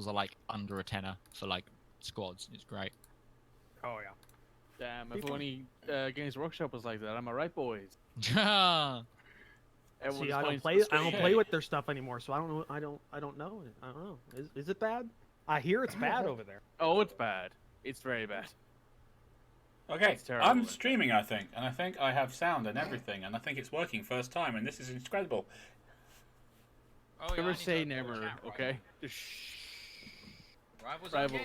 are like under a tenner for like squads. It's great. Oh yeah. Damn, if only Games Workshop was like that. Am I right, boys? Yeah. See, Everyone's I don't points play. to the I don't screen. play with their stuff anymore, so I don't know. I don't know. I don't know. Is it bad? I hear it's bad over there. Oh, it's bad. It's very bad. Okay, It's terrible, I'm isn't it? streaming, I think, and I think I have sound and everything, and I think it's working first time, and this is incredible. Oh, Never I need say to never, chat, right? okay? Just shh. Rivals. Rivals.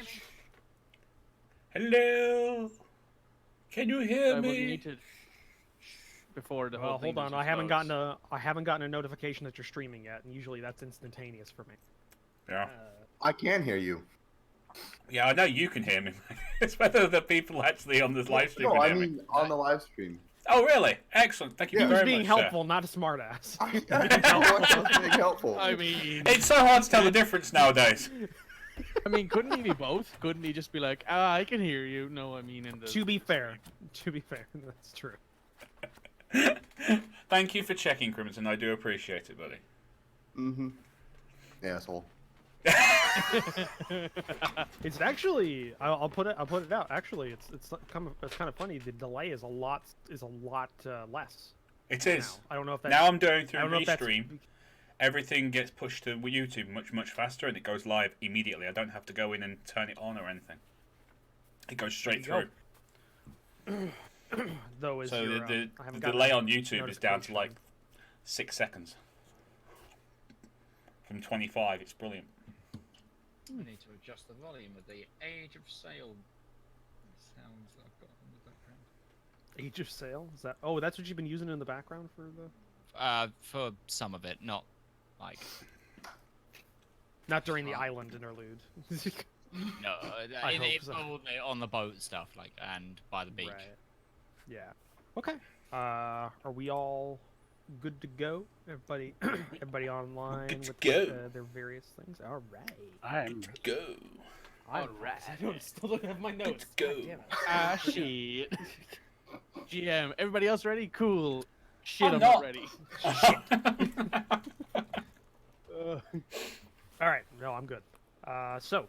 Hello, can you hear Rivals, me? you need to shh before the Well, whole thing hold on. just I haven't explodes. gotten a notification that you're streaming yet, and usually that's instantaneous for me. Yeah, I can hear you. yeah, I know you can hear me. It's whether the people actually on this live stream No, can I hear me. mean on the live stream. Oh, really? Excellent. Thank you Yeah. He was very being much, helpful, not a smartass. That's helpful. I mean, Sir. It's so hard to tell the difference nowadays. couldn't he be both? Couldn't he just be like, I can hear you? No, I mean in the. To be fair, that's true. Thank you for checking, Crimson. I do appreciate it, buddy. Mm-hmm. Asshole. It's actually, I'll put it out. Actually, it's kind of funny. The delay is a lot less. It is. Now. I don't know if that's, Now I'm doing I through don't know if that's- Restream. Everything gets pushed to YouTube much faster, and it goes live immediately. I don't have to go in and turn it on or anything. It goes straight There through. you Though is So your, the I haven't the gotten delay a on YouTube is down to like notification. 6 seconds. From 25, it's brilliant. I need to adjust the volume of the Age of Sail sounds that I've got in the background. Age of Sail. Is that? Oh, that's what you've been using in the background for the. For some of it, not like Not during the island interlude. no, I hope so. only on the boat stuff, like and by the beach. Right. Yeah. Okay. Are we all good to go? Everybody online Good to with go. their various things. All right. I'm. Go. All right. I still don't have my notes. go. God damn it. Ah, shit. GM, everybody else ready? Cool. Shit, I'm I'm not. not ready. All right. No, I'm good. So,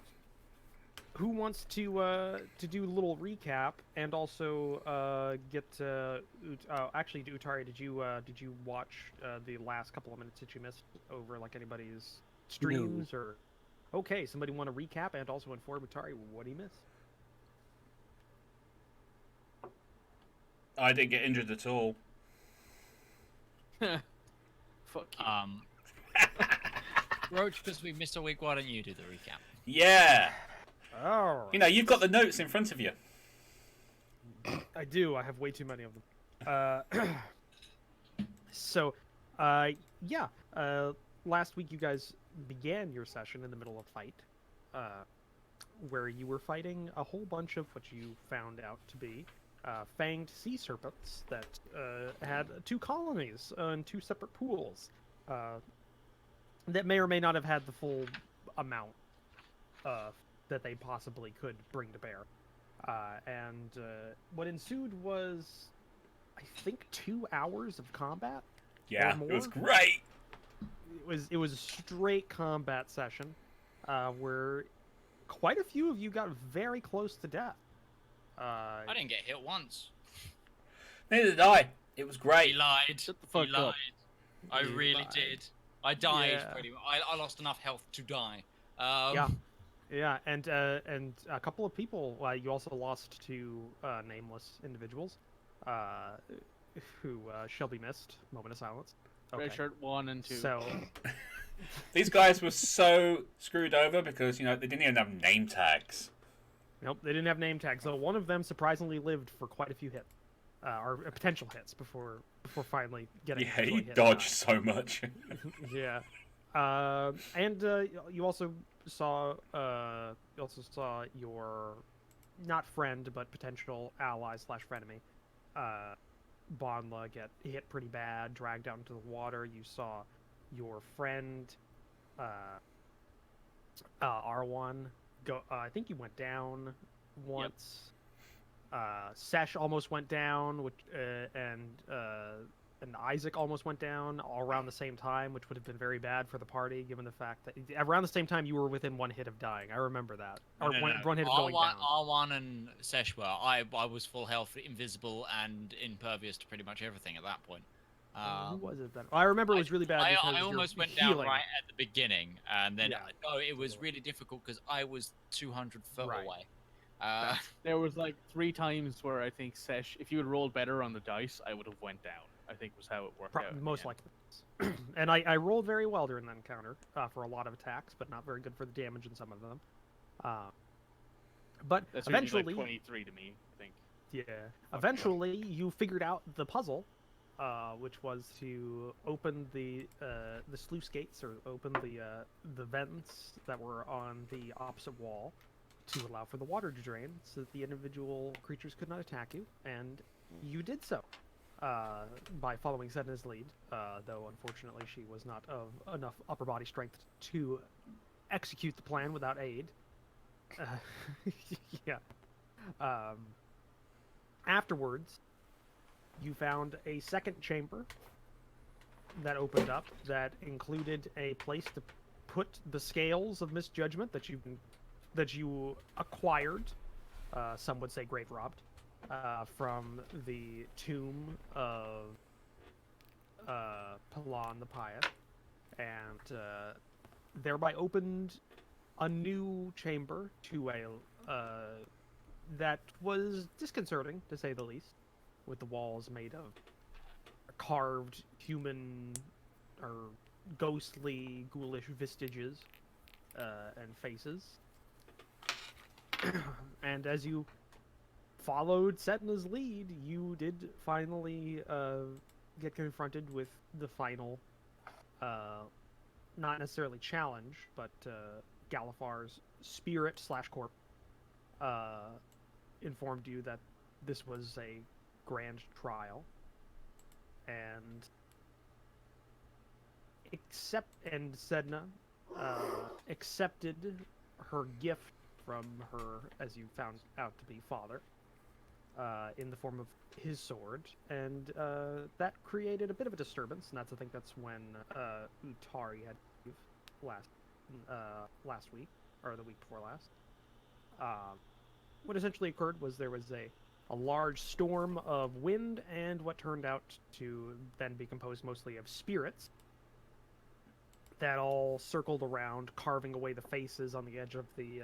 who wants to do a little recap and also get actually, Utari, did you watch the last couple of minutes that you missed over like anybody's streams or? Okay, somebody want to recap and also inform Utari what he missed. I didn't get injured at all. Fuck you. Roach, because we missed a week, why don't you do the recap? Yeah. Oh, You know, you've got the notes in front of you. I do. I have way too many of them. So, yeah. Last week you guys began your session in the middle of fight, where you were fighting a whole bunch of what you found out to be fanged sea serpents that had two colonies and two separate pools that may or may not have had the full amount that they possibly could bring to bear. And what ensued was, I think, 2 hours of combat. Yeah, Or it was more? great. It was a straight combat session where quite a few of you got very close to death. I didn't get hit once. Neither did I. It was He great. lied. Shut the fuck he lied. up. I You really lied. did. I died Yeah. pretty much. I lost enough health to die. Yeah. Yeah, and a couple of people. You also lost two nameless individuals, who shall be missed. Moment of silence. Red shirt 1 and 2. So, These guys were so screwed over because, you know, they didn't even have name tags. nope, they didn't have name tags. So one of them surprisingly lived for quite a few hits, or potential hits before finally getting. Yeah, actually he hit and dodged die. so much. Yeah, and you also saw your not friend but potential ally / frenemy, Bonla get hit pretty bad, dragged out into the water. You saw your friend R1 go. I think you went down once. Sesh almost went down, which and Isaac almost went down all around the same time, which would have been very bad for the party, given the fact that around the same time you were within 1 hit of dying. I remember that. Or one hit of going down. R1 and Sesh were. I was full health, invisible, and impervious to pretty much everything at that point. Who was it then? I remember it was really bad. I because almost you're went down healing. right at the beginning, and then Yeah. it was really difficult because I was 200 foot Right. away. There was like 3 times where I think Sesh, if you had rolled better on the dice, I would have went down. I think was how it worked out. Most likely. And I rolled very well during that encounter for a lot of attacks, but not very good for the damage in some of them. But That's eventually, really like 23 to me, I think. yeah, eventually you figured out the puzzle, which was to open the sluice gates, or open the vents that were on the opposite wall to allow for the water to drain, so that the individual creatures could not attack you, and you did so. By following Sedna's lead, though unfortunately she was not of enough upper body strength to execute the plan without aid. Yeah. Afterwards, you found a second chamber that opened up that included a place to put the scales of misjudgment that you acquired. Some would say grave robbed. From the tomb of Pelon the Pious, and thereby opened a new chamber to that was disconcerting, to say the least, with the walls made of carved human or ghostly, ghoulish vestiges and faces. And as you followed Sedna's lead, you did finally get confronted with the final, not necessarily challenge, but Galafar's spirit / corp informed you that this was a grand trial, and Sedna accepted her gift from her, as you found out to be, father, in the form of his sword, and that created a bit of a disturbance, and that's, I think that's when Utari had to leave last week, or the week before last. What essentially occurred was there was a large storm of wind, and what turned out to then be composed mostly of spirits that all circled around, carving away the faces on the edge of the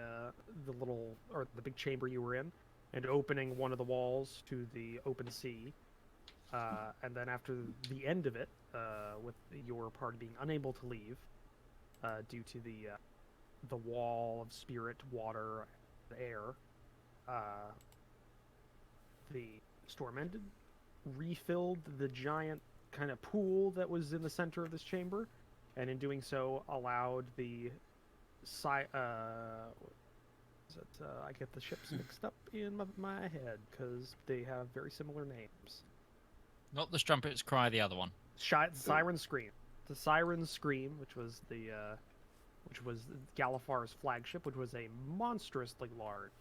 little, or the big chamber you were in, and opening one of the walls to the open sea. And then after the end of it, with your party being unable to leave due to the wall of spirit, water, and air, the storm ended, refilled the giant kind of pool that was in the center of this chamber, and in doing so allowed the I get the ships mixed up in my head because they have very similar names. Not the Strumpet's Cry, the other one. Siren Scream. The Siren Scream, which was Galafar's flagship, which was a monstrously large,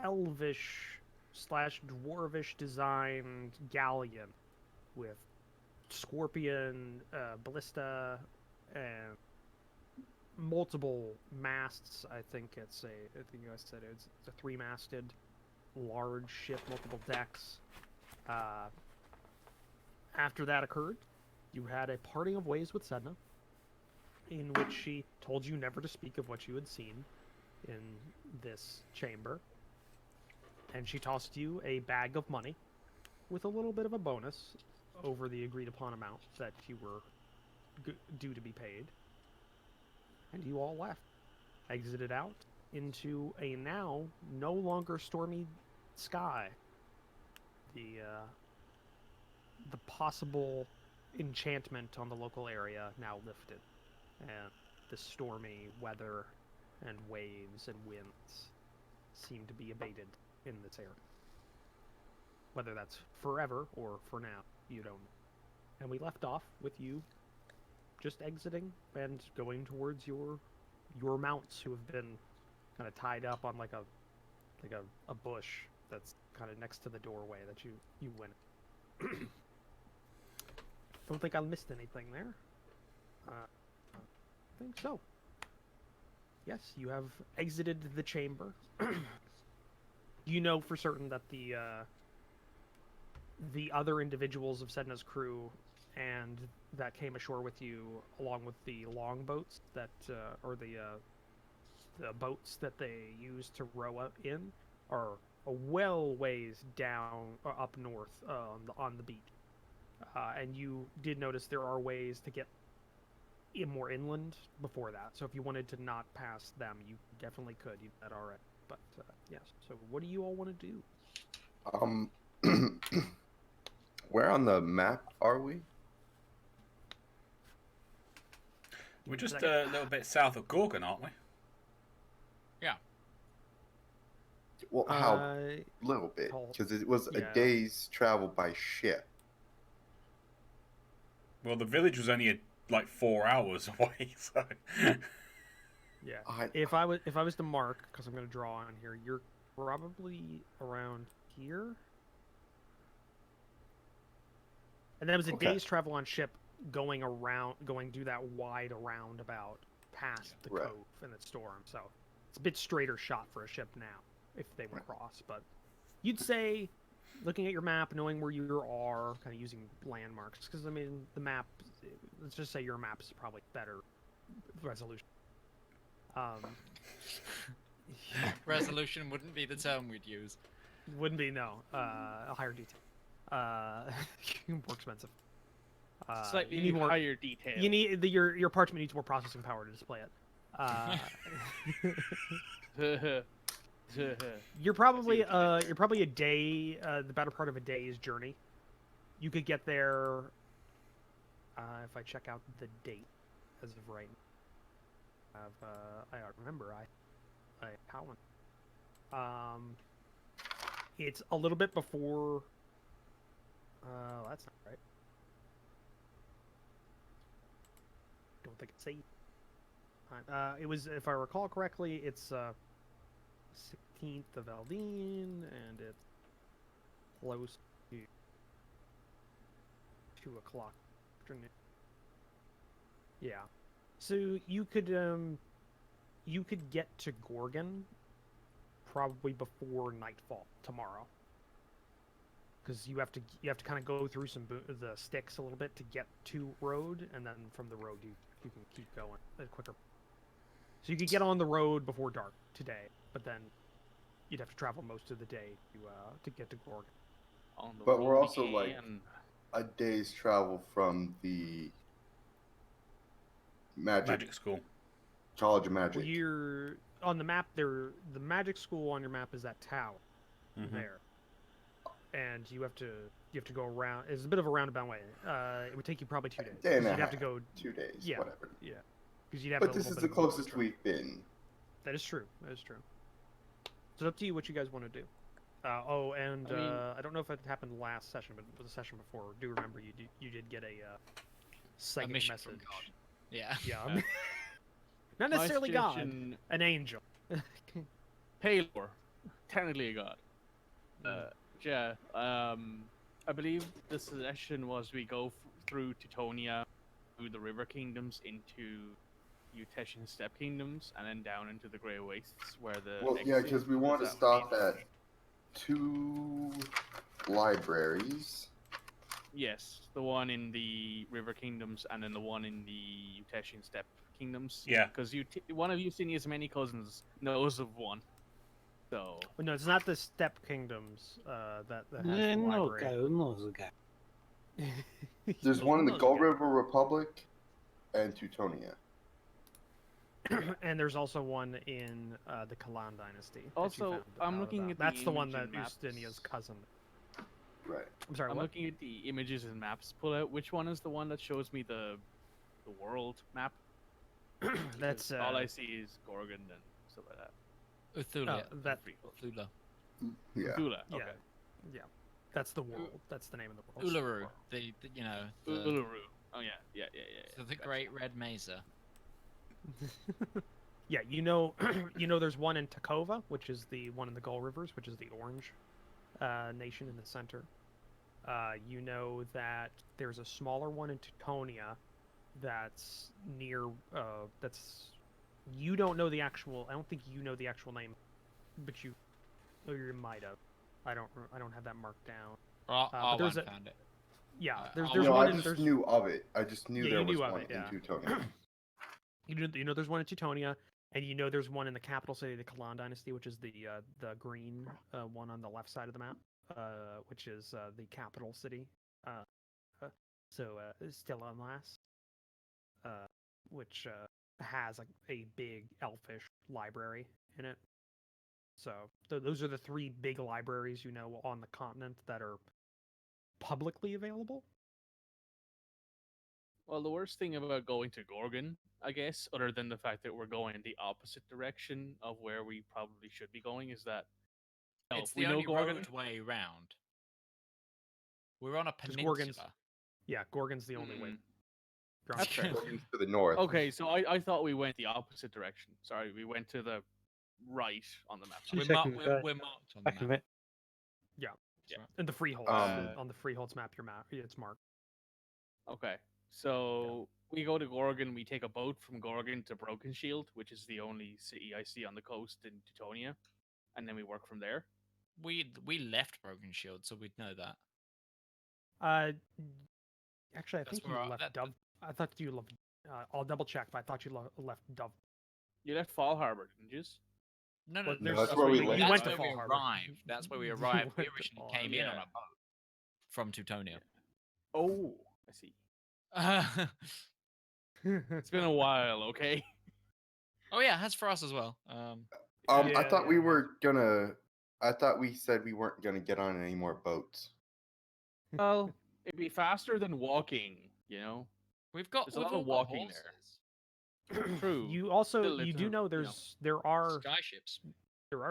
elvish / dwarvish designed galleon with scorpion, ballista, and multiple masts. I think you guys said it's a 3-masted large ship, multiple decks. After that occurred, you had a parting of ways with Sedna, in which she told you never to speak of what you had seen in this chamber, and she tossed you a bag of money with a little bit of a bonus over the agreed upon amount that you were due to be paid. And you all left, exited out into a now no longer stormy sky. The possible enchantment on the local area now lifted, and the stormy weather and waves and winds seem to be abated in this area. Whether that's forever or for now, you don't know. And we left off with you just exiting and going towards your mounts, who have been kind of tied up on like a bush that's kind of next to the doorway that you went. don't think I missed anything there. I think so. Yes, you have exited the chamber. You know for certain that the other individuals of Sedna's crew and that came ashore with you, along with the longboats that, or the boats that they use to row up in, are a well ways down or up north on the beach. And you did notice there are ways to get more inland before that. So if you wanted to not pass them, you definitely could. You did that already. But yes. So what do you all want to do? Where on the map are we? We're just a little bit south of Gorgon, aren't we? Well, how little bit? Tall. Because it was Yeah. a day's travel by ship. Well, the village was only like 4 hours away, so. Yeah. I- If I was to mark, because I'm going to draw on here, you're probably around here. And that was a Okay. day's travel on ship, going do that wide roundabout past the Right. cove and the storm. So it's a bit straighter shot for a ship now, if they were cross. But you'd say, looking at your map, knowing where you are, kind of using landmarks, because I mean the map. Let's just say your map is probably better resolution. Resolution wouldn't be the term we'd use. Wouldn't be, no. A higher detail. More expensive. Slightly you need more. higher detail. You need your parchment needs more processing power to display it. You're probably a day, the better part of a day's journey. You could get there. If I check out the date, as of right now, I remember I calendar. It's a little bit before. That's not right. Don't think it's 8. It was, if I recall correctly, it's 16th of Aldine, and it's close to 2 o'clock afternoon. Yeah, so you could get to Gorgon probably before nightfall tomorrow, because you have to kind of go through the sticks a little bit to get to road, and then from the road you can keep going quicker. So you could get on the road before dark today, but then you'd have to travel most of the day to get to Gorgon. But we're also like a day's travel from the Magic school. College of Magic. Well, you're on the map there. The magic school on your map is that tower there, and you have to go around. It's a bit of a roundabout way. It would take you probably 2 days. Day and a You'd have half, to go 2 days, yeah, whatever. Yeah, because you'd have. But this is the closest we've been. That is true. That is true. So it's up to you what you guys want to do. I don't know if it happened last session, but the session before, do remember you did get a psychic mission message. from God. Yeah. Yeah. Not necessarily God, an angel. Palor, technically a god. I believe the suggestion was we go through Teutonia, through the river kingdoms into Utetian steppe kingdoms, and then down into the Grey Wastes, where the because we want to stop at 2 libraries. Yes, the one in the river kingdoms, and then the one in the Utetian steppe kingdoms. Yeah. Because one of Eugenia's many cousins knows of one. So. Well, no, it's not the steppe kingdoms that has the library. There's one in the Gold River Republic and Teutonia. And there's also one in the Kalan dynasty. Also, I'm looking at that's the one that image and maps. Ustinia's cousin. Right. I'm sorry. I'm what? looking at the images and maps pull out. Which one is the one that shows me the world map? That's all I see is Gorgon and stuff like that. Uthula. that Uthula. Yeah. Tula. Yeah. Okay. Yeah, that's the world. That's the name of the world. Uluru. The Uluru. Oh yeah. So the Great Red Mesa. Yeah, you know, there's one in Takova, which is the one in the Gull Rivers, which is the orange nation in the center. You know that there's a smaller one in Teutonia that's near. That's you don't know the actual. I don't think you know the actual name, but you might have. I don't have that marked down. I there's won't a- found it. Yeah, Uh, there's I'll there's No, one I in just there's knew of it. I just knew Yeah, there you was knew of one it, in yeah. Teutonia. you know there's one in Teutonia, and you know there's one in the capital city, the Kalan Dynasty, which is the green one on the left side of the map, which is the capital city. Still unless, which has a big elfish library in it. So those are the three big libraries you know on the continent that are publicly available. Well, the worst thing about going to Gorgon, I guess, other than the fact that we're going in the opposite direction of where we probably should be going, is that It's if the we know only Gorgon, roadway round. We're on a 'Cause Gorgon's- peninsula. Yeah, Gorgon's the only way. You're on That's fair. Gorgon's to the north. Okay, so I thought we went the opposite direction. Sorry, we went to the right on the map. Two We're, seconds, guys. we're marked on the Back in a map. bit. That's right. And the freeholds Um, on the freeholds map, your map, it's marked. Okay, so we go to Gorgon. We take a boat from Gorgon to Broken Shield, which is the only city I see on the coast in Teutonia, and then we work from there. We left Broken Shield, so we'd know that. Actually, I That's think you where I- left that- Dove. I thought you left. I'll double check, but I thought you left Dove. You left Fall Harbor, didn't you? No, Well, no, there's- that's where we that's left. You went where to we Fall Harbor. arrived. That's where we You arrived. We went to originally Fall came in on Harbor. a boat from Teutonia. Oh, I see. It's been a while, okay? Oh yeah, that's for us as well. I Yeah, thought we yeah. were gonna. I thought we said we weren't gonna get on any more boats. Well, it'd be faster than walking, you know? We've got There's a we've lot of all got walking there. horses. True. You also Still, you it's do a- know you know. there are Skyships.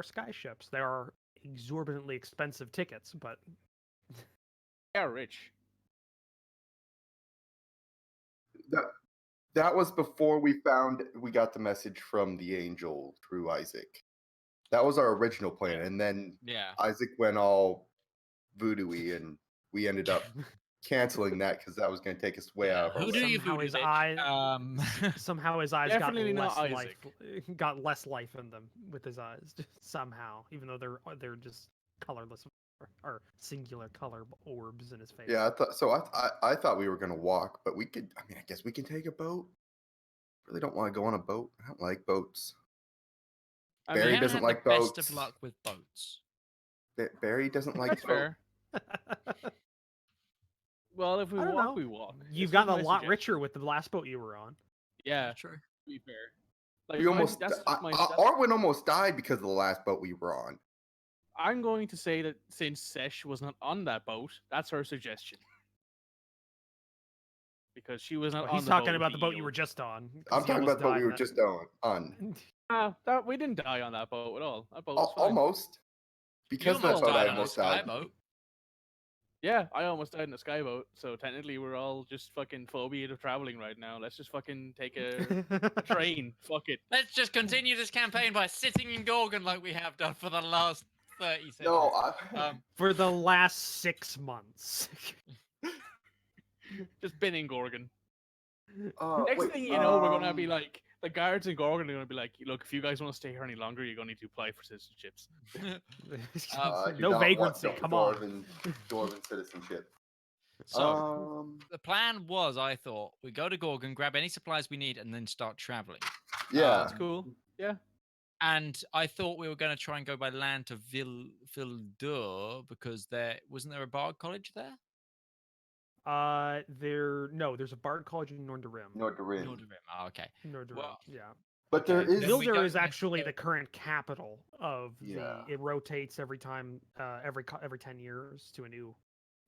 sky ships. There are exorbitantly expensive tickets, but Yeah, rich. That was before we got the message from the angel through Isaac. That was our original plan, and then Yeah. Isaac went all voodoo-y, and we ended up canceling that because that was going to take us way out of our Who do way. you somehow voodoo, his bitch? somehow his eyes Definitely got not less life, Isaac. got less life in them with his eyes somehow, even though they're just colorless or singular color orbs in his face. Yeah, I thought so. I thought we were going to walk, but we could. I mean, I guess we can take a boat. Really don't want to go on a boat. I don't like boats. I Barry We mean, haven't doesn't had like the best boats. of luck with boats. Barry doesn't like that's boats. fair. Well, if we I don't walk, know. we walk. You've It's gotten just a my lot suggestion. richer with the last boat you were on. Yeah, True. to be fair. Like, We almost. that's my, Arwen almost died because of the last boat we were on. I'm going to say that since Sesh was not on that boat, that's her suggestion. Because she was not Well, on he's the talking boat about with the boat you eel. were just on. 'cause I'm he talking almost about the boat died we in were that. just on. We didn't die on that boat at all. That boat was fine. Almost. You Because of that almost boat, I died on a almost died. skyboat. Yeah, I almost died in a skyboat. So technically, we're all just fucking phobiaed of traveling right now. Let's just fucking take a train. Fuck it. Let's just continue this campaign by sitting in Gorgon like we have done for the last 30 seconds. No, For the last 6 months. Just been in Gorgon. wait, Next thing you know, we're gonna be like the guards in Gorgon are gonna be like, look, if you guys want to stay here any longer, you're gonna need to apply for citizenships. I do no not vagrancy. want Come on. Dwarven citizenship. So, the plan was, I thought, we go to Gorgon, grab any supplies we need, and then start traveling. Yeah. That's cool. Yeah. And I thought we were going to try and go by land to Vildur because wasn't there a bard college there? There's a bard college in Nordarim. Nordarim. Oh, okay. Nordarim, Well, yeah. But there Okay, is. then we Vildur don't is actually the necessarily- current capital of Yeah. the. It rotates every time, every 10 years to a new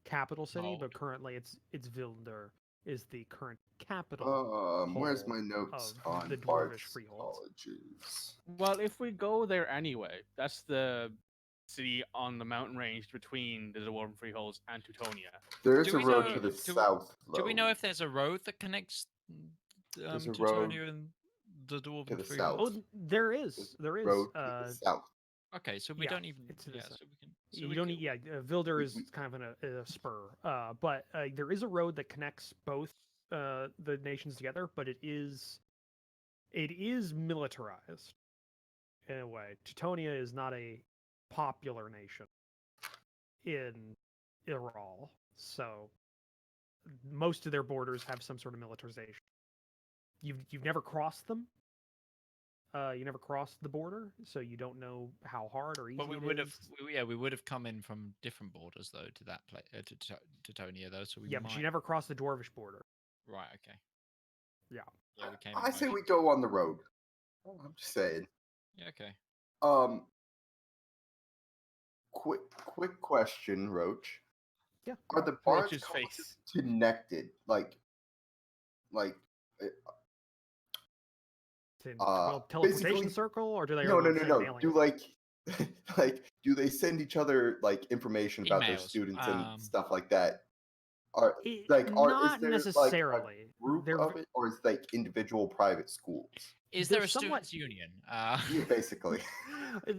capital city. Oh, But currently, it's Vildur is the current capital. Where's whole my notes of on the dwarvish Bard's freeholds. colleges? Well, if we go there anyway, that's the city on the mountain range between the Dwarven Freeholds and Teutonia. There is Do a we road know- to the do- south. Do we know though. if there's a road that connects There's a road Teutonia and the Dwarven to the Freeholds? Oh, there is. There's There is. road to the south. Okay, so we Yeah, don't even. it's to the Yeah, south. so we can. So you we don't could- need. Yeah, Vildur we- is we- kind of a spur. But there is a road that connects both the nations together. But it is militarized in a way. Teutonia is not a popular nation in Iral, so most of their borders have some sort of militarization. You've never crossed them. You never crossed the border, so you don't know how hard or easy But we it would have, is. we would have come in from different borders though to that place, to Tonia though. So we Yeah, might. but you never crossed the Dwarvish border. Right. Okay. Yeah. Yeah, we came. I in say by we ship. go on the road. I'm just saying. Yeah. Okay. Um, quick question, Roach. Yeah. Are the bards Roach's face. connected? Like, In Uh, teleportation basically- circle, or do they no, all no, the no, same no. mailing Do address? do they send each other like information about their Emails, students and um, stuff like that? Are It- like is not there necessarily. like a group They're of it, or is it like individual private schools? Is They're there a somewhat- students' union? Yeah, basically.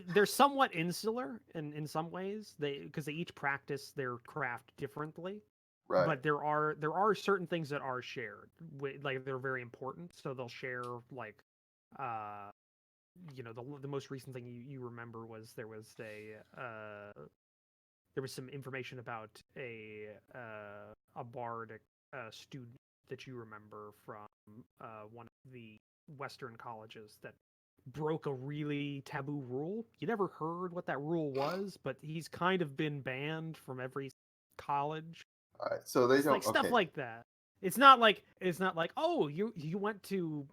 they're somewhat insular in some ways. Because they each practice their craft differently. Right. But there are certain things that are shared. Like they're very important, so they'll share like the most recent thing you remember was there was some information about a bardic student that you remember from one of the Western colleges that broke a really taboo rule. You never heard what that rule was, but he's kind of been banned from every college. All right. So they It's don't like stuff okay. like that. It's not like oh you went to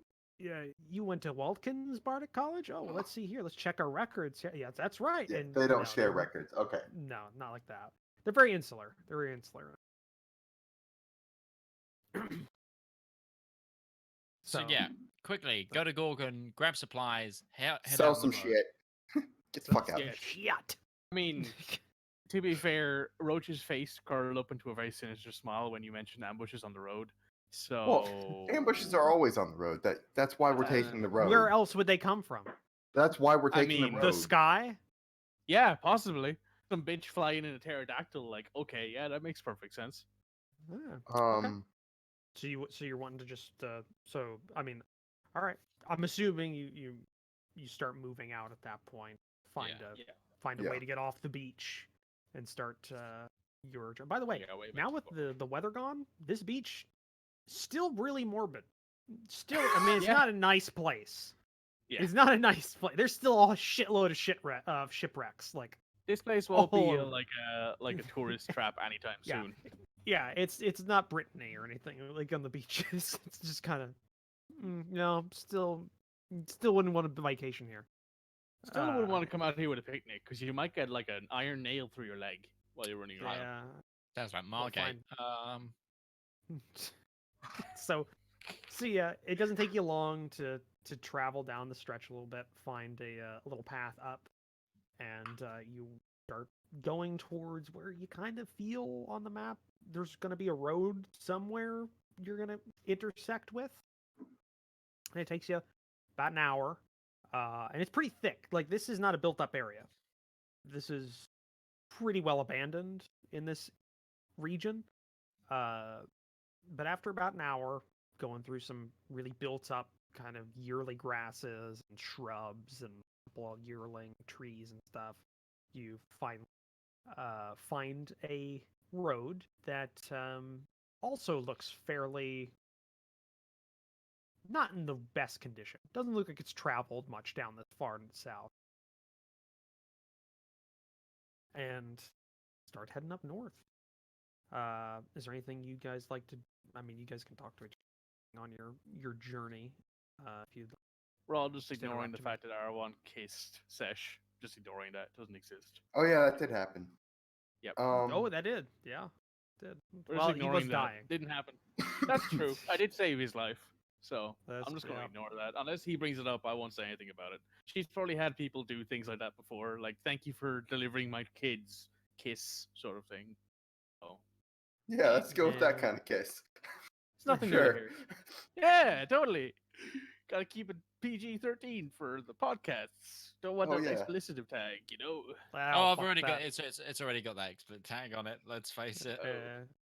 Waldkin's Bardic College. Oh well, let's see here. Let's check our records. Yeah, that's right. Yeah, And they don't no, share records. Okay. No, not like that. They're very insular. So yeah, quickly go to Gorgon, grab supplies, head Sell out on some the road. shit. Get the fuck out. Yeah. Shit. I mean, to be fair, Roach's face curled up into a very sinister smile when you mentioned ambushes on the road. So Ambushes are always on the road. That's why we're taking the road. Where else would they come from? That's why we're I taking mean, the The road. sky? yeah, possibly some bitch flying in a pterodactyl. Like, okay, yeah, that makes perfect sense. Yeah. So you're wanting to just I mean, all right. I'm assuming you start moving out at that point. Find a Yeah. way to get off the beach and start your journey. By the way, Yeah, way back now to with Florida. the weather gone, this beach still really morbid. Still, I mean, it's Yeah. not a nice place. Yeah. It's not a nice place. There's still a shitload of shipwrecks. Like, This place won't be Oh. like a tourist trap anytime Yeah. soon. yeah, it's not Brittany or anything. Like on the beaches, it's just kind of, still wouldn't want to vacation here. Still wouldn't want to come out here with a picnic because you might get like an iron nail through your leg while you're running around. Yeah. Sounds like We'll Margate. So yeah, it doesn't take you long to travel down the stretch a little bit, find a little path up, and you start going towards where you kind of feel on the map there's going to be a road somewhere you're going to intersect with. And it takes you about an hour, and it's pretty thick. Like, this is not a built-up area. This is pretty well abandoned in this region. But after about an hour, going through some really built-up kind of yearly grasses and shrubs and a couple of yearling trees and stuff, you find a road that also looks fairly not in the best condition. Doesn't look like it's traveled much down this far in the south. And start heading up north. Is there anything you guys like to? I mean, you guys can talk to each other on your journey. If you We're all just Just ignoring the interrupt fact that R1 kissed Sesh. Just ignoring that. It doesn't exist. Oh yeah, that did happen. Yep. oh, that did, yeah, did. We're Well, just he was ignoring that. dying. Didn't happen. That's true. I did save his life. So That's- I'm just going to yeah. ignore that. Unless he brings it up, I won't say anything about it. She's probably had people do things like that before. Like, thank you for delivering my kids kiss sort of thing. Oh. Yeah, let's go with that Yeah. kind of kiss. It's nothing sure. new here. Yeah, totally. Gotta keep it PG-13 for the podcasts. Don't want Oh, that yeah. explicit tag, you know. Oh, I've already got it's already got that explicit tag on it. Let's face it.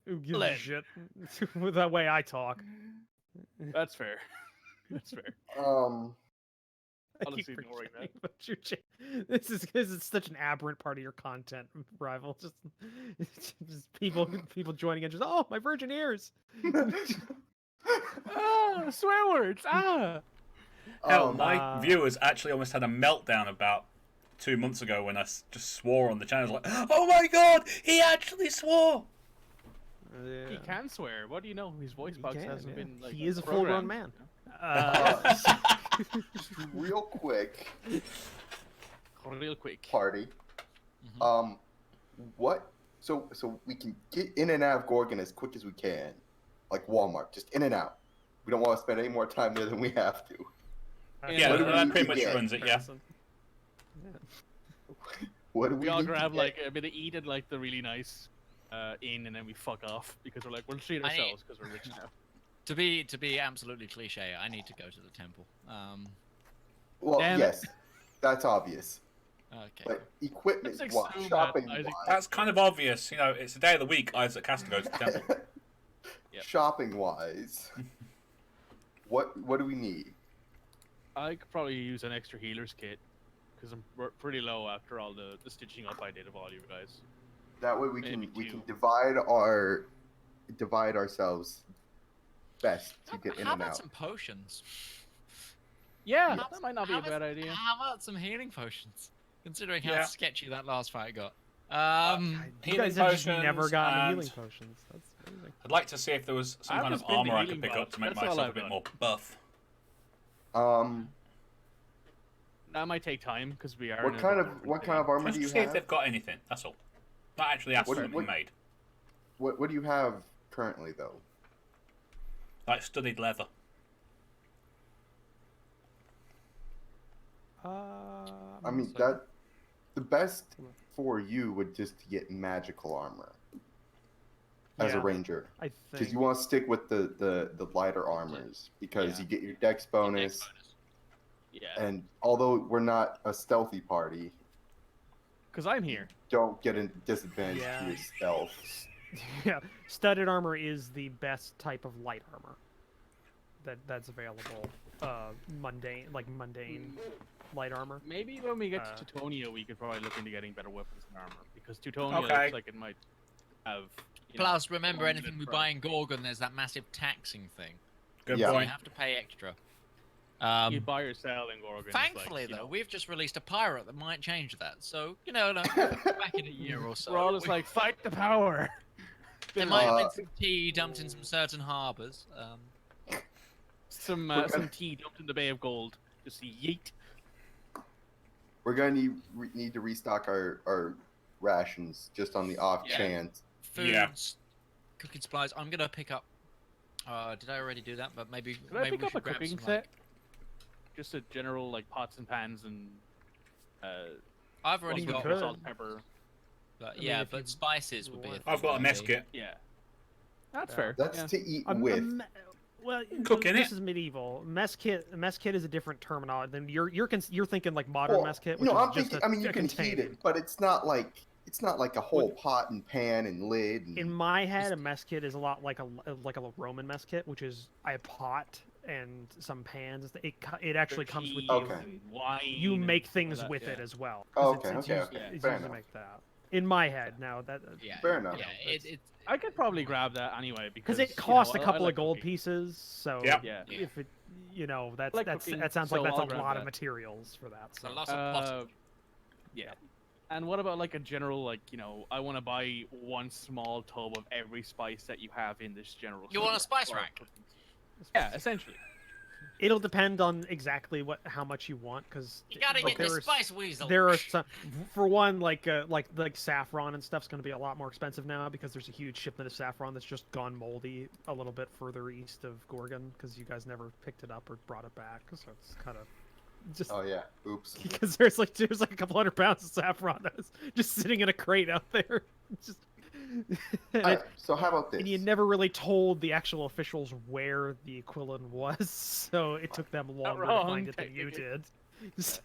Who gives a Glenn. shit with the way I talk? That's fair. That's fair. I Honestly, keep ignoring forgetting about your this is because it's such an aberrant part of your content, Rival. Just people joining in. Just my virgin ears. Ah, swear words. Ah. Hell, my Uh, viewers actually almost had a meltdown about 2 months ago when I just swore on the channel. I was like, oh my god, he actually swore! He can swear. What do you know? His voice He box can, hasn't yeah. been like He is a full-grown programmed. man. Just real quick, Real quick. party. What? So we can get in and out of Gorgon as quick as we can, like Walmart, just in and out. We don't want to spend any more time there than we have to. Yeah, What do we that need pretty to much get? runs it, yeah. What do We all need to grab get? like a bit of eat at like the really nice inn, and then we fuck off because we're like we'll treat I need- ourselves because we're rich now. To be absolutely cliche, I need to go to the temple. Well, Damn it. yes, that's obvious. Okay. But equipment, That's what so bad, shopping Isaac. wise, That's kind of obvious. You know, it's the day of the week Isaac has to go to the temple. Yep. shopping wise, what do we need? I could probably use an extra healer's kit because I'm pretty low after all the stitching up I did of all you guys. That way we Maybe can two. divide ourselves best to get in How and about out. some potions? Yeah, Yes. that might not be a bad idea. How about some healing potions? Considering how Yeah. sketchy that last fight got. You Healing guys have just never potions gotten and- healing potions. That's amazing. I'd like to see if there was some I've kind of just been the armor I healing could pick up buff. to make That's all myself a I've bit done. more buff. That might take time because we are. What in a kind of different what kind of thing. armor Just do to you see if have? they've got anything. That's all. Not actually ask What for do it you- to be made. What do you have currently though? Like studied leather. I mean so- that the best for you would just to get magical armor as a Yeah, ranger, I because think. you want to stick with the lighter armors because Yeah. you get your dex bonus. Yeah, And although we're not a stealthy party, because I'm here. don't get a disadvantage Yeah. to your stealth. Yeah, studded armor is the best type of light armor that's available. Mundane light armor. Maybe when we get to Teutonia, we could probably look into getting better weapons and armor because Teutonia Okay. looks like it might have. You know, Plus, remember, limited anything we price. buy in Gorgon, there's that massive taxing thing. Good Yeah. So you point. have to pay extra. You buy or sell in Gorgon. it's Thankfully, like, you though, know, we've just released a pirate that might change that. So, back in a year or so. we're all just like fight the power. There might have Uh, been some tea dumped in some certain harbours. some We're some gonna- tea dumped in the Bay of Gold. Just yeet. We're gonna need to restock our rations just on the off Yeah. chance. Foods, Yeah. cooking supplies. I'm gonna pick up. Did I already do that? But maybe. Can I maybe pick we up should a grab cooking some, set? like- Just a general like pots and pans and I've already you got. could. salt, pepper. But, mean, yeah, if you but spices would be. want. a I've got a thing, mess maybe. kit. Yeah, that's Yeah. fair. That's yeah. to eat A with. well, Cooking this it. is medieval. Mess kit is a different terminology. Then you're thinking like modern Well, mess kit, which no, is I'm just thinking. I mean, you a can heat container. it, but it's not like a whole pot and pan and lid. And, In my head, a mess kit is a lot like a Roman mess kit, which is a pot and some pans. It actually comes with Cheese you. Okay. and wine. You and make stuff things like that, with yeah. it as well. Oh, 'cause okay, it's okay, used, okay, It's fair used to enough. make that. In my head, now that Yeah. Fair enough. Yeah, it I could probably grab that anyway because because it costs you know, a couple I of gold cooking. pieces. So Yep. Yeah. if it, that like cooking, sounds so like that's I'll a grab lot of that. materials for that. So So. lots of potting. Yeah. And what about like a general I want to buy one small tub of every spice that you have in this general. You want a store spice for rack? cooking. Yeah, essentially. It'll depend on exactly how much you want, because You gotta get the spice weasel. there are some, for one, like saffron and stuff's going to be a lot more expensive now because there's a huge shipment of saffron that's just gone moldy a little bit further east of Gorgon because you guys never picked it up or brought it back, so it's kind of just Oh yeah. Oops. because there's like a couple 100 pounds of saffron that's just sitting in a crate out there. It's just And, Alright, so how about this? and you never really told the actual officials where the Aquilon was, so it took them longer to wrong, find it than you technically. did. So,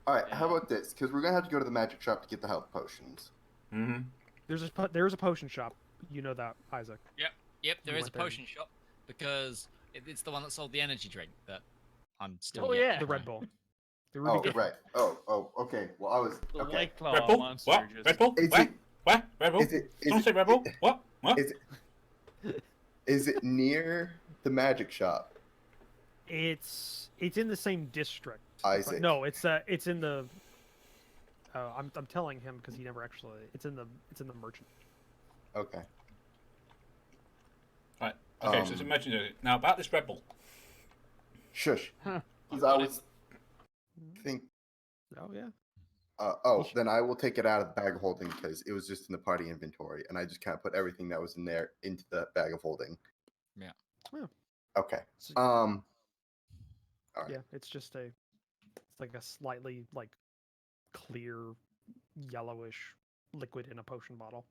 Alright, how about this? Because we're gonna have to go to the magic shop to get the health potions. Mm-hmm. there's a potion shop. You know that, Isaac. Yep, there You is a went there. potion shop because it's the one that sold the energy drink that I'm still. Oh, yet yeah. to The try. Red Bull. The Oh, Ruby right. Oh, okay. Well, I was The okay. White Claw Red Bull? monster What? just... Red Bull? Is Where? it- Where? Red Bull? Is it? Someone say Red Bull? What? What? Is it near the magic shop? It's in the same district. Isaac. No, it's in the. I'm telling him because he never actually. It's in the merchant. Okay. Right. Okay, so imagine it. Now about this Red Bull. Shush. Huh. Because I was think. Oh yeah. Then I will take it out of the bag of holding because it was just in the party inventory, and I just kind of put everything that was in there into the bag of holding. Yeah. Yeah. Okay. So- All right. Yeah, it's like a slightly like clear yellowish liquid in a potion bottle.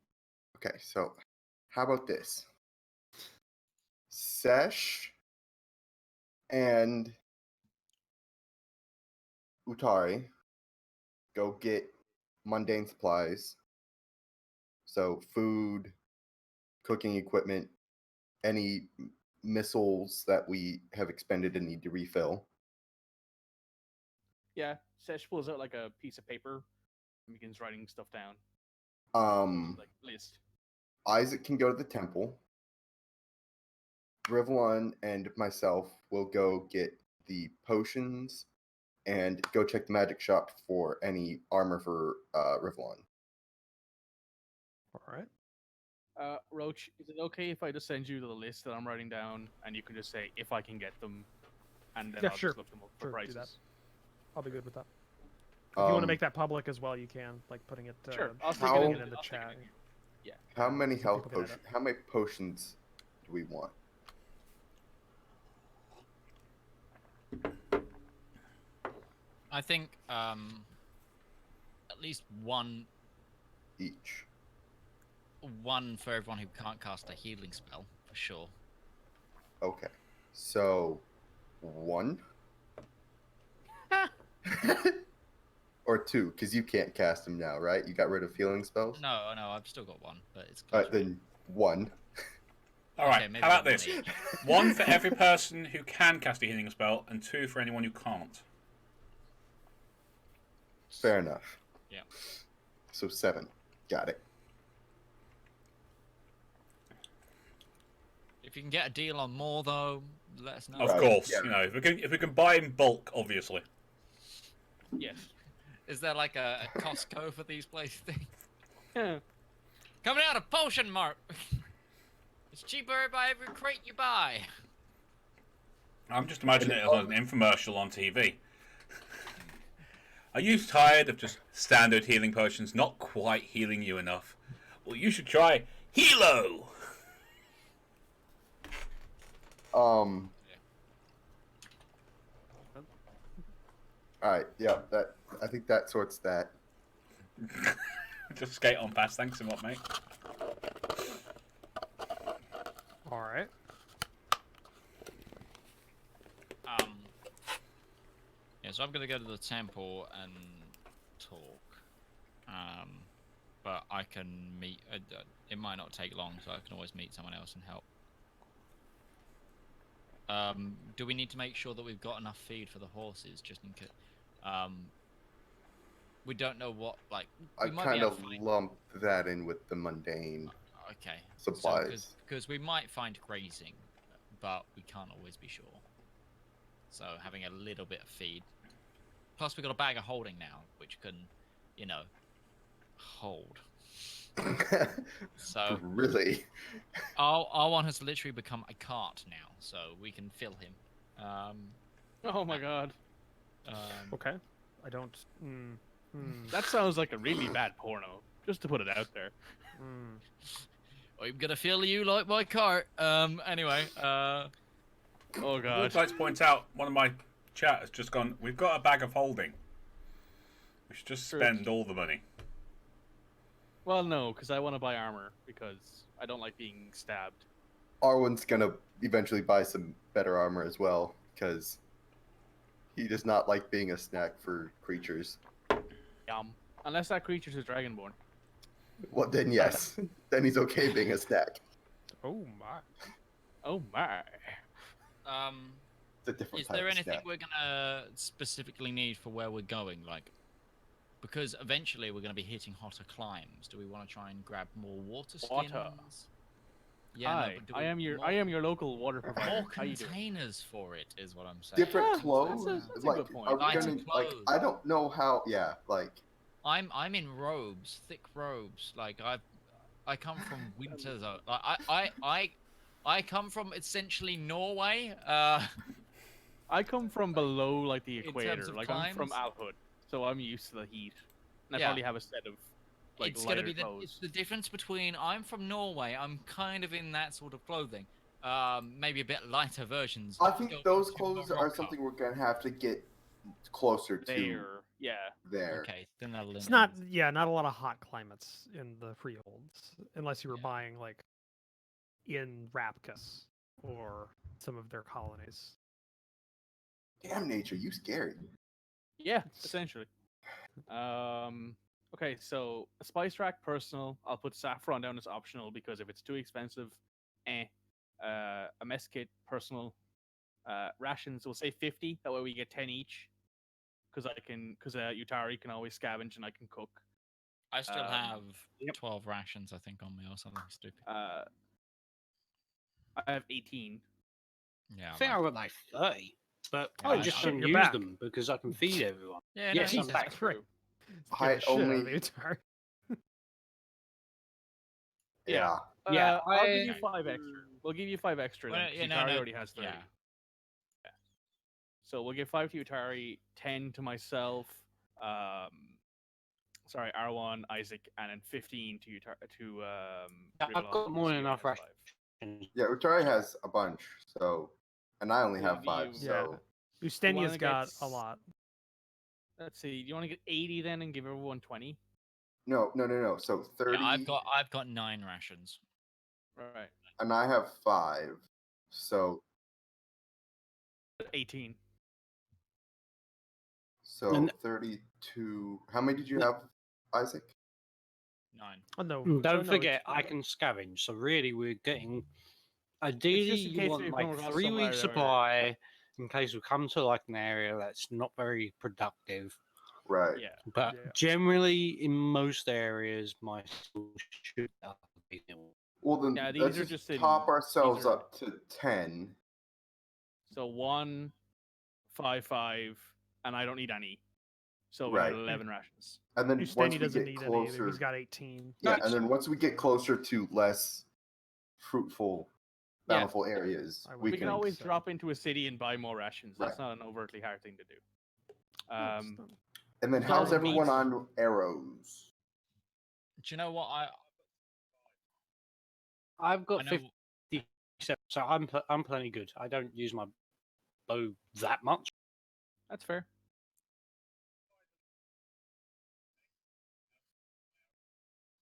Okay. So, how about this? Sesh and Utari go get mundane supplies. So food, cooking equipment, any missiles that we have expended and need to refill. Yeah, Sesh pulls out like a piece of paper and begins writing stuff down. Like list. Isaac can go to the temple. Rivallon and myself will go get the potions and go check the magic shop for any armor for Rivallon. All right. Roach, is it okay if I just send you the list that I'm writing down and you can just say if I can get them, and then Yeah, I'll sure. just look them up for Sure, do prices. that. I'll be good with that. If you want to make that public as well, you can, like putting it. Sure, I'll stick how- it putting in, it in the I'll stick chat. it in here. Yeah. How many So health people can potions? How many potions do we want? I think at least one Each. for everyone who can't cast a healing spell for sure. Okay. So, one? Or two, because you can't cast them now, right? You got rid of healing spells? No, I've still got one, but it's. Alright, close. then one. All right. Okay, maybe how about one this? each. One for every person who can cast a healing spell, and two for anyone who can't. Fair enough. Yeah. So 7. Got it. If you can get a deal on more, though, let us know. Of Right, course, yeah. you know, if we can buy in bulk, obviously. Yes. Is there like a Costco for these places? Yeah. Coming out of Potion Mart. It's cheaper by every crate you buy. I'm just imagining it as an infomercial on TV. Are you tired of just standard healing potions not quite healing you enough? Well, you should try Helo. Alright, yeah, I think that sorts that. Just skate on past. Thanks a lot, mate. All right. Yeah, so I'm gonna go to the temple and talk. But I can meet. It might not take long, so I can always meet someone else and help. Do we need to make sure that we've got enough feed for the horses, just in case? We don't know what like. I We might be kind able of to find- lumped that in with the mundane Okay. supplies. Because we might find grazing, but we can't always be sure. So having a little bit of feed. Plus we got a bag of holding now, which can, you know, hold. So Really? our one has literally become a cart now, so we can fill him. Oh my god. Okay. I don't. That sounds like a really bad porno. Just to put it out there. I'm gonna fill you like my cart. Anyway. Oh I god. would like to point out, one of my chat has just gone, we've got a bag of holding. We should just True. spend all the money. Well, no, because I want to buy armor because I don't like being stabbed. Arwen's gonna eventually buy some better armor as well, because he does not like being a snack for creatures. Yum. Unless that creature's a dragonborn. Well, then yes. Then he's okay being a snack. Oh my. Oh my. It's a different Is type there of anything snack. we're gonna specifically need for where we're going? Like, because eventually we're gonna be hitting hotter climes. Do we want to try and grab more water skins? Water. Yeah, Hi, but do I we- am your more- I am your local water provider. More How you doing? containers for it is what I'm saying. Different Yeah, clothes? that's a like, good point. are we Lighter gonna, like, clothes. I don't know how, yeah, like, I'm in robes, thick robes. Like I come from winter zone. I come from essentially Norway. I come from below like the In terms equator. of Like I'm from climes? Alhood, so I'm used to the heat. And I Yeah. probably have a set of like it's gonna lighter be the clothes. it's the difference between I'm from Norway. I'm kind of in that sort of clothing. Maybe a bit lighter versions. I think Going those to clothes are Morocco. something we're gonna have to get closer to There, yeah. there. Okay, then that'll It's limit not, yeah, not a lot of hot climates in the freeholds, unless you were Yeah. buying like in Rapkus or some of their colonies. Damn nature, you scary. Yeah, essentially. Okay, so a spice rack personal. I'll put saffron down as optional because if it's too expensive, eh. A mess kit personal. Rations, we'll say 50. That way we get 10 each. Because Utari can always scavenge and I can cook. I still have yep. 12 rations, I think, on me or something stupid. I have 18. Yeah. I think I've got like 30, but Yeah, I I- just I- shouldn't You're use back. them because I can feed everyone. Yeah, Yes, no, I'm he's back. That's right. I Scared the shit out of only- the Utari. Yeah. Yeah, I'll give I- you 5 extra. We'll give you 5 extra Well, then. 'Cause yeah, no, Utari no, already has 30. yeah. Yeah. So we'll give 5 to Utari, 10 to myself. Sorry, Arwan, Isaac, and then 15 to I've Rivallon, got more so than you enough guys have rations. Yeah, Utari has a bunch, so, and I only Well, have 5, you- so. Ustenia's wanna got get a lot. Let's see. Do you want to get 80 then and give everyone 20? No. So 30, Yeah, I've got 9 rations. Right. and I have 5, so 18. And- 32. How many did you have, Isaac? 9. Oh no! Don't no, forget, it's- I can scavenge. So really, we're getting. Ideally, just in you case want we come like across 3 somewhere weeks that we're- supply in case we come to like an area that's not very productive. Right. Yeah. But Yeah. generally, in most areas, my schools should be nil. Well, then Yeah, these let's are just just in- top ourselves these are- up to 10. So 1, 5, 5, and I don't need any. So we Right. have 11 rations. And then once Usteni we doesn't get need any either. closer, He's got 18. yeah, Nice. and then once we get closer to less fruitful, Yeah. bountiful areas, I would We we can can. always so. drop into a city and buy more rations. That's Right. not an overtly hard thing to do. That's Um, not- And then It's how's all everyone meat. on arrows? Do you know what I've I got know? 57, so I'm plenty good. I don't use my bow that much. that's fair.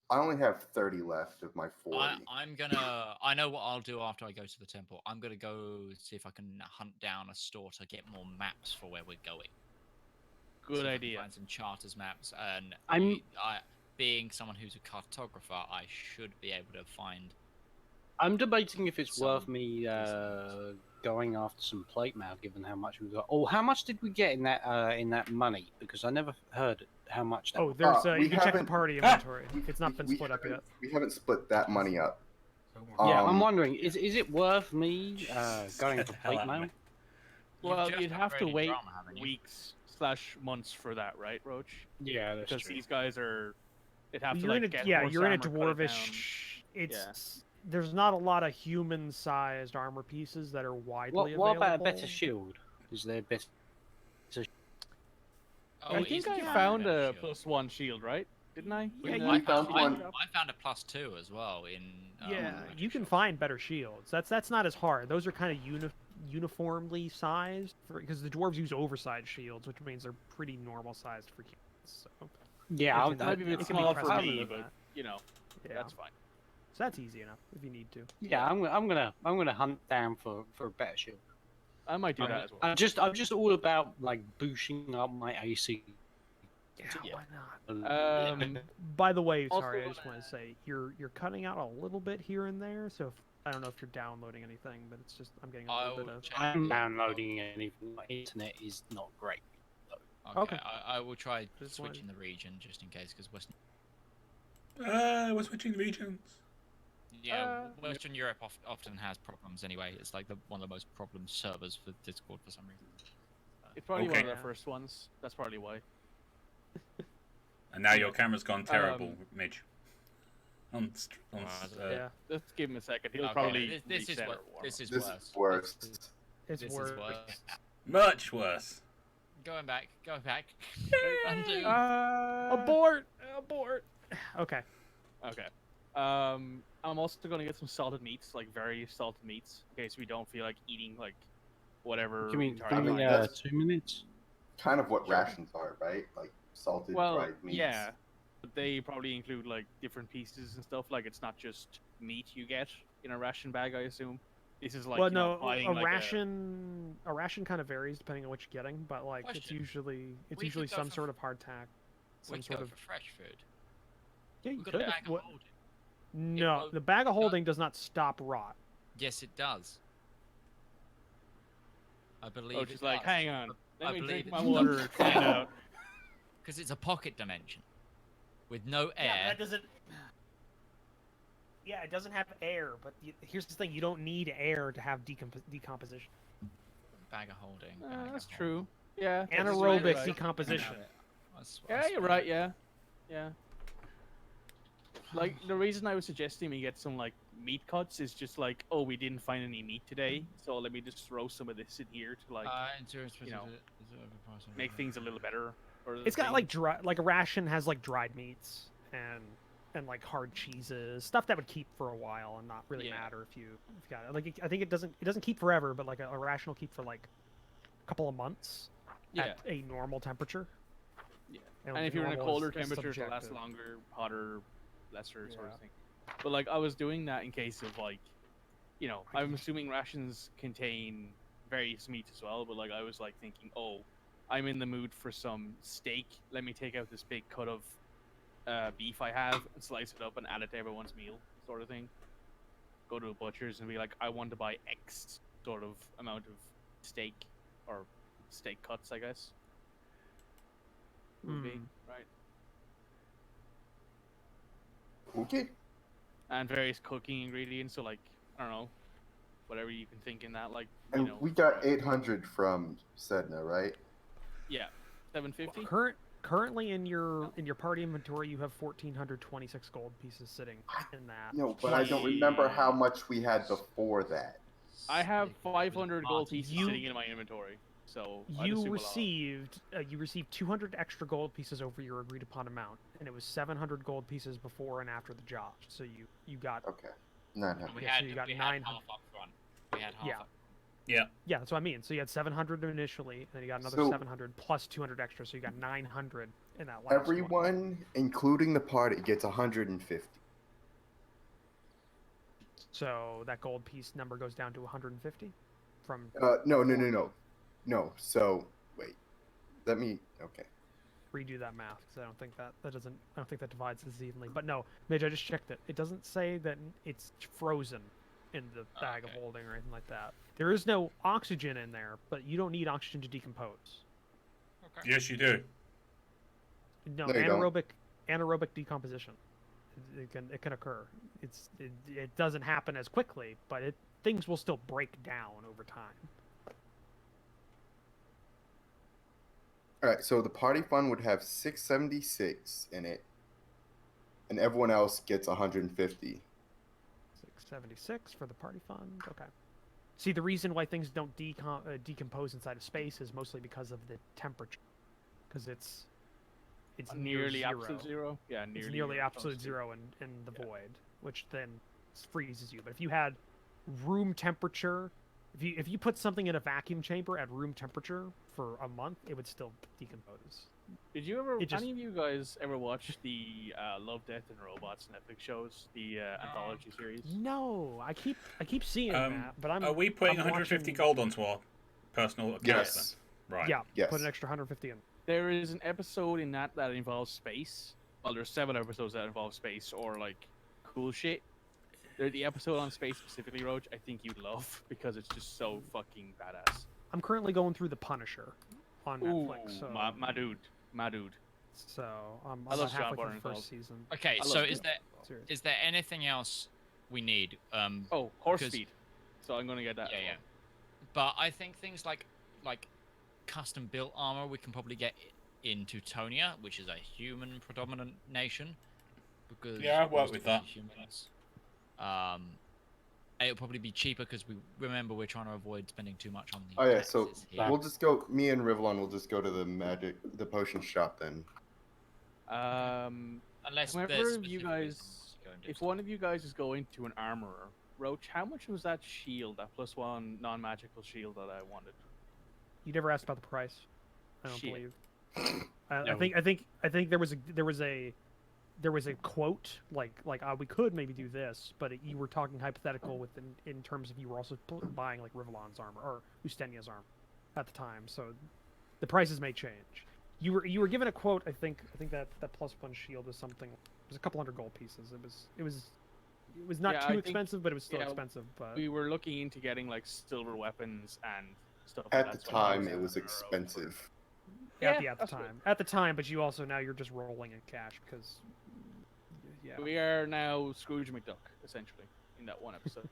I only have 30 left of my 40. I know what I'll do after I go to the temple. I'm gonna go see if I can hunt down a store to get more maps for where we're going. See Good if I can idea. Find some charters maps, and I'm- being someone who's a cartographer, I should be able to find. I'm debating if it's worth Some me decent going after some plate mail, given how much we got. Oh, how much did we get in that money? Because I never heard how much. That Oh, was. there's we you can check the haven't- party inventory. We- It's not been we split up haven't- yet. We haven't split that money up. Yeah, I'm Um, wondering, is it worth me going Get for the hell plate out of mail? me. Well, just you'd have to upgraded wait drama, haven't you? weeks/months for that, right, Roach? Yeah, that's Because true. these guys are. They'd have to You're like in a, get yeah, horse you're in a armor, cut it dwarvish. It's there's not a lot of human-sized armor pieces that are widely What available. about a better shield? Is there better? Oh, I think isn't I there found better a shield? +1 shield, right? Didn't I? Yeah, In you- the I found shield one. drop? I found a +2 as well in. Yeah, Magic you can Shield. find better shields. That's not as hard. Those are kind of uniformly sized because the dwarves use oversized shields, which means they're pretty normal sized for humans. So Yeah, it I'll, can- Might be a bit it can be small for impressive me, with but that. you know, Yeah. that's fine. So that's easy enough if you need to. Yeah, I'm gonna hunt down for a better shield. I might do that as well. I'm just all about like boosting up my AC. Yeah, why And- not? By the way, Also sorry, I just gonna- want to say you're cutting out a little bit here and there. So I don't know if you're downloading anything, but it's just I'm getting a little bit I'll of. check. I'm downloading anything. My internet is not great. Okay, Okay. I will try Just switching the region just in case, because Western. We're switching regions. Yeah, Western Europe often has problems anyway. It's like one of the most problem servers for Discord for some reason. It's probably one Okay. of the first ones. That's probably why. And now your camera's gone terrible, Um, Midge. On, Yeah, Let's give him a second. He'll Okay, probably this is reset what or warm this up. is This worse. is worse. it's This worse. is worse. much worse. Going back, go back. Undo. Abort! Abort! Okay. Okay. I'm also gonna get some salted meats, like very salted meats, in case we don't feel like eating like whatever. Give me, target give me is. that's- 2 minutes. Kind of what rations are, right? Like salted Well, dried meats. yeah, but they probably include like different pieces and stuff. Like it's not just meat you get in a ration bag, I assume. This is like well, you know, no, buying a like ration kind of varies depending on what you're getting, but like it's Question. usually We usually could go some for- sort of hardtack, We some could sort go of. for fresh food. Yeah, you We've got could. a bag of What- holding. No, won't- the bag of holding does not stop rot. Yes, it does. I believe. Oh, it she's like, does. hang on, let I me believe drink it my does. water and find out. Because it's a pocket dimension with no air. doesn't. Yeah, it doesn't have air, but here's the thing: you don't need air to have decomposition. Bag of holding. bag That's of true. Yeah. that's Anaerobic right. holding. decomposition. Yeah, you're right. Yeah, yeah. Like the reason I was suggesting we get some like meat cuts is just like, oh, we didn't find any meat today, so let me just throw some of this in here to like you know, make things a little better. For the It's got thing. like like a ration has like dried meats and like hard cheeses, stuff that would keep for a while and not really Yeah. matter if you got it. Like I think it doesn't keep forever, but like a ration will keep for like a couple of months Yeah. at a normal temperature. Yeah. And And if you're in a normal is- colder is temperature, it'll last subjective. longer, hotter, lesser sort Yeah. of thing. But like I was doing that in case of like, you know, I'm assuming rations contain various meats as well. But like I was like thinking, oh, I'm in the mood for some steak. Let me take out this big cut of beef I have and slice it up and add it to everyone's meal, sort of thing. Go to a butcher's and be like, I want to buy X sort of amount of steak or steak cuts, I guess. Would be Mm. right. Okay. And various cooking ingredients. So like I don't know, whatever you can think in that. Like you And know, we got 800 from Sedna, right? yeah, 750. Currently in your party inventory, you have 1,426 gold pieces sitting in that. No, but I don't remember how much we had before that. I have 500 gold Martin. pieces You- sitting in my inventory. So I'd You assume received 200 extra gold pieces over your agreed upon amount, and it was 700 gold pieces before and after the job. So you got Okay. 900. We Yeah, so had you got we had 900. half up front. We had half Yeah. up. yeah, that's what I mean. So you had 700 initially, and then you got another So- 700 plus 200 extra, so you got 900 in that last one. Everyone, including the party, gets 150. So that gold piece number goes down to 150 from No. So, wait. Let me. Okay. redo that math because I don't think that divides this evenly. But no, Midge, I just checked it. It doesn't say that it's frozen in the bag of Okay. holding or anything like that. There is no oxygen in there, but you don't need oxygen to decompose. Okay. Yes, you do. No, No, you don't. anaerobic decomposition. It can occur. It doesn't happen as quickly, but things will still break down over time. All right. So the party fund would have 676 in it, and everyone else gets 150. 676 for the party fund. Okay. See, the reason why things don't decompose inside of space is mostly because of the temperature, because it's near nearly zero. absolute zero. Yeah, It's nearly nearly zero, absolute close to. zero in the Yeah. void, which then freezes you. But if you had room temperature, if you put something in a vacuum chamber at room temperature for a month, it would still decompose. Did you ever? It just- Any of you guys ever watch the Love, Death, and Robots Netflix shows, the anthology series? No, I keep seeing that, but I'm. Are we putting I'm 150 watching- gold onto our personal accounts Yes. then? Right. Yeah, Yes. put an extra 150 in. There is an episode in that involves space. Well, there's 7 episodes that involve space or like cool shit. There's the episode on space specifically, Roach. I think you'd love because it's just so fucking badass. I'm currently going through The Punisher on Netflix. So, my dude. so I'm I love about John halfway through the Bernthal. first season. Okay, I so love is there Seriously. is there anything else we need? Oh, horse Because- feed. So I'm gonna get that. Yeah, yeah. But I think things like custom built armor we can probably get in Teutonia, which is a human predominant nation. Because Yeah, I've worked most with of us that. are humans. It'll probably be cheaper because we remember we're trying to avoid spending too much on the. Oh yeah, so taxes here. we'll just go. Me and Rivallon will just go to the potion shop then. Unless whoever there's of you specific guys- reasons to go and do If stuff. one of you guys is going to an armorer, Roach, how much was that shield, that +1 non-magical shield that I wanted? You never asked about the price. I don't Shit. believe. I No. think there was a quote like we could maybe do this, but you were talking hypothetical in terms of you were also buying like Rivallon's armor or Ustenia's armor at the time, so the prices may change. You were given a quote. I think that +1 shield was something. It was a couple hundred gold pieces. It was not Yeah, I too think- expensive, but it was still yeah, expensive. But We were looking into getting like silver weapons and stuff like At that. the so I time, was it was in a row. expensive. at Yeah, the that's good. time, but you also now you're just rolling in cash because We are now Scrooge McDuck, essentially, in that one episode.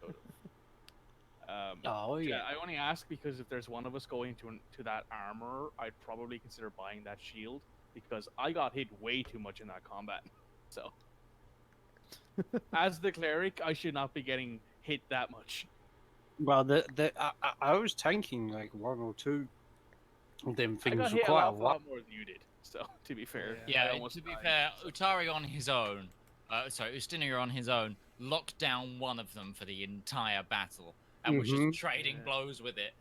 Oh yeah. I only ask because if there's one of us going to that armor, I'd probably consider buying that shield because I got hit way too much in that combat. So, as the cleric, I should not be getting hit that much. Well, I was tanking like 1 or 2 of them I things got for hit a quite a lot, while. more than you did. So, to be fair, I Yeah, almost to be died. fair, Utari on his own, Ustinia on his own, locked down one of them for the entire battle and was Mhm. just trading Yeah. blows with it.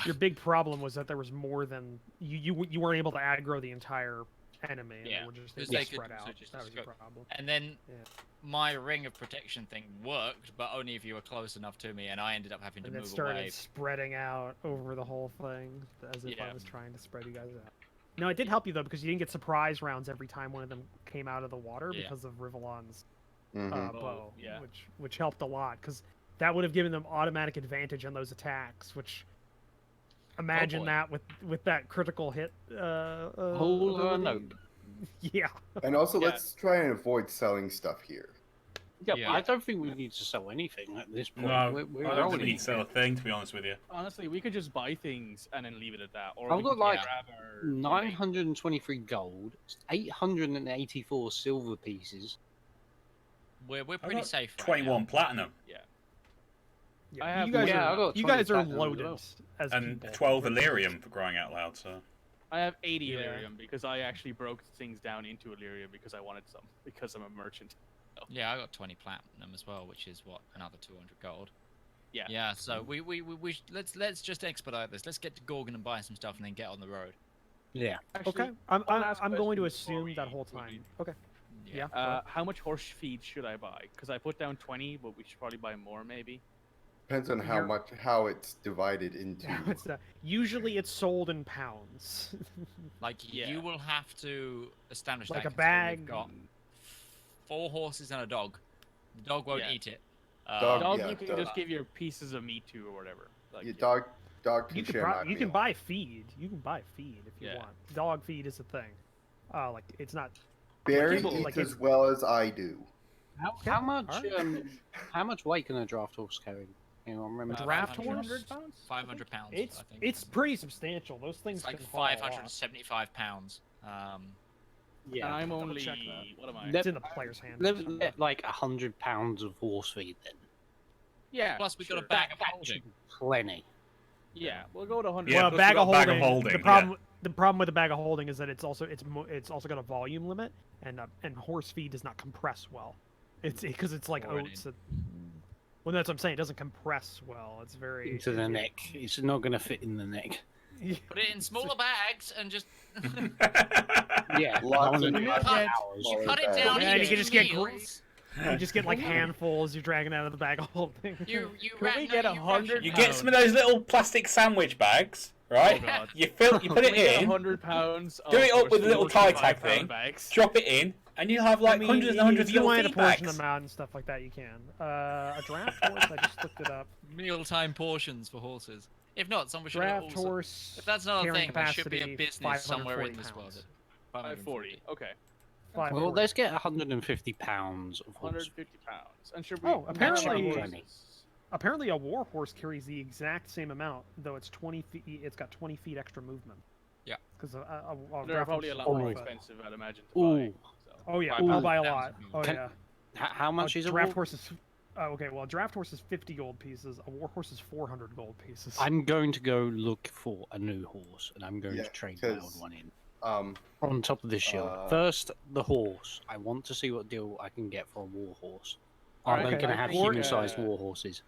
your big problem was that there was more than you weren't able to aggro the entire enemy. And Yeah, they were just because able they to could spread also out. just That was your go- problem. And then Yeah. my ring of protection thing worked, but only if you were close enough to me, and I ended up having to And it move started away. spreading out over the whole thing as if I Yeah. was trying to spread you guys out. No, it did help you though because you didn't get surprise rounds every time one of them came out of the water Yeah. because of Rivallon's Mhm. bow, yeah. which helped a lot because that would have given them automatic advantage on those attacks. Which imagine boy. that with that critical hit. Hold on, ability. Yeah. And also, Yeah. let's try and avoid selling stuff here. Yeah, Yeah. I don't think we need to sell anything at this point. No, we're I don't think rolling. we need to sell a thing, to be honest with you. Honestly, we could just buy things and then leave it at that. Or I've we got, could like, grab our 923 gold, 884 silver pieces. We're I've pretty got safe right 21 now. platinum Yeah, I have you guys more- Yeah, I are got you guys 20 are platinum as loaded well. as and people. 12 Illyrium for crying out loud. So I have 80 Yeah. Illyrium because I actually broke things down into Illyrium because I wanted some because I'm a merchant. Yeah, I got 20 platinum as well, which is what, another 200 gold. Yeah. Yeah. So we let's just expedite this. Let's get to Gorgon and buy some stuff and then get on the road. Yeah. Actually, Okay, I'm one last going to question before assume we- that whole before we- time. Okay. Yeah. How much horse feed should I buy? Because I put down 20, but we should probably buy more maybe. Depends on how it's divided into. Usually it's sold in pounds. Like Yeah. you will have to establish Like that a considering we've bag. got 4 horses and a dog. The dog won't Yeah. eat it. Dog- Dog, yeah, you can dog. just give your pieces of meat to or whatever. Like, Your yeah. dog can You can share my you can meal. buy feed. You can buy feed if you Yeah. want. Dog feed is a thing. Like it's not. Barry people, eats like, as well as I do. How much alright. how much weight can a draft horse carry? Anyone remember? draft 500 horse? 500 pounds. It's I think. it's pretty substantial. Those things It's like can haul a lot. 575 pounds. And Yeah. I'm double only check that. what am I? Let- It's in the player's hand. Let like 100 pounds of horse feed then. Yeah. Plus we got a sure. bag of That holding. should be Plenty. Yeah, we'll go to 100. Yeah, Well, plus bag we of got bag holding. of holding, The problem with the bag of holding is that it's also got a volume limit, and horse feed does not compress well. It's because it's like Already. oats. Well, that's what I'm saying. It doesn't compress well. It's very Into the neck. It's not going to fit in the neck. Put it in smaller bags and just Yeah, Lots of $150. you cut it down Yeah, into you can just get meals. You just get like handfuls. You're dragging out of the bag a whole thing. You Can we get 100 You get some of those little plastic sandwich bags, right? Oh, God. You put it in, 100 pounds. do it up with a little tie tag 45-pound thing, bags. drop it in, and you have like hundreds and hundreds if of you little want to feed portion bags. them out and stuff like that, you can. A draft horse. I just looked it up. Mealtime portions for horses. If not, someone should Draft also. horse. If that's not a carrying thing, there should be a capacity, business somewhere in 540 this world. pounds. 540. Okay. Well, 540. let's get 150 pounds of horse. 150 pounds. And should we? Oh, apparently- horses? Apparently, a war horse carries the exact same amount, though it's 20 feet. It's got 20 feet extra movement. Yeah. Because They're draft probably a horse lot is more 40, but- expensive, I'd imagine. To Ooh. buy, so. Oh yeah, 500 I'll buy a pounds lot. of Oh Can- yeah. How much is a draft war? horse is? Oh, okay, well, a draft horse is 50 gold pieces. A war horse is 400 gold pieces. I'm going to go look for a new horse, and I'm going Yeah, to trade my 'cause- old one in. On On top of this shield. First, the horse. I want to see what deal I can get for a war horse. Are they Okay, going to have war- human-sized war horses?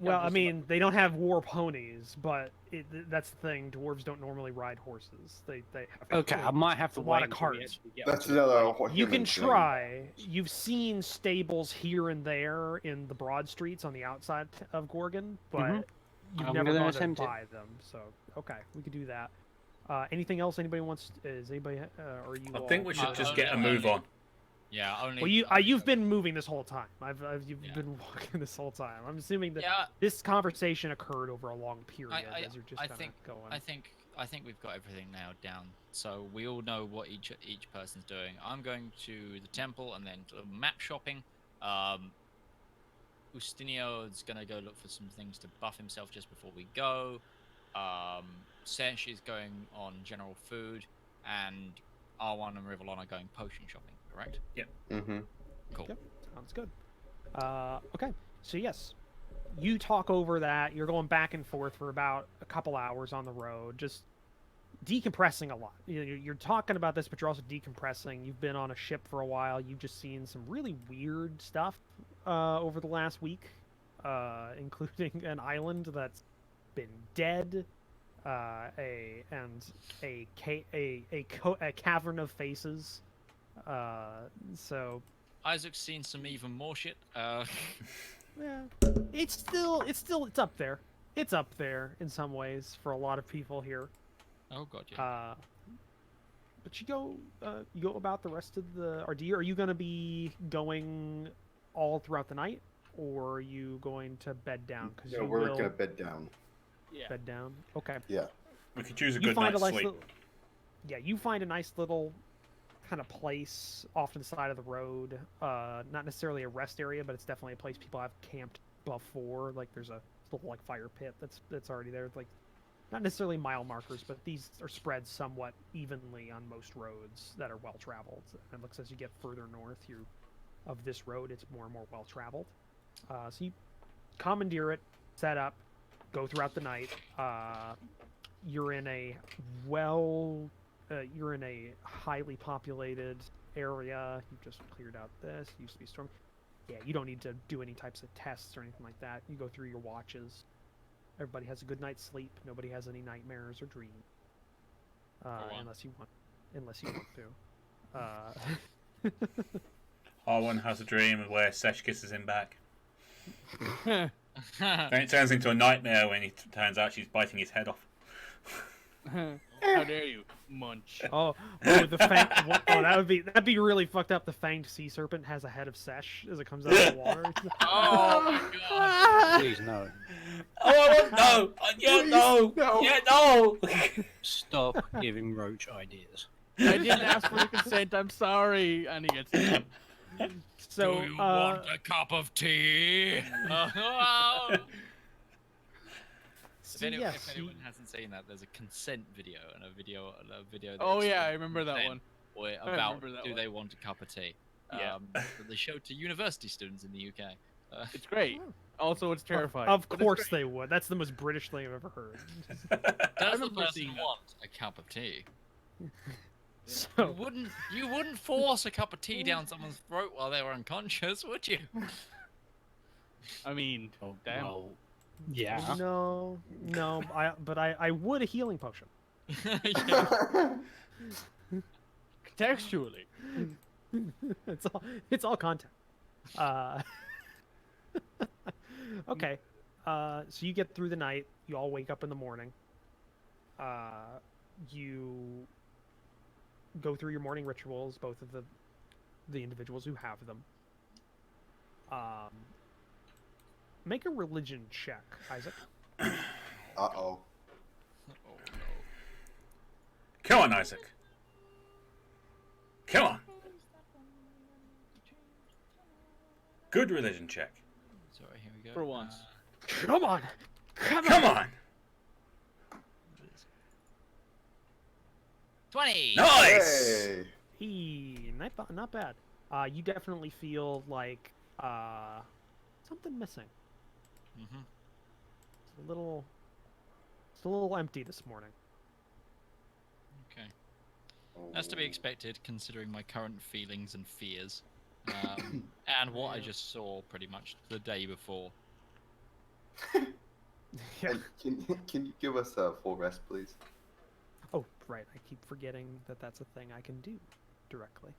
Well, I mean, they don't have war ponies, but that's the thing. Dwarves don't normally ride horses. They have to, Okay, I might have to a lot wait of until we carts. actually get that's onto the another. plane. You can human thing. try. You've seen stables here and there in the broad streets on the outside of Gorgon, but Mhm. you've I'm never gonna gone to attempt it. buy them. So, okay, we could do that. Anything else anybody wants? Is anybody? Or you? I all think we should Uh, just only- get a move on. Yeah, only. Well, you've been moving this whole time. You've Yeah. been walking this whole time. I'm assuming that Yeah, this conversation occurred over a long period as you're just I kind think- of going. I think we've got everything nailed down. So we all know what each person's doing. I'm going to the temple and then to map shopping. Ustinio's gonna go look for some things to buff himself just before we go. Sesh is going on general food, and R1 and Rivallon are going potion shopping. Correct? Mm-hmm. Cool. Yep. Sounds good. Okay, so yes, you talk over that. You're going back and forth for about a couple hours on the road, just decompressing a lot. You're talking about this, but you're also decompressing. You've been on a ship for a while. You've just seen some really weird stuff over the last week, including an island that's been dead, a cavern of faces. So Isaac's seen some even more shit. yeah, it's up there. It's up there in some ways for a lot of people here. Oh god, yeah. But you go about the rest of the. Are you going to be going all throughout the night, or are you going to bed down? Because No, we're gonna bed down. Yeah. bed down. Okay. We could choose a You good find night's a nice sleep. little. Yeah, you find a nice little kind of place off to the side of the road. Not necessarily a rest area, but it's definitely a place people have camped before. Like there's a little like fire pit that's already there. Like not necessarily mile markers, but these are spread somewhat evenly on most roads that are well traveled. And it looks as you get further north, of this road, it's more and more well traveled. So you commandeer it, set up, go throughout the night. You're in a you're in a highly populated area. You've just cleared out this. Used to be storm. Yeah, you don't need to do any types of tests or anything like that. You go through your watches. Everybody has a good night's sleep. Nobody has any nightmares or dreams. Unless you want to. R1 has a dream of where Sesh kisses him back. Then it turns into a nightmare when he turns out she's biting his head off. How dare you, munch? Oh, the fang. Oh, that'd be really fucked up. The fanged sea serpent has a head of Sesh as it comes out of the water. Oh my god. Please, no. Oh, I want no! Yeah, no! no. Yeah, no! Stop giving Roach ideas. I didn't ask for the consent. I'm sorry. And he gets it. So, Do you want a cup of tea? so If yes, anyone hasn't seen that, there's a consent video and a video. That Oh yeah, I explains remember that consent, one. Or I about remember that do one. they want a cup of tea? Yeah. That they showed to university students in the UK. It's great. Also, it's terrifying. Of but it's course great. they would. That's the most British thing I've ever heard. Does the remember person seeing that. want a cup of tea? So, You wouldn't force a cup of tea down someone's throat while they were unconscious, would you? I mean, Oh, damn. well, Yeah. No, no. But I would a healing potion. Yeah. Contextually. It's all content. Okay. So you get through the night. You all wake up in the morning. You go through your morning rituals, both of the individuals who have them. Make a religion check, Isaac. Uh-oh. Oh no. Come on, Isaac. Come on. Good religion check. Sorry, here we go. For once. Come on! Come on. 20. Nice. Hey. Not bad. You definitely feel like something missing. Mm-hmm. It's a little empty this morning. Okay. That's to be expected, considering my current feelings and fears, and what I just saw pretty much the day before. Yeah. And can you give us a full rest, please? Oh, right. I keep forgetting that that's a thing I can do directly.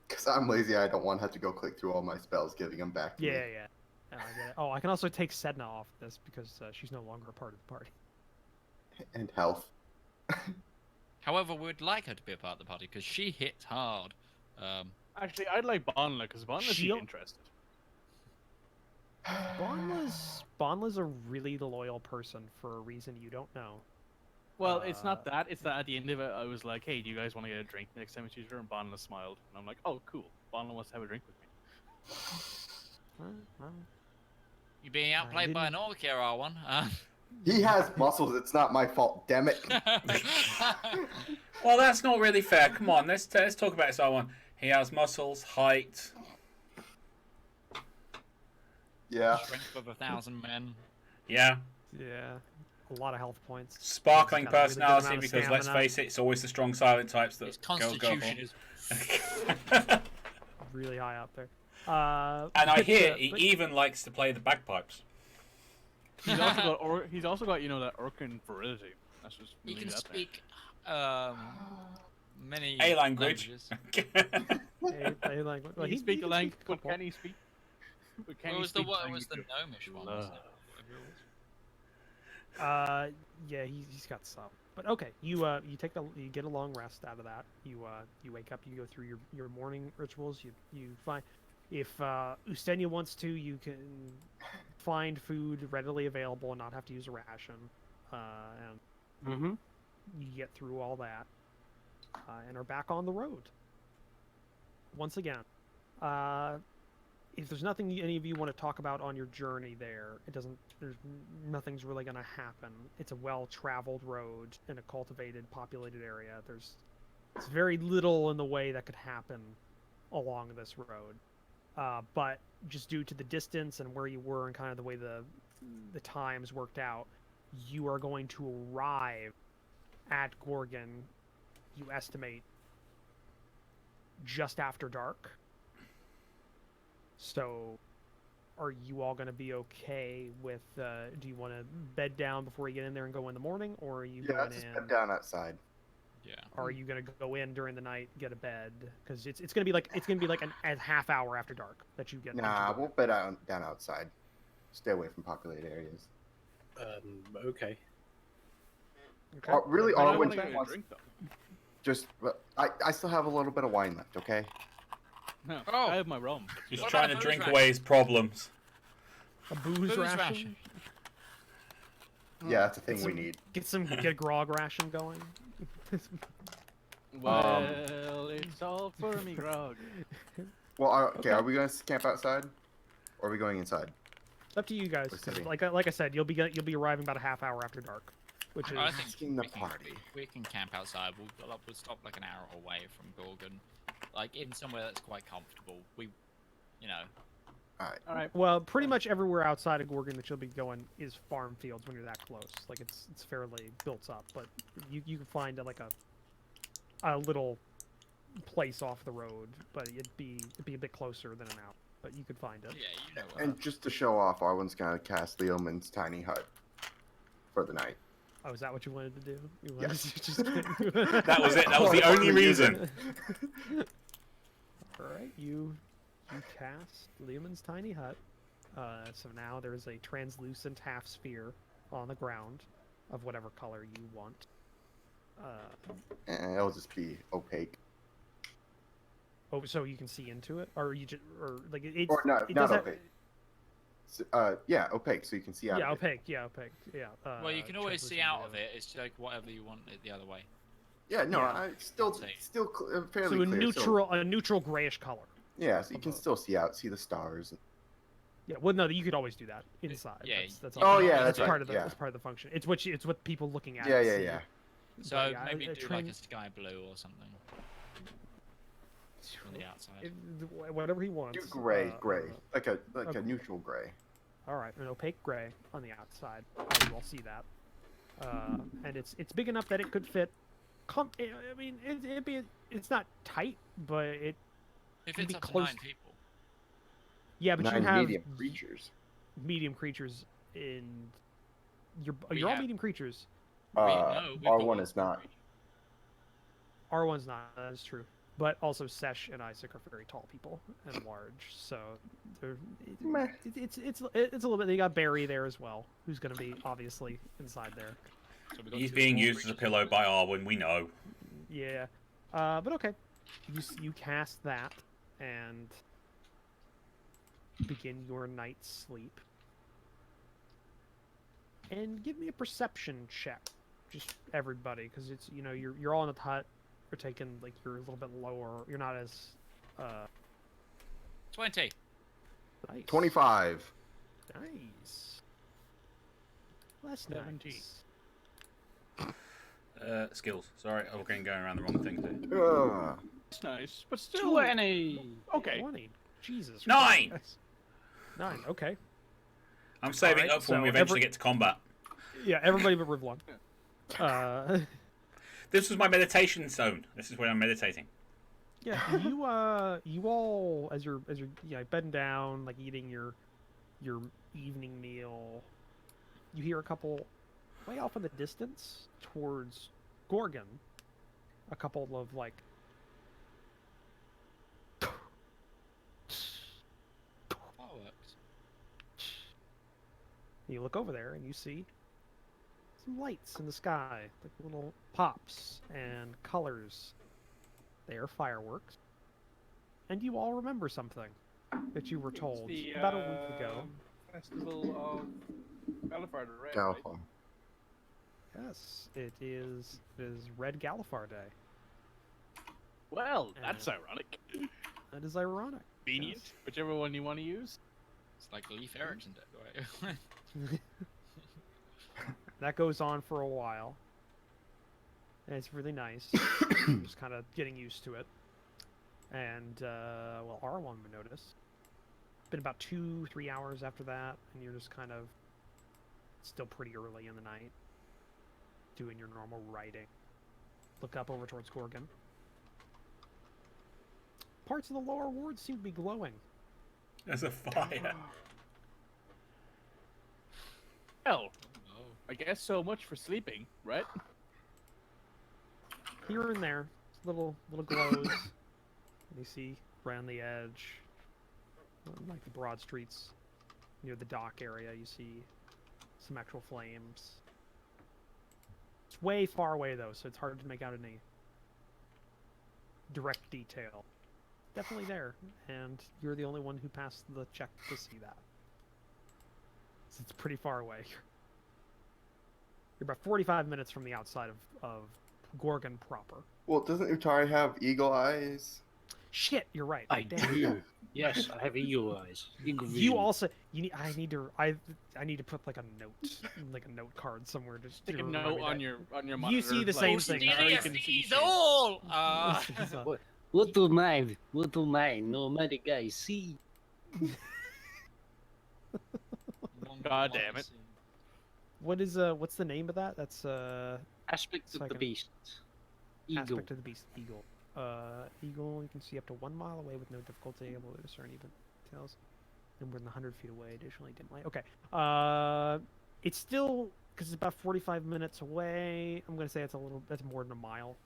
Because I'm lazy, I don't want to have to go click through all my spells, giving them back to me. Yeah. I get it. Oh, I can also take Sedna off this because she's no longer a part of the party. And health. However, we'd like her to be a part of the party because she hits hard. Actually, I'd like Bonla because Bonla seems Shield? interested. Bonla's a really loyal person for a reason you don't know. Well, it's not that. It's that at the end of it, I was like, "Hey, do you guys want to get a drink next time we see her?" And Bonla smiled, and I'm like, "Oh, cool. Bonla wants to have a drink with me." Well, You being outplayed by an orc here, R1. He has muscles, it's not my fault, damn it. Well, that's not really fair. Come on, let's talk about this one. He has muscles, height. Yeah. Strength of 1,000 men. Yeah. yeah, a lot of health points. Sparkling He's got a really good amount personality of because let's stamina. face it, it's always the strong silent types that His go constitution is. for. Really high up there. And I but, hear he but- even likes to play the bagpipes. He's also got that Orcan virility. That's just He leave can that there. speak many A language. languages. Hey, like, well, He speak a can language. speak a What couple. can he speak? What can What he was the speak what was the language of gnomish one? love? Wasn't it? Whatever it was. Yeah, he's got some. But okay, you get a long rest out of that. You wake up, you go through your morning rituals. You find if Ustenia wants to, you can find food readily available and not have to use a ration. And Mm-hmm. you get through all that and are back on the road once again. If there's nothing any of you want to talk about on your journey there, nothing's really going to happen. It's a well-traveled road in a cultivated, populated area. There's very little in the way that could happen along this road. But just due to the distance and where you were and kind of the way the times worked out, you are going to arrive at Gorgon, you estimate, just after dark. So, are you all going to be okay with, do you want to bed down before you get in there and go in the morning, or are you Yeah, going just in? bed down outside. Yeah. Or are you going to go in during the night, get a bed? Because it's going to be like a half hour after dark that you get. Nah, into we'll bed down outside. Stay away from populated areas. Okay. Okay. Really, I all don't I want to want get a drink though. just I still have a little bit of wine left. Okay. No, Oh. I have my rum. He's What trying about to a booze drink ration? away his problems. A booze ration. Yeah, that's a thing we Some- need. Get a grog ration going. Well, it's all for me, Grog. Well, are we going to camp outside, or are we going inside? It's up to you guys. What's 'cause that mean? like I said, you'll be arriving about a half hour after dark, which is I think Asking the we can, party. we can camp outside. We'll stop like an hour away from Gorgon, like in somewhere that's quite comfortable. All right. All right. well, pretty much everywhere outside of Gorgon that you'll be going is farm fields when you're that close. Like it's fairly built up, but you can find like a little place off the road, but it'd be a bit closer than an hour. but you could find it. Yeah, you know what. And just to show off, Arwen's gonna cast Leoman's tiny hut for the night. Oh, is that what you wanted to do? You wanted Yes. to just kidding. That was it. That was the only reason. All right, you cast Leoman's tiny hut. So now there's a translucent half sphere on the ground of whatever color you want. And it'll just be opaque. Oh, so you can see into it, or you just, or like it. Or not it does have- opaque. Yeah, opaque, so you can see out Yeah, of it. opaque. Yeah, opaque. Yeah. Well, you can always see translucent, out of it. It's like whatever you want it the other way. Yeah, no, Yeah. I still Same. fairly So clear. a neutral grayish color. Yeah, so you can above. still see the stars. Yeah, well, no, you could always do that inside. Yeah, that's you Oh, can yeah, always that's do- right, part of the yeah. that's part of the function. It's what people looking at. Yeah, it yeah, see. yeah. So But yeah, maybe a do like a sky blue or something from the outside. Whatever he wants. Do gray, gray, like a okay. neutral gray. All right, an opaque gray on the outside. You all see that, and it's big enough that it could fit. I mean, it's not tight, but it. If can it's be up to close- 9 people. Yeah, but 9 you have medium creatures. medium creatures in. You're We all have- medium creatures. No, we've got R1 one is not. R1's not. That is true. But also Sesh and Isaac are very tall people and large, so they're, Meh. it's a little bit. They got Barry there as well, who's going to be obviously inside there. So we've got He's 2 being small used as a creatures. pillow by Arwen, we know. Yeah, but okay, you cast that and begin your night's sleep. And give me a perception check, just everybody, because it's you're all in the hut. You're taking you're a little bit lower. You're not as 20. nice. 25. Nice. That's 17. nice. Skills. Sorry, I'm going around the wrong thing there. It's nice, but still. 20. Okay. 20. Jesus. 9! Christ. 9. Okay. I'm saving Alright, up for when so we eventually every- get to combat. Yeah, everybody but Rivallon. This was my meditation zone. This is where I'm meditating. Yeah, you all as you're bedding down, like eating your evening meal, you hear a couple way off in the distance towards Gorgon, a couple of Fireworks. you look over there and you see some lights in the sky, like little pops and colors. They are fireworks. And you all remember something that you were told The, about a week ago. Festival of Galifard, right? Galifar. Yes, it is Red Galifar Day. Well, that's ironic. That is ironic. Convenient. Yes. Whichever one you want to use. It's like Leaf Erickson did, right? That goes on for a while. And it's really nice. Just kind of getting used to it. And, well, R1 would notice. It's been about 2-3 hours after that, and you're just kind of still pretty early in the night. Doing your normal writing. Look up over towards Gorgon. Parts of the lower wards seem to be glowing. There's a fire. Well, Oh, I guess so much for sleeping, right? Here and there, little glows. You see around the edge, like the broad streets near the dock area. You see some actual flames. It's way far away though, so it's hard to make out any direct detail. Definitely there, and you're the only one who passed the check to see that. So it's pretty far away. You're about 45 minutes from the outside of Gorgon proper. Well, doesn't Utari have eagle eyes? Shit, you're right. I Damn. do. Yes, I have eagle eyes. Eagle You vision. also I need to put like a note card somewhere to Stick a to remind note me on that. your monitor. You see the same like, thing. how you Yes, can see these shit. all! What do mine? What do mine? No matter guys see. God damn it. What's the name of that? That's Aspect of the Second. beast. Eagle. aspect of the beast. Eagle. Eagle you can see up to 1 mile away with no difficulty able to discern even details. And more than 100 feet away, additionally, dim light. Okay. It's still, because it's about 45 minutes away, I'm going to say that's more than a mile.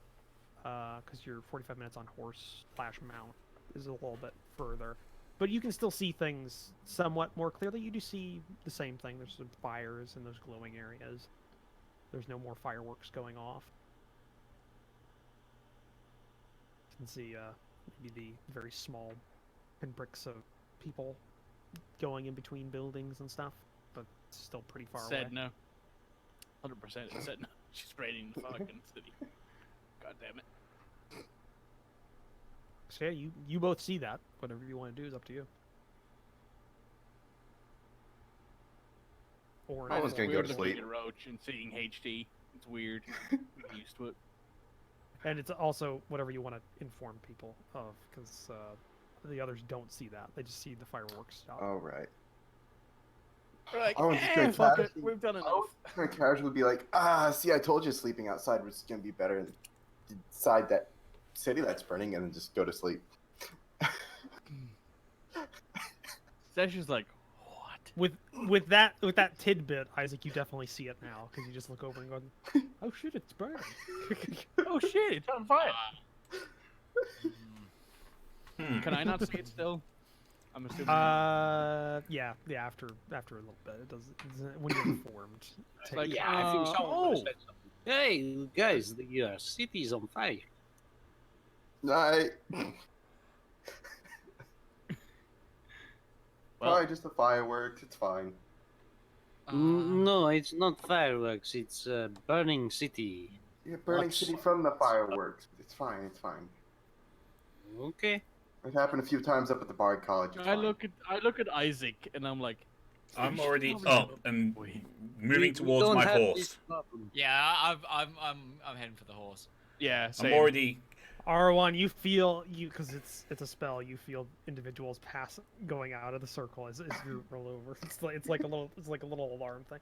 Because you're 45 minutes on horse/mount is a little bit further. But you can still see things somewhat more clearly. You do see the same thing. There's some fires in those glowing areas. There's no more fireworks going off. You can see maybe the very small pinpricks of people going in between buildings and stuff, but it's still pretty far away. Said no. 100% it said no. She's raiding the fucking city. God damn it. So yeah, you both see that. Whatever you want to do is up to you. Or I was gonna go Weird to looking sleep. at Roach and seeing HD. It's weird. I'm used to it. And it's also whatever you want to inform people of, because the others don't see that. They just see the fireworks stop. All right. We're like, I was just eh, gonna fuck it. casually- We've done I enough. was gonna casually be like, see, I told you sleeping outside was gonna be better, and decide that city that's burning, and then just go to sleep. Session's like, what? With that tidbit, Isaac, you definitely see it now, because you just look over and go, "Oh shit, it's burning." Oh shit, it's on fire. Hmm. Can I not see it still? I'm assuming. Yeah, after a little bit, it does. When you're informed. Like, Yeah, I think someone would have oh. said something. Hey, guys, the city's on fire. Night. Probably just the fireworks. It's fine. No, it's not fireworks. It's burning city. Yeah, burning What's- city from the fireworks. It's fine. It's fine. Okay. It happened a few times up at the Bard College. It's I fine. look at Isaac and I'm like, I'm already Probably up and We moving We towards don't my have horse. this problem. Yeah, I'm heading for the horse. yeah, I'm same. already. R1, you feel because it's a spell. You feel individuals pass going out of the circle as you roll over. It's like a little alarm thing.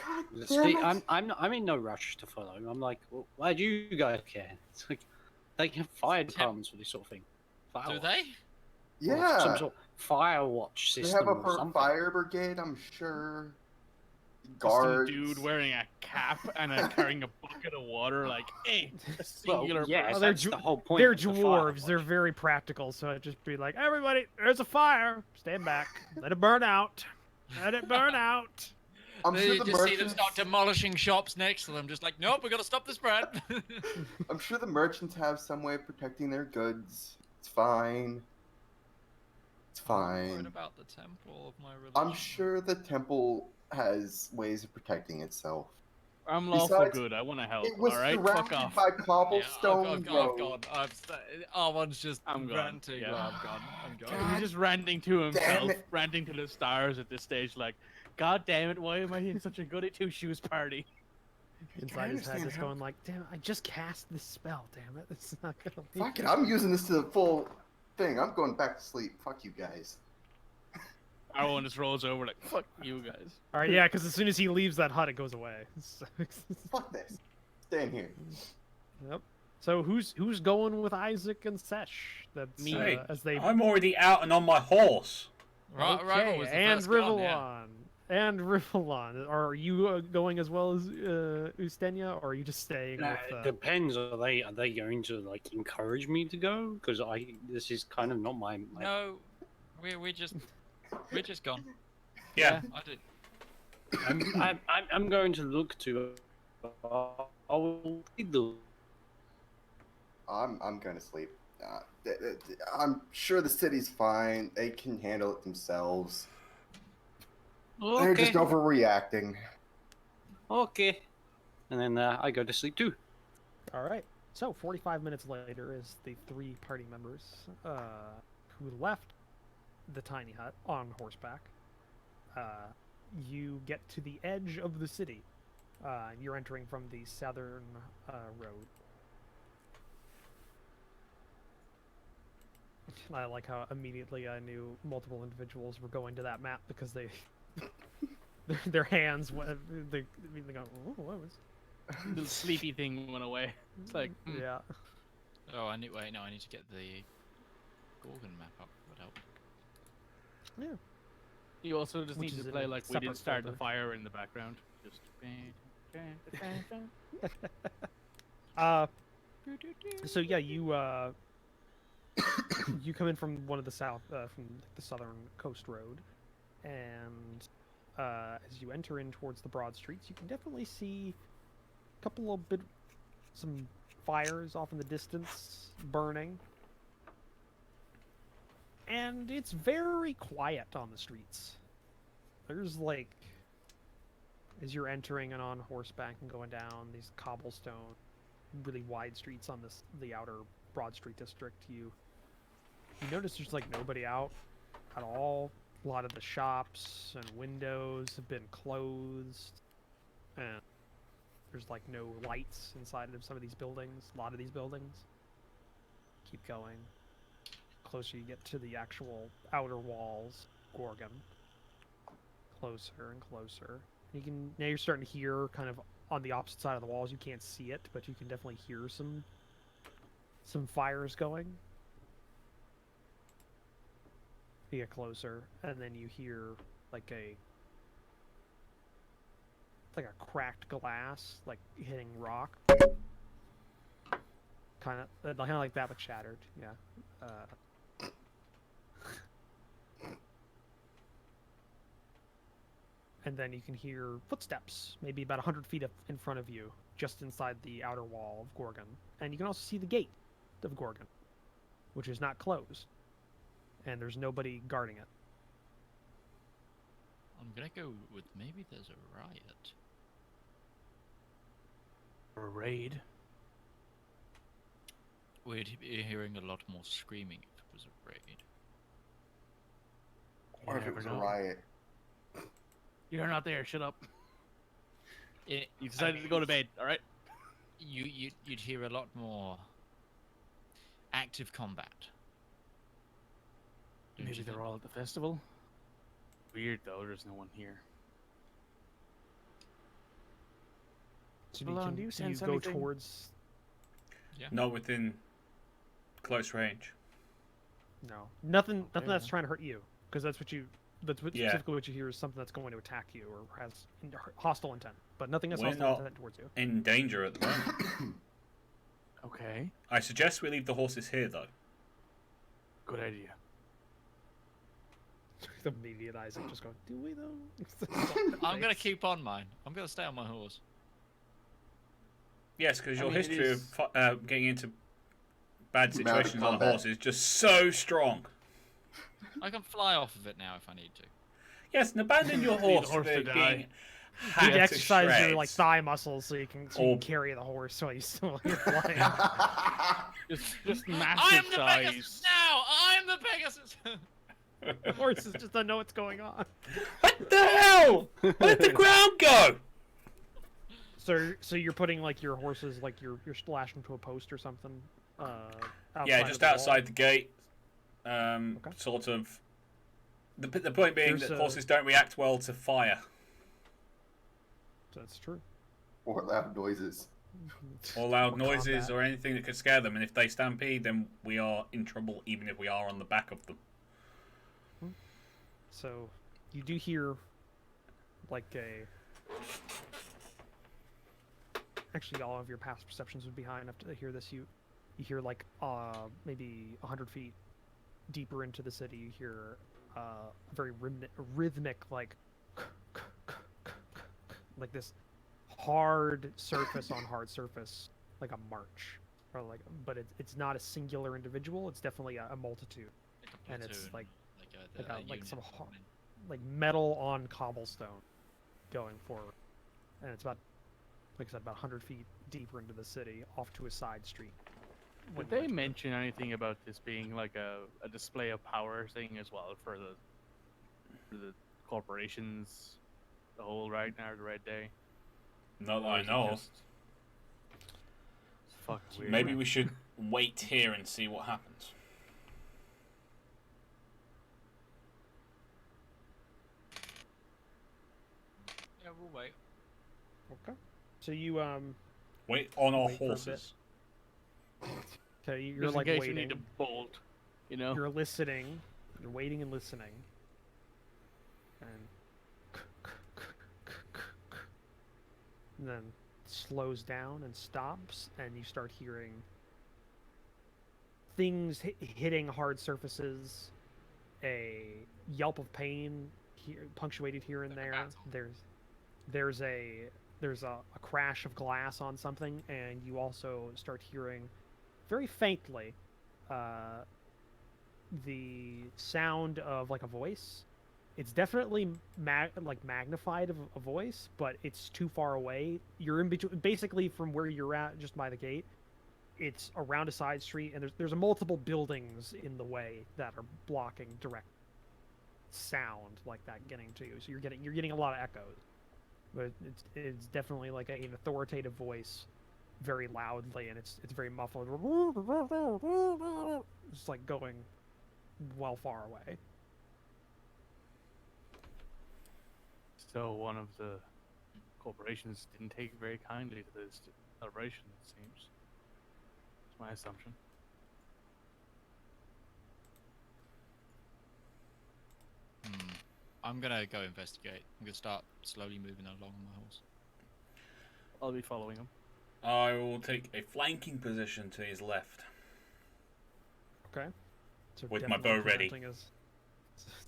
God Let's damn see, it. I'm in no rush to follow. I'm like, well, why do you guys care? It's like they have fire departments for this sort of thing. Do Fire they? Yeah. Some sort of fire watch They system have a or something. fire brigade, I'm sure. Just Guards. some dude wearing a cap and carrying a bucket of water, like, hey, a Well, singular yeah, Well, they're that's ju- the whole point. They're of the fire dwarves. They're watch. very practical. So I'd just be like, everybody, there's a fire. Stand back. Let it burn out. Let it burn out. I'm They sure the just see them merchants. start demolishing shops next to them, just like, nope, we gotta stop the spread. I'm sure the merchants have some way of protecting their goods. It's fine. It's I'm worried fine. about the temple of my religion. I'm sure the temple has ways of protecting itself. I'm lawful Besides, good. I want to help. It was All right, fuck surrounded off. by Yeah, cobblestone I've road. gone. R1's just I'm gone, ranting. yeah. Oh, I'm gone. I'm gone. God He's just ranting to damn himself, it. ranting to the stars at this stage, like, God damn it, why am I in such a goody two shoes party? Inside his head, understand just how- going like, damn, I just cast this spell. Damn it, it's not gonna. Leave. Fuck it, I'm using this to the full thing. I'm going back to sleep. Fuck you guys. Everyone just rolls over like, fuck you guys. All right, yeah, because as soon as he leaves that hut, it goes away. Fuck this. Staying here. Yep. So who's going with Isaac and Sesh? That's Me. Hey, as they I'm already out and on my horse. Right, okay, Rival was the and first gone, yeah. Rivallon. And Rivallon. Are you going as well as Ustenia, or are you just staying Nah, with? it depends. Are they going to like encourage me to go? Because this is kind of not my. No, we're just gone. Yeah. I did. I'm going to look to. I will do. I'm going to sleep. I'm sure the city's fine. They can handle it themselves. They're Okay. just overreacting. Okay. And then I go to sleep too. All right. So 45 minutes later, is the three party members who left the tiny hut on horseback. You get to the edge of the city. You're entering from the southern road. I like how immediately I knew multiple individuals were going to that map because they, their hands went. They go, oh, what was? The sleepy thing went away. It's like, Yeah. Oh, I need. Wait, no, I need to get the Gorgon map up would help. Yeah. You also just Which need is to in play a like we separate didn't start the folder. fire in the background. Just. So yeah, you you come in from one of the from the southern coast road, and as you enter in towards the broad streets, you can definitely see a couple of some fires off in the distance burning, and it's very quiet on the streets. There's like, as you're entering and on horseback and going down these cobblestone, really wide streets on the outer Broad Street district, you notice there's like nobody out at all. A lot of the shops and windows have been closed, and there's like no lights inside of some of these buildings. A lot of these buildings. Keep going. Closer you get to the actual outer walls, Gorgon. Closer and closer. Now you're starting to hear kind of on the opposite side of the walls. You can't see it, but you can definitely hear some fires going. You get closer, and then you hear like a cracked glass like hitting rock. Kind of like that, but shattered. Yeah. And then you can hear footsteps, maybe about 100 feet in front of you, just inside the outer wall of Gorgon. And you can also see the gate of Gorgon, which is not closed. And there's nobody guarding it. I'm gonna go with maybe there's a riot. Or a raid. We'd be hearing a lot more screaming if it was a raid. Or if it never was a know. riot. You're not there. Shut up. You I decided mean, to go to bed. All right. You'd hear a lot more active combat. Don't Maybe you they're think? all at the festival. Weird though. There's no one here. So Rivallon, do you sense go anything? towards... Not within close range. No. Nothing Okay, that's then. trying to hurt you. Because Yeah. specifically what you hear is something that's going to attack you or has hostile intent. But nothing has We're hostile not- intent towards you. In danger at the moment. Okay. I suggest we leave the horses here, though. Good idea. The immediate Isaac just going, do we though? I'm gonna keep on mine. I'm gonna stay on my horse. Yes, because I your mean, it history is- of getting into bad Mounted situations on a combat. horse is just so strong. I can fly off of it now if I need to. Yes, and abandon your Leave the horse, horse to being die. You hacked need to to exercise your like shreds. thigh muscles so you can Or- carry the horse while you're flying. Just I massive am the size. Pegasus now! I'm the Pegasus! The horses just don't know what's going on. What the hell? Let the ground go! So you're putting like your horses like you're lashing to a post or something. Yeah, outside just of the wall? outside the gate. Okay. Sort of. The point being There's that a- horses don't react well to fire. That's true. Or loud noises. Or loud Or noises combat. or anything that could scare them, and if they stampede, then we are in trouble, even if we are on the back of them. So you do hear like a. Actually, all of your past perceptions would be high enough to hear this. You hear like maybe 100 feet deeper into the city. You hear a very rhythmic like this hard surface on hard surface, like a march, or like, but it's not a singular individual. It's definitely a multitude. Like a And it's platoon, like some unit ho- coming. Like metal on cobblestone going forward, and it's about, like I said, about 100 feet deeper into the city, off to a side street. Would they mention anything about this being like a display of power thing as well for the corporations, the whole right now, the right day? Not that Or I is it know of. just- It's fucking weird. Maybe we should wait here and see what happens. Yeah, we'll wait. Okay. So you Wait on our Wait for a bit. horses. okay, you're Just like in case waiting. we need to bolt. You know. You're listening. You're waiting and listening. And then slows down and stops, and you start hearing things hitting hard surfaces, a yelp of pain punctuated here and Like a there. battle. There's a crash of glass on something, and you also start hearing very faintly the sound of like a voice. It's definitely magnified of a voice, but it's too far away. You're in between, basically from where you're at, just by the gate. It's around a side street, and there's multiple buildings in the way that are blocking direct sound like that getting to you. So you're getting a lot of echoes, but it's definitely like an authoritative voice, very loudly, and it's very muffled. It's like going well far away. So one of the corporations didn't take very kindly to this celebration, it seems. That's my assumption. I'm gonna go investigate. I'm gonna start slowly moving along on my horse. I'll be following him. I will take a flanking position to his left. Okay. So With my definitely bow ready. presenting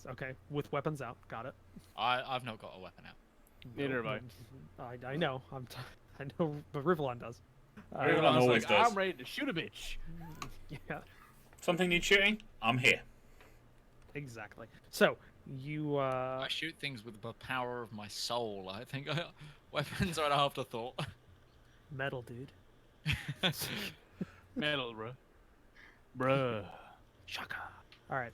okay, with weapons out. Got it. I've not got a weapon out. Neither have I know. I know, but Rivallon does. Rivallon Everyone's always like, does. I'm ready to shoot a bitch. Yeah, Something needs shooting? I'm here. exactly. So you I shoot things with the power of my soul. I think weapons are an afterthought. metal, dude. Metal, bruh. Shaka. All right.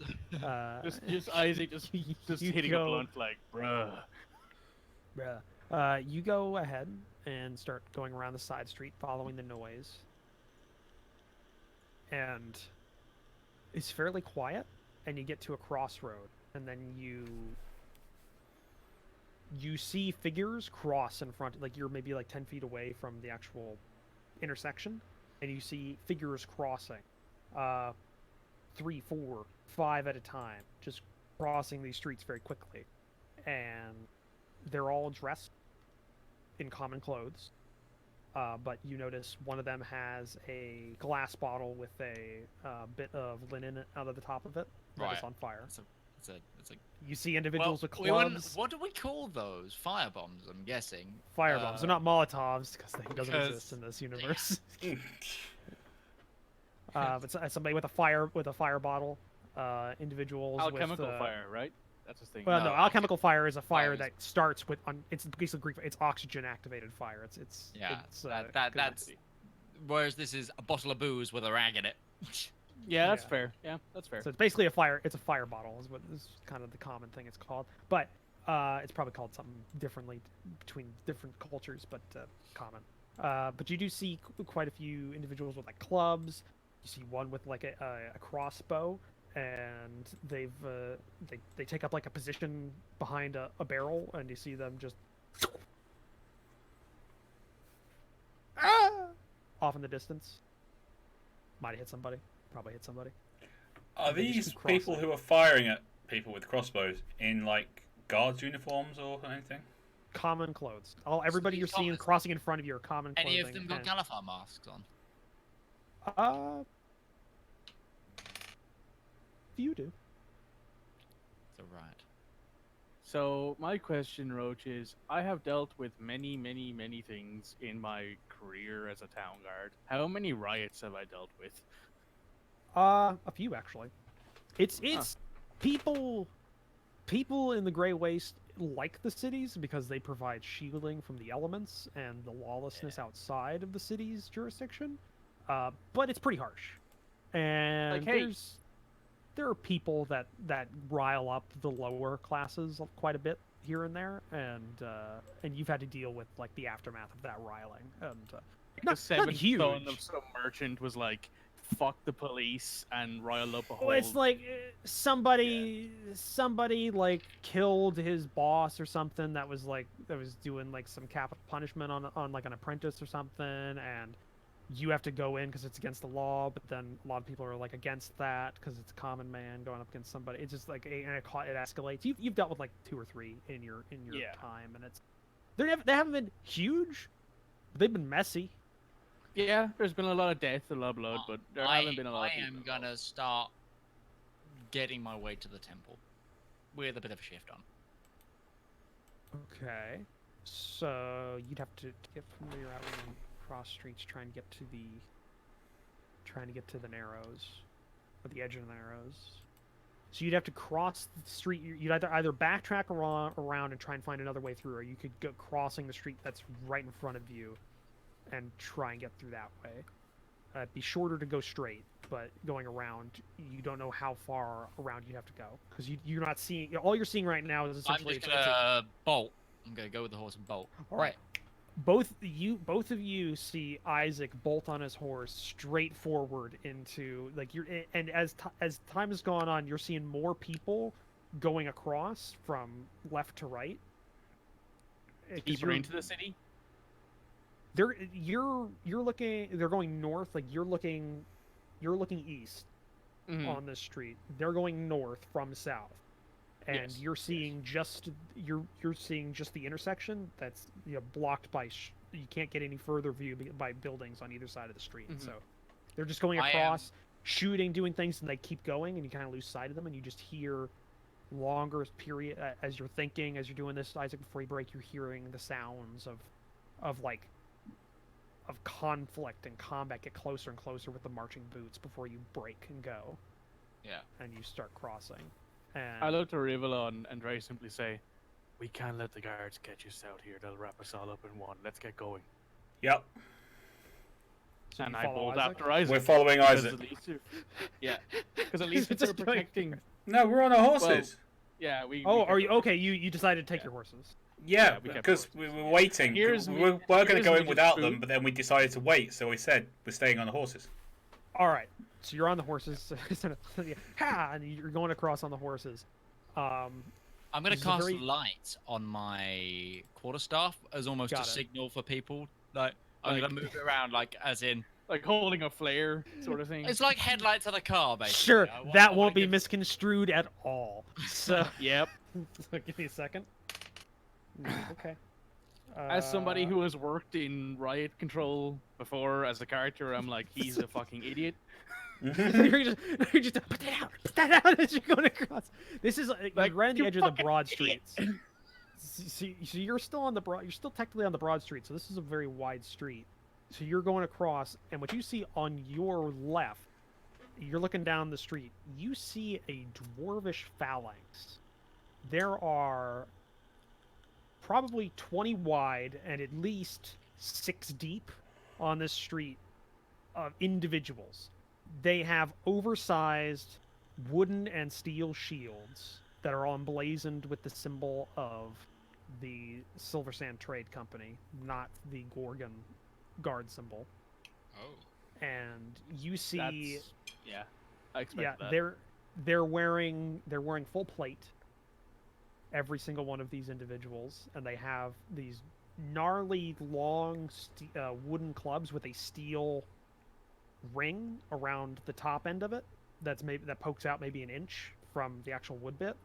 Just Isaac just you hitting go, a blunt like, bruh. bruh. You go ahead and start going around the side street, following the noise, and it's fairly quiet. And you get to a crossroad, and then you see figures cross in front. Like you're maybe like 10 feet away from the actual intersection, and you see figures crossing. 3, 4, 5 at a time, just crossing these streets very quickly. And they're all dressed in common clothes. But you notice one of them has a glass bottle with a bit of linen out of the top of it that is Right. on fire. It's a You see individuals with we wouldn't- clubs. what do we call those? Firebombs, I'm guessing. Firebombs. They're not Molotovs because they doesn't because- exist in this universe. But somebody with a fire bottle. Individuals Alchemical with fire, right? That's his thing. Well, No, no, alchemical fire is a fire fire is- that starts with it's basically Greek. It's oxygen activated fire. It's Yeah, It's, that's. Whereas this is a bottle of booze with a rag in it. Yeah, that's Yeah. fair. Yeah, that's fair. So it's basically a fire. It's a fire bottle is what is kind of the common thing it's called. But it's probably called something differently between different cultures, but common. But you do see quite a few individuals with like clubs. You see one with like a crossbow, and they take up like a position behind a barrel, and you see them just off in the distance. Might have hit somebody. Probably hit somebody. Are They just these keep people crossing. who are firing at people with crossbows in like guards uniforms or anything? Common clothes. Everybody you're these seeing guys- crossing in front of you are common clothing. Any of them got and- Galifar masks on? You do. So right. So my question, Roach, is I have dealt with many, many, many things in my career as a town guard. How many riots have I dealt with? A few actually. It's people in the Grey Waste like the cities because they provide shielding from the elements and the lawlessness outside of the city's jurisdiction. But it's pretty harsh. And Like, hey. there are people that rile up the lower classes quite a bit here and there, and you've had to deal with like the aftermath of that riling. And The seventh huge. son of some merchant was like, "Fuck the police," and riled up a whole. Well, it's like somebody like killed his boss or something that was doing like some capital punishment on like an apprentice or something, and you have to go in because it's against the law, but then a lot of people are like against that because it's a common man going up against somebody. It's just like and it escalates. You've dealt with like 2 or 3 in your Yeah. time, and they haven't been huge, but they've been messy. Yeah, there's been a lot of death, a lot of blood, but there haven't been a lot of I people am involved. gonna start getting my way to the temple with a bit of a shift on. Okay, so you'd have to get familiar out on cross streets, trying to get to the narrows, or the edge of the narrows. So you'd have to cross the street. You'd either backtrack around and try and find another way through, or you could go crossing the street that's right in front of you, and try and get through that way. It'd be shorter to go straight, but going around, you don't know how far around you have to go because you're not seeing. All you're seeing right now is I'm essentially. just gonna bolt. I'm gonna go with the horse and bolt. All right. Both of you see Isaac bolt on his horse straight forward into and as time has gone on, you're seeing more people going across from left to right. Deeper into the city. You're looking. They're going north. Like you're looking east on this street. They're going north from south. And Yes, you're seeing you're seeing just the intersection that's blocked by you can't get any further view by buildings on either side of the street. So they're just going across, shooting, doing things, and they keep going, and you kind of lose sight of them, and you just hear longer period as you're thinking, as you're doing this, Isaac. Before you break, you're hearing the sounds of conflict and combat get closer and closer with the marching boots before you break and go. Yeah. And you start crossing. And I look to Rivallon and very simply say, "We can't let the guards catch us out here. They'll wrap us all up in one. Let's get going." Yep. So and you I follow bolt Isaac? after Isaac. We're following because Isaac. at least yeah, because at least Just they're going- protecting. No, we're on our horses. Yeah, we. Oh, we are kept you our- okay? You decided to take your horses. Yeah, we kept because horses. we were waiting. Here's we me- were going to here's go me in without just them, food. but then we decided to wait. So we said we're staying on the horses. All right. So you're on the horses. And you're going across on the horses. I'm gonna This is a cast very- light on my quarterstaff as almost Got a it. signal for people. Like I'm Like- gonna move it around, like as in like holding a flare, sort of thing. it's like headlights on a car, basically. Sure, I wa- that I wanna won't be give- misconstrued at all. So Yep. give me a second. Okay. As somebody who has worked in riot control before as a character, I'm like, he's a fucking idiot. you're just put that out as you're going across. This is like Like, right on the you edge of the fucking broad idiot. streets. So you're still on the broad. You're still technically on the broad street. So this is a very wide street. So you're going across, and what you see on your left, you're looking down the street. You see a dwarvish phalanx. There are probably 20 wide and at least 6 deep on this street of individuals. They have oversized wooden and steel shields that are all emblazoned with the symbol of the Silver Sand Trade Company, not the Gorgon guard symbol. Oh. And you see, That's, yeah, I expect yeah, that. they're wearing full plate. Every single one of these individuals, and they have these gnarly long wooden clubs with a steel ring around the top end of it that pokes out maybe an inch from the actual wood bit.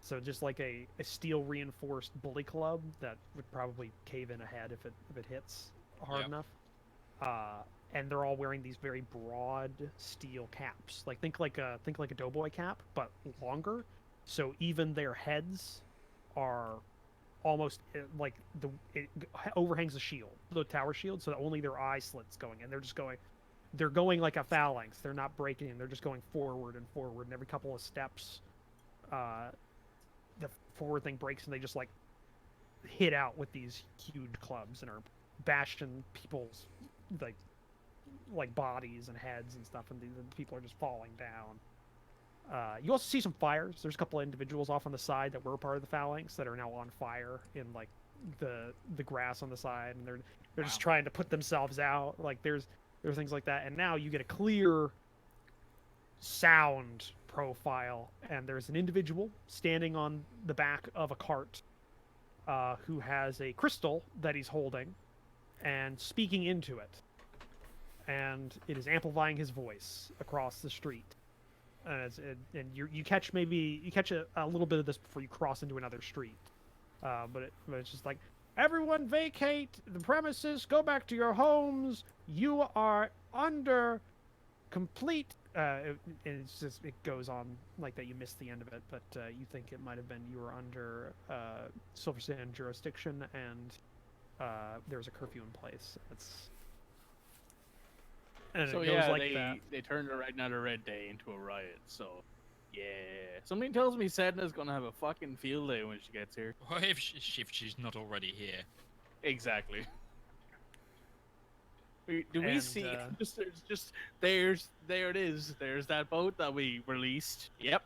So just like a steel reinforced bully club that would probably cave in a head if it hits hard Yep. enough. And they're all wearing these very broad steel caps. Like think like a doughboy cap, but longer. So even their heads are almost like it overhangs the shield, the tower shield, so that only their eye slits going, and they're going like a phalanx. They're not breaking. They're just going forward and forward, and every couple of steps, the forward thing breaks, and they just like hit out with these huge clubs and are bashing people's like bodies and heads and stuff, and the people are just falling down. You also see some fires. There's a couple of individuals off on the side that were part of the phalanx that are now on fire in like the grass on the side, and they're just Wow. trying to put themselves out. Like there's things like that, and now you get a clear sound profile, and there's an individual standing on the back of a cart who has a crystal that he's holding and speaking into it. and it is amplifying his voice across the street. And you catch a little bit of this before you cross into another street, but it's just like, everyone vacate the premises, go back to your homes. You are under complete. It goes on like that. You missed the end of it, but you think it might have been you were under Silver Sand jurisdiction, and there's a curfew in place. And So it goes yeah, like that. they turned another red day into a riot. So yeah, something tells me Sedna's gonna have a fucking field day when she gets here. What if she's not already here? Exactly. Do we And, see? There it is. There's that boat that we released. Yep.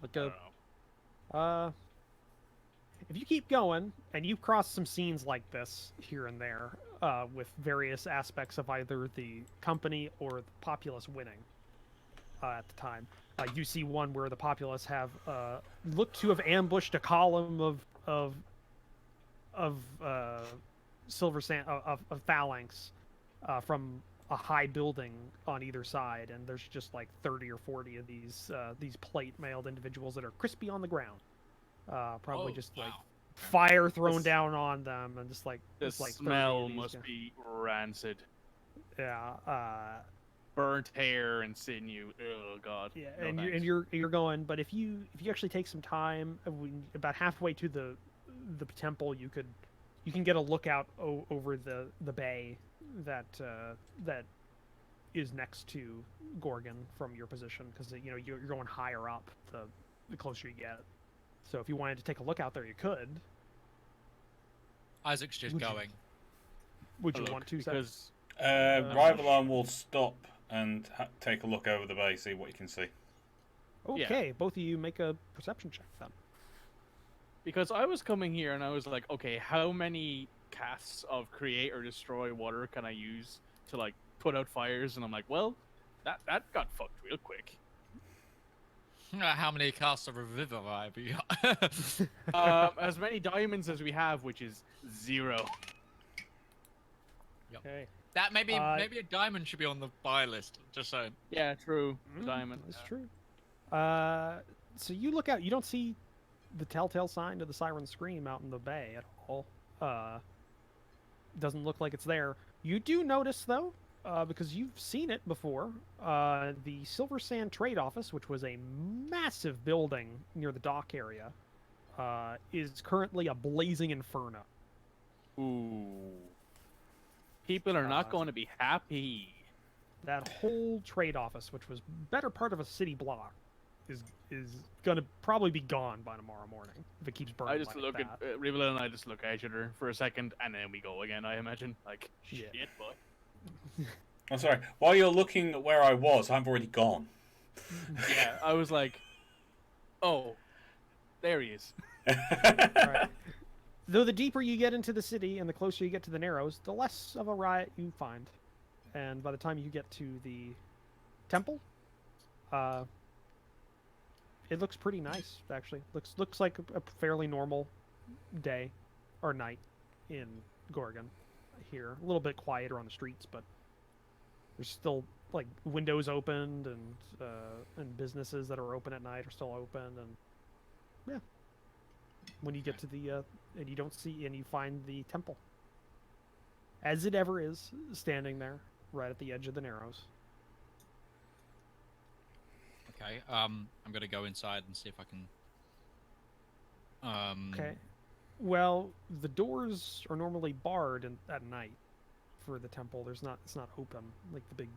Like if you keep going and you cross some scenes like this here and there, with various aspects of either the company or the populace winning at the time, you see one where the populace have looked to have ambushed a column of silver sand of phalanx from a high building on either side, and there's just like 30 or 40 of these plate-mailed individuals that are crispy on the ground, probably like fire thrown down on them, and just like The just like 30 smell of these must guys. be rancid. Yeah. Burnt hair and sinew. Oh god. Yeah, No and thanks. you're going, but if you actually take some time, about halfway to the temple, you can get a lookout over the bay that is next to Gorgon from your position, because you're going higher up the closer you get. So if you wanted to take a look out there, you could. Isaac's just Would you- going. Would you Look, want to? because Rivallon will stop and take a look over the bay, see what you can see. Okay, both of you make a perception check then. Because I was coming here and I was like, okay, how many casts of create or destroy water can I use to like put out fires? And I'm like, well, that got fucked real quick. How many casts of Reviver have you got? As many diamonds as we have, which is 0. Okay. That maybe a diamond should be on the buy list. Just saying. Yeah, true. Diamond. That's true. So you look out. You don't see the telltale sign of the siren scream out in the bay at all. Doesn't look like it's there. You do notice though, because you've seen it before, the Silver Sand Trade Office, which was a massive building near the dock area, is currently a blazing inferno. Ooh. People are not going to be happy. That whole trade office, which was better part of a city block, is gonna probably be gone by tomorrow morning if it keeps burning. I just like look that. at Rivallon and I just look at each other for a second, and then we go again. I imagine, like, Yeah. shit, boy. I'm sorry. While you're looking at where I was, I've already gone. Yeah, I was like, oh, there he is. Right. Though the deeper you get into the city and the closer you get to the Narrows, the less of a riot you find. And by the time you get to the temple, it looks pretty nice, actually. Looks like a fairly normal day or night in Gorgon here. A little bit quieter on the streets, but there's still like windows opened, and businesses that are open at night are still open, and yeah. When you get to the and you find the temple, as it ever is, standing there right at the edge of the Narrows. Okay. I'm gonna go inside and see if I can. Okay. Well, the doors are normally barred at night for the temple. It's not open like the big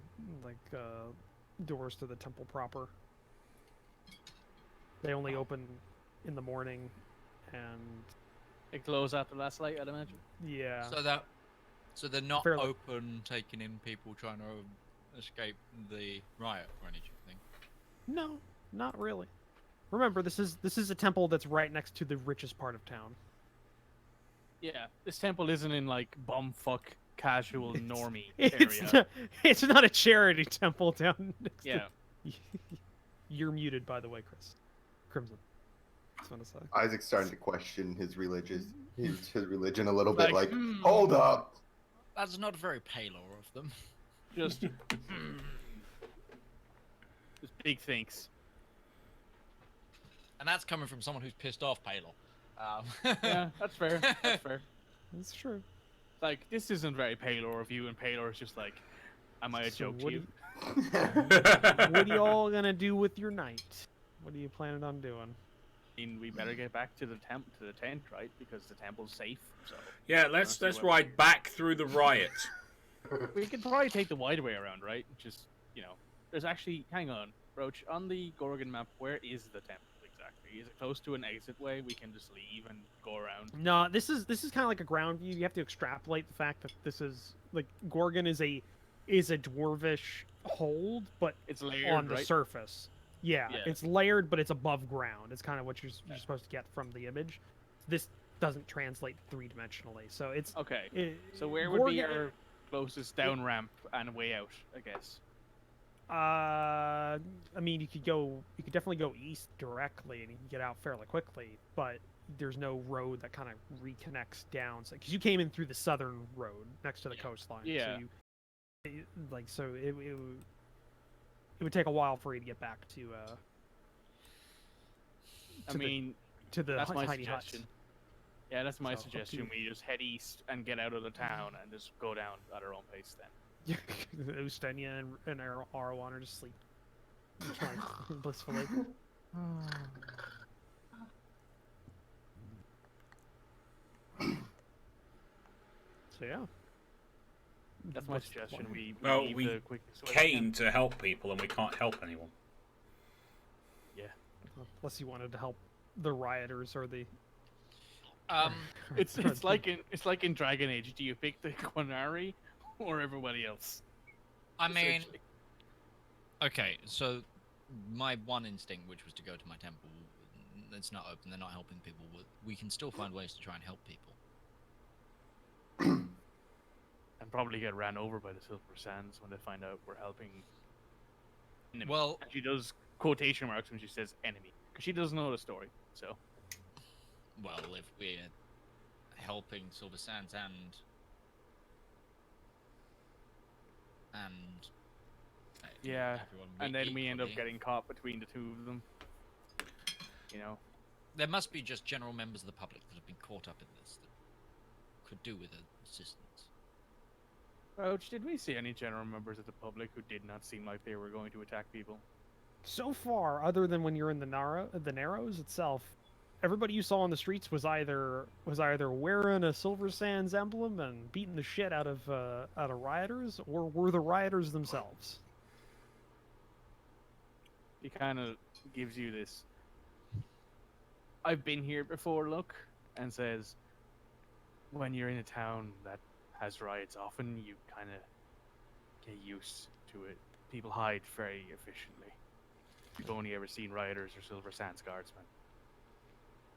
doors to the temple proper. They only open in the morning, and It glows after last light, I'd imagine. yeah. So they're not Fairly- open, taking in people trying to escape the riot or anything. No, not really. Remember, this is a temple that's right next to the richest part of town. Yeah, this temple isn't in like bumfuck casual normie It's area. not, it's not a charity temple down next Yeah, to... You're muted, by the way, Chris. Crimson. Just want to say. Isaac's starting to question his religion a little bit. Like, Like, hold up. That's not very Paylor of them. Just, just big thinks. And that's coming from someone who's pissed off Paylor. Yeah, that's fair. That's fair. That's true. Like, this isn't very Paylor of you, and Paylor is just like, am I a So joke to what you? What are y'all gonna do with your night? What are you planning on doing? I mean, we better get back to the tent, right? Because the temple's safe. So Yeah, let's see what- ride back through the riot. we could probably take the wide way around, right? Just, there's actually, hang on, Roach, on the Gorgon map, where is the temple exactly? Is it close to an exit way? We can just leave and go around. No, this is kind of like a ground view. You have to extrapolate the fact that this is like Gorgon is a dwarvish hold, but It's layered, on the right? surface. Yeah, Yeah. it's layered, but it's above ground. It's kind of what you're supposed to get from the image. This doesn't translate three-dimensionally, so it's Okay, so where would be our closest down ramp and way out, I guess? I mean, you could definitely go east directly, and you can get out fairly quickly. But there's no road that kind of reconnects down, because you came in through the southern road next to the coastline. Yeah. So it would take a while for you to get back to. I mean, to the that's my tiny huts. suggestion. Yeah, that's my So, up to suggestion. you. We just head east and get out of the town and just go down at our own pace then. Ustenia and Arwan are just sleep, blissfully. So yeah. That's my What's the suggestion. plan? We Well, leave we the quickest way we Came can. to help people, and we can't help anyone. Unless you wanted to help the rioters or the. It's like in Dragon Age. Do you pick the Quinari or everybody else? I mean, Essentially. okay, so my one instinct, which was to go to my temple, it's not open. They're not helping people. We can still find ways to try and help people. And probably get ran over by the Silver Sands when they find out we're helping. Enemy. Well, And she does quotation marks when she says enemy, because she doesn't know the story. So well, if we're helping Silver Sands and yeah, everyone and then we end up equally, getting caught between the two of them. there must be just general members of the public that have been caught up in this that could do with assistance. Roach, did we see any general members of the public who did not seem like they were going to attack people? So far, other than when you're in the Narrows itself, everybody you saw on the streets was either wearing a Silver Sands emblem and beating the shit out of rioters, or were the rioters themselves. He kind of gives you this I've been here before look, and says, when you're in a town that has riots, often you kind of get used to it. People hide very efficiently. You've only ever seen rioters or Silver Sands guardsmen.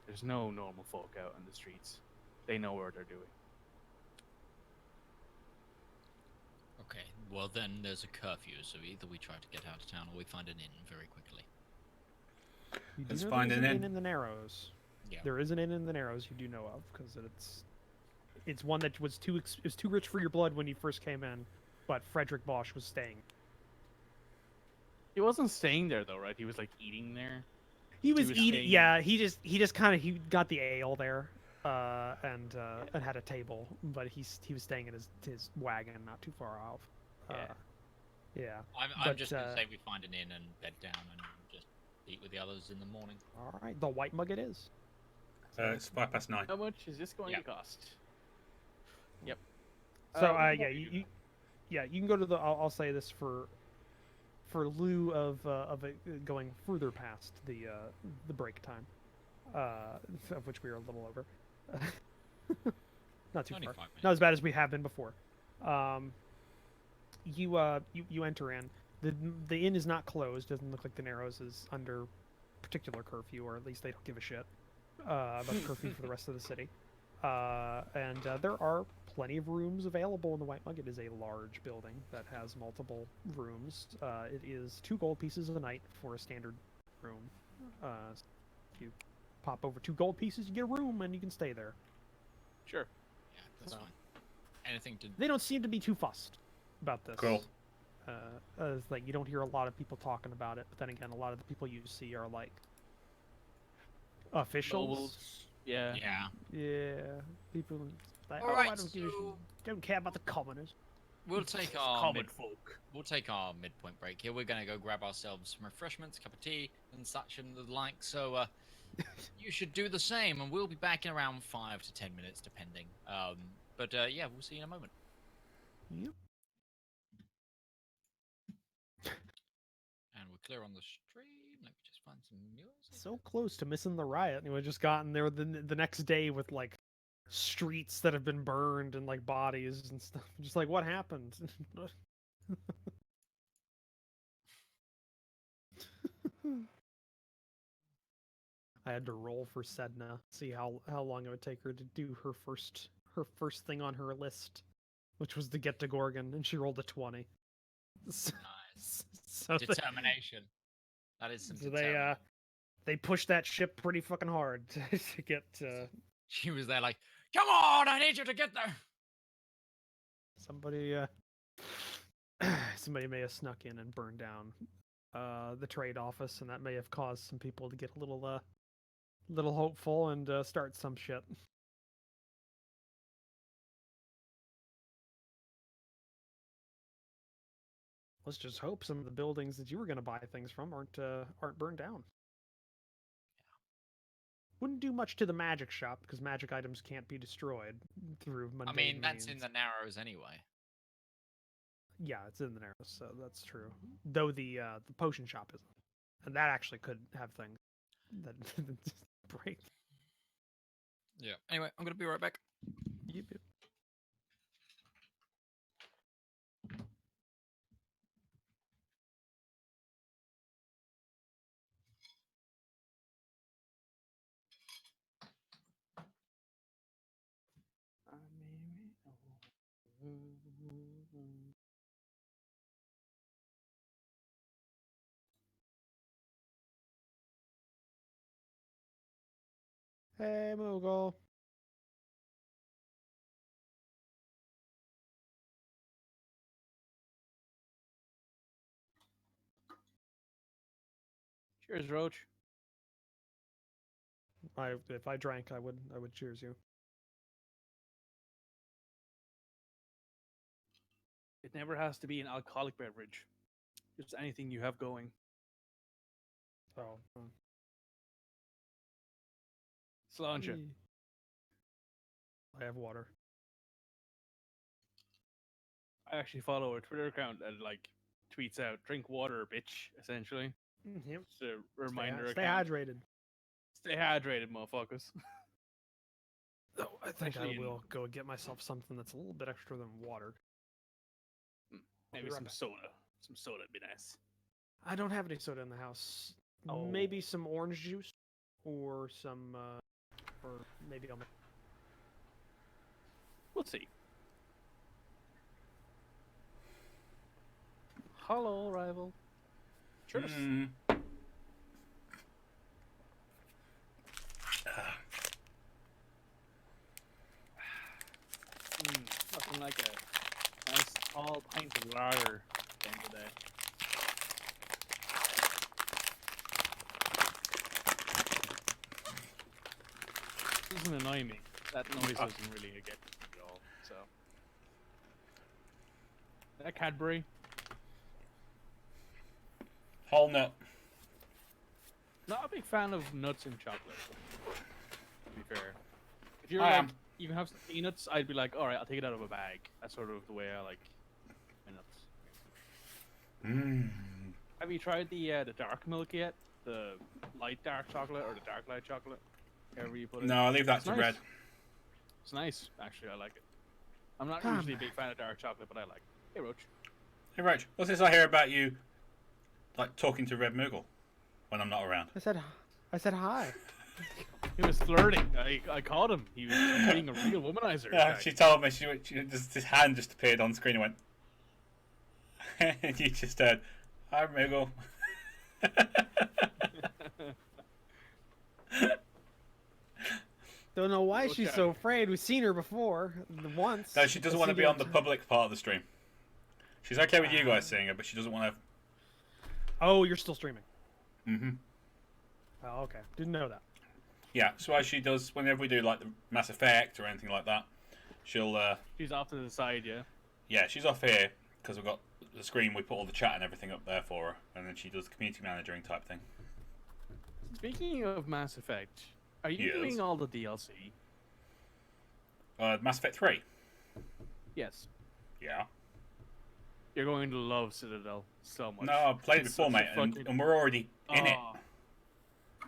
There's no normal folk out on the streets. They know what they're doing. Okay, well then there's a curfew, so either we try to get out of town or we find an inn very quickly. You do Let's know find there's an inn inn. in the Narrows. Yeah. There is an inn in the Narrows you do know of, because it's one that was too rich for your blood when you first came in, but Frederick Bosch was staying. He wasn't staying there though, right? He was like eating there. He was was eating. staying- Yeah, he just kind of got the ale there, and had a table, but he was staying in his wagon, not too far off. Yeah. I'm But, just gonna say we find an inn and bed down and just eat with the others in the morning. All right, the White Mug it is. It's 9:05. How much is this going Yeah. to cost? Yep. So what yeah, do we do you can go to the. I'll say this for lieu of it going further past the break time, of which we are a little over. Not too Only far. 5 minutes. Not as bad as we have been before. You enter in. The inn is not closed. Doesn't look like the Narrows is under particular curfew, or at least they don't give a shit about the curfew for the rest of the city. And there are plenty of rooms available in the White Mug. It is a large building that has multiple rooms. It is 2 gold pieces a night for a standard room. If you pop over 2 gold pieces, you get a room, and you can stay there. Sure. Yeah, that's So- fine. anything to. They don't seem to be too fussed about this. Cool. It's like you don't hear a lot of people talking about it, but then again, a lot of the people you see are like officials. Nobles. Yeah. Yeah. Yeah, people like, All oh, right, I don't care about the commoners. We'll take our Common folk. we'll take our midpoint break here. We're gonna go grab ourselves some refreshments, a cup of tea, and such and the like. So you should do the same, and we'll be back in around 5 to 10 minutes, depending. But yeah, we'll see you in a moment. Yep. And we're clear on the stream. Let me just find some music. So close to missing the riot. You know, just gotten there the next day with like streets that have been burned and like bodies and stuff. Just like what happened? I had to roll for Sedna, see how long it would take her to do her first thing on her list, which was to get to Gorgon, and she rolled a 20. So, Nice. so Determination. That is some so determination. they pushed that ship pretty fucking hard to get to She was there like, come on, I need you to get there. somebody. Somebody may have snuck in and burned down the trade office, and that may have caused some people to get a little hopeful and start some shit. Let's just hope some of the buildings that you were going to buy things from aren't burned down. Wouldn't do much to the magic shop because magic items can't be destroyed through I mundane mean, that's in means. the Narrows anyway. Yeah, it's in the Narrows, so that's true. Though the potion shop isn't, and that actually could have things that break. Yeah. Anyway, I'm gonna be right back. Yep, yep. Hey, Moogle. Cheers, Roach. If I drank, I would cheers you. It never has to be an alcoholic beverage. Just anything you have going. So, Sláinte. I have water. I actually follow a Twitter account that like tweets out "drink water, bitch." Essentially, Yep. just a reminder. Stay account. hydrated. Stay hydrated, motherfuckers. Oh, I think Especially I in- will go get myself something that's a little bit extra than water. I'll Maybe be right some back. soda. Some soda would be nice. I don't have any soda in the house. Oh. Maybe some orange juice, or some, or maybe I'll. We'll see. Hello, rival. Cheers. Mm. Nothing like a nice tall pint of lager at the end of the day. Doesn't annoy me. That noise doesn't really get me at all. So, that Cadbury. Whole nut. Not a big fan of nuts and chocolate. To be fair, if you're I like am. you can have some peanuts, I'd be like, all right, I'll take it out of a bag. That's sort of the way I like my nuts. Mm. Have you tried the dark milk yet? The light dark chocolate or the dark light chocolate? However you put it. No, I'll leave that It's to nice. Red. It's nice, actually. I like it. I'm not Ah, usually a man. big fan of dark chocolate, but I like it. Hey, Roach. Hey, Roach, what's this I hear about you, like, talking to Red Moogle when I'm not around? I said hi. He was flirting. I caught him. He was being a real womanizer. Yeah, guy. she told me, she just, his hand just appeared on screen and went, and you just heard, hi, Moogle. Don't know why Go she's check. so afraid. We've seen her before, once. No, she doesn't I've want to seen be her on the t- public part of the stream. She's okay with you guys seeing her, but she doesn't want to. Oh, you're still streaming. Mm-hmm. Oh, okay. Didn't know that. Yeah, so as she does whenever we do like the Mass Effect or anything like that, she'll. She's off to the side, yeah. Yeah, she's off here because we've got the screen. We put all the chat and everything up there for her, and then she does the community managing type thing. Speaking of Mass Effect, are you Yes. doing all the DLC? Mass Effect 3. Yes. Yeah. You're going to love Citadel so much. No, I've played it It's before, such a mate, and, fucking- and we're already in it. Oh,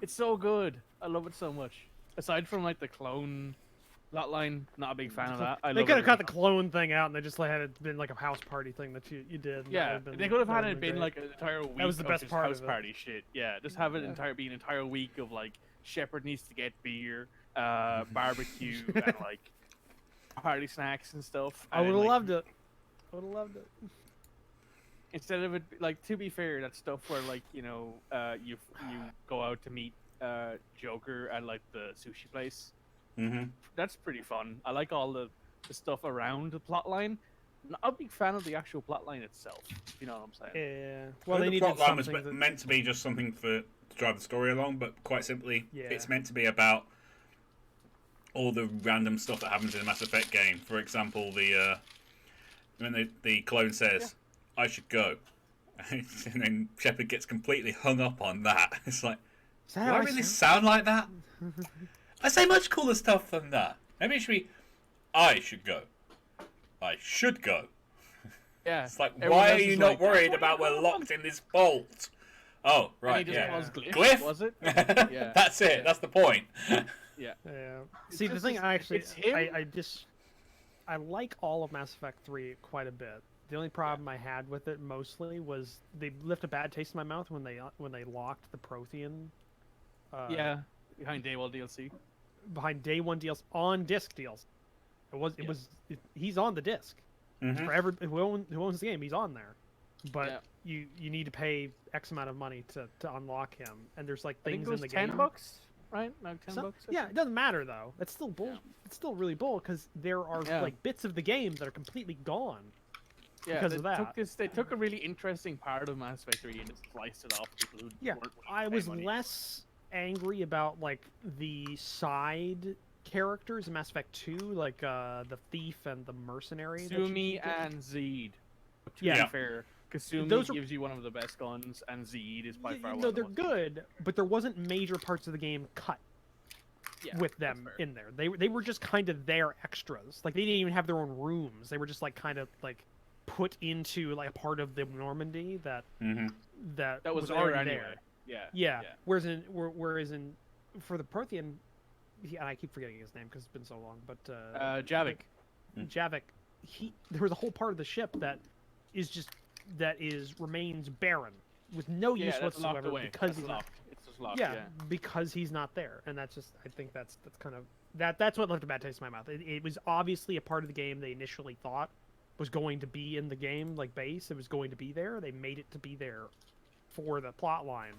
it's so good. I love it so much. Aside from like the clone plotline, not a big fan of that. I They love could have cut the everything clone thing out, and they just had it been like a house party thing that you did. and that Yeah, would've been- they could have that had would've it been great. like an entire week. was the of best just part house of it. party shit. Yeah, just have it Yeah. be an entire week of like Shepard needs to get beer, barbecue, and like party snacks and stuff. I and, would have like, loved it. I would have loved it. Instead of it, like, to be fair, that stuff where like you go out to meet Joker at like the sushi place. Mm-hmm. That's pretty fun. I like all the stuff around the plotline. Not a big fan of the actual plotline itself. If you know what I'm saying? Yeah. Well, The they needed plotline was something. that- meant to be just something to drive the story along, but quite simply, Yeah. it's meant to be about all the random stuff that happens in a Mass Effect game. For example, when the clone says, "I should go," and then Shepard gets completely hung up on that. It's like, Is do that how I I really sound? sound like that? I say much cooler stuff than that. Maybe it should be, "I should go. I should go." Yeah. It's like, Everyone why are else you is not like, worried "Why about you we're going?" locked in this vault? Oh, And he right, just yeah. calls Glyph, Glyph? was it? Yeah. That's it, that's the point. Yeah. Yeah. See, the just thing is- I actually, it's him. I like all of Mass Effect 3 quite a bit. The only problem I had with it mostly was they left a bad taste in my mouth when they locked the Prothean. Yeah. Behind Daywall DLC. Behind day one deals on disc deals. He's on the disc. Mhm. For who owns the game, he's on there. But Yeah. you need to pay X amount of money to unlock him, and there's like I think things it was in the $10, game. right? Like $10. I Yeah, think? it doesn't matter though. It's still bull. Yeah. It's still really bull because there are Yeah. like bits of the game that are completely gone. Yeah, because they of that. They took a really interesting part of Mass Effect 3 and just sliced it off people who Yeah, weren't willing to I pay was money. less angry about like the side characters in Mass Effect 2, like the thief and the mercenary. that you Kasumi can get. and Zed. To Yeah. be fair, Kasumi Those are- gives you one of the best guns, and Zed is by Y- far one no, of the they're most- good, but there wasn't major parts of the game cut Yeah, with that's them fair. in there. They were just kind of there extras. Like they didn't even have their own rooms. They were just like kind of like put into like a part of the Normandy that Mhm. that, That was there already anyway. there. Yeah. Yeah. Whereas in for the Prothean, I keep forgetting his name because it's been so long. But Javik. Javik, there was a whole part of the ship that remains barren with no Yeah, use that's locked whatsoever away. because That's he's locked. It's just locked. yeah, because he's not there, and that's just I think that's kind of that's what left a bad taste in my mouth. It was obviously a part of the game they initially thought was going to be in the game like base. It was going to be there. They made it to be there for the plot line,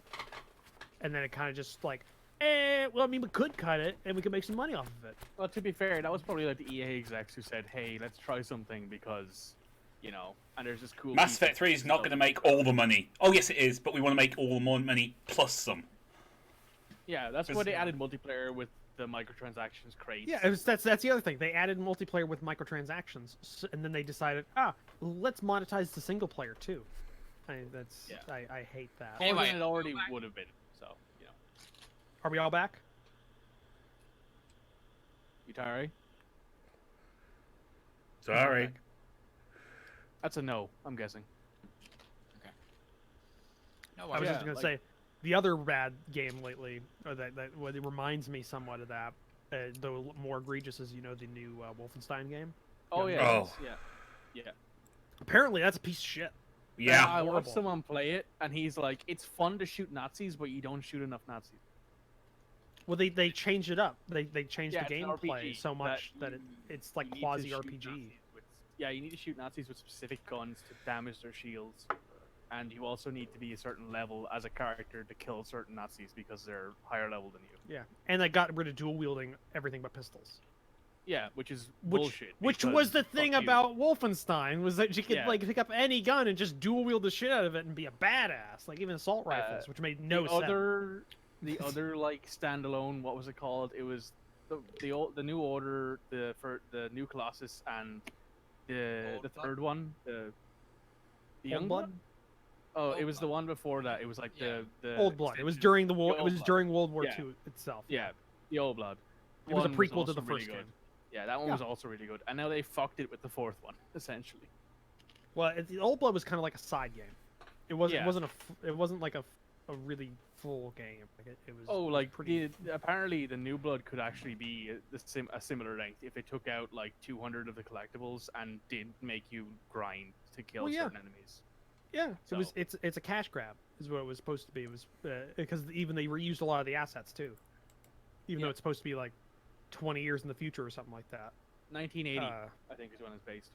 and then it kind of just like, well, I mean, we could cut it and we could make some money off of it. Well, to be fair, that was probably like the EA execs who said, "Hey, let's try something because, and there's this cool." Mass piece Effect of 3 is not stuff." going to make all the money. Oh, yes, it is, but we want to make all the more money plus some. Yeah, that's why Because- they added multiplayer with the microtransactions crates. Yeah, that's the other thing. They added multiplayer with microtransactions, and then they decided, let's monetize the single player too. Yeah. I hate that. More Anyway, than it already would have been. So, Are we all back? Utari? Sorry. That's a no. I'm guessing. No I worries. was Yeah, just gonna like- say, the other bad game lately, or that well, it reminds me somewhat of that, though more egregious, is the new Wolfenstein game. Oh Yeah. yeah. Oh. that's- Yeah. Apparently, that's a piece of shit. Yeah. I watched horrible. someone play it, and he's like, "It's fun to shoot Nazis, but you don't shoot enough Nazis." Well, they changed it up. They changed Yeah, the it's an gameplay RPG so much that you- it's like you need to quasi shoot RPG. Nazis with- Yeah, you need to shoot Nazis with specific guns to damage their shields. and you also need to be a certain level as a character to kill certain Nazis because they're higher level than you. Yeah, and they got rid of dual wielding everything but pistols. Yeah, which is bullshit. Which because was the fuck thing you. about Wolfenstein, was that you could Yeah. like pick up any gun and just dual wield the shit out of it and be a badass, like even assault rifles, which made no sense. The other like standalone, what was it called? It was the new order, for the new Colossus, and the Old Blood? third one, the Old Young Blood? Oh, Old it was the Blood. one before that. It was like Yeah. the Old Blood. It was extension. during the war. The It Old was Blood. during World War Yeah. II itself. Yeah, the Old Blood. It was a One prequel to also the really first good. game. Yeah, that one Yeah. was also really good. And now they fucked it with the fourth one, essentially. Well, the Old Blood was kind of like a side game. It wasn't. Yeah. It wasn't it wasn't like a really full game. Like it was. Oh, it was like pretty. apparently the New Blood could actually be a similar length if it took out like 200 of the collectibles and did make you grind to kill Well, yeah. certain enemies. Yeah, it was. So- It's a cash grab, is what it was supposed to be. It was because even they reused a lot of the assets too. Even though Yeah. it's supposed to be like 20 years in the future or something like that. 1980, Uh, I think, is when it's based.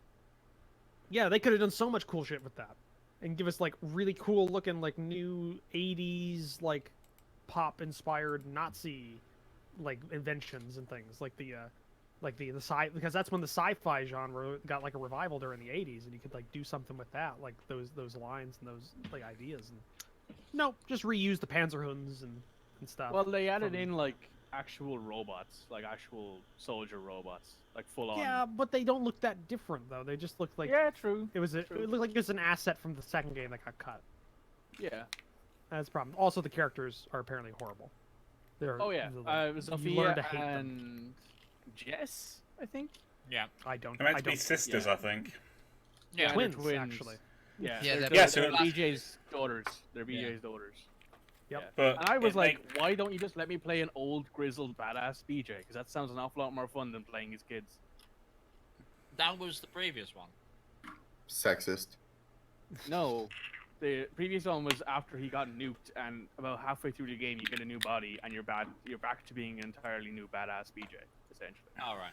Yeah, they could have done so much cool shit with that, and give us like really cool looking like new '80s like pop inspired Nazi like inventions and things like the sci, because that's when the sci-fi genre got like a revival during the '80s, and you could like do something with that, like those lines and those like ideas. And no, just reuse the Panzerhunds and stuff. Well, they added from- in like actual robots, like actual soldier robots, like full on. Yeah, but they don't look that different though. They just look like yeah, true. it was. It true. looked like it was an asset from the second game that got cut. Yeah. That's a problem. Also, the characters are apparently horrible. They're, Oh yeah. you Sophia learn to hate them. and Jess, I think. Yeah. I don't. They're meant I to be don't. sisters, yeah. I think. Yeah. they're Twins, actually. Yeah. Yeah, they're, they're Yeah, they're, so- they're BJ's daughters. They're Yeah. BJ's daughters. Yep. Yeah. But And I was it like, make- why don't you just let me play an old grizzled badass BJ? Because that sounds an awful lot more fun than playing his kids. That was the previous one. Sexist. No, the previous one was after he got nuked, and about halfway through the game, you get a new body, and you're back to being an entirely new badass BJ, essentially. All right.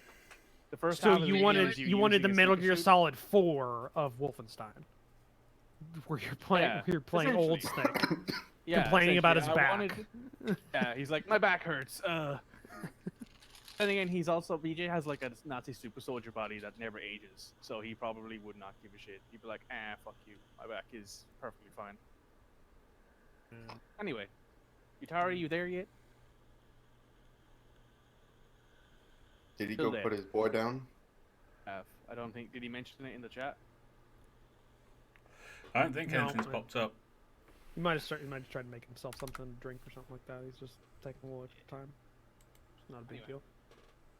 The first So half of the you game wanted is you wanted the using a Metal super Gear suit. Solid 4 of Wolfenstein, where you're playing Yeah, you're playing old essentially. Snake, Yeah, complaining about his essentially, I back. wanted- Yeah, he's like, my back hurts. And again, he's also BJ has like a Nazi super soldier body that never ages, so he probably would not give a shit. He'd be like, fuck you. My back is perfectly fine. Anyway, Yutari, you there yet? Did he Still go there. put his boy down? I don't think. Did he mention it in the chat? I don't think No, anything's I- popped up. He might have started. He might have tried to make himself something to drink or something like that. He's just taking a little extra time. It's not a big Anyway. deal.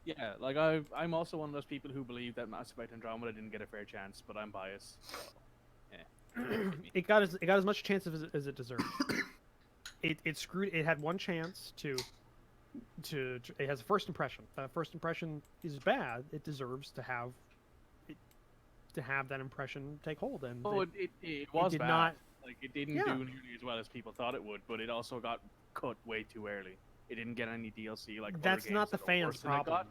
Yeah, like I'm also one of those people who believe that Mass Effect Andromeda didn't get a fair chance, but I'm biased. So, It got as much chance as it deserved. It screwed. It had one chance to. It has a first impression. First impression is bad. It deserves to have. To have that impression take hold, and oh, it was did bad. not- Like it didn't Yeah. do nearly as well as people thought it would, but it also got cut way too early. It didn't get any DLC like. other that's not games the that are fans' worse than it problem.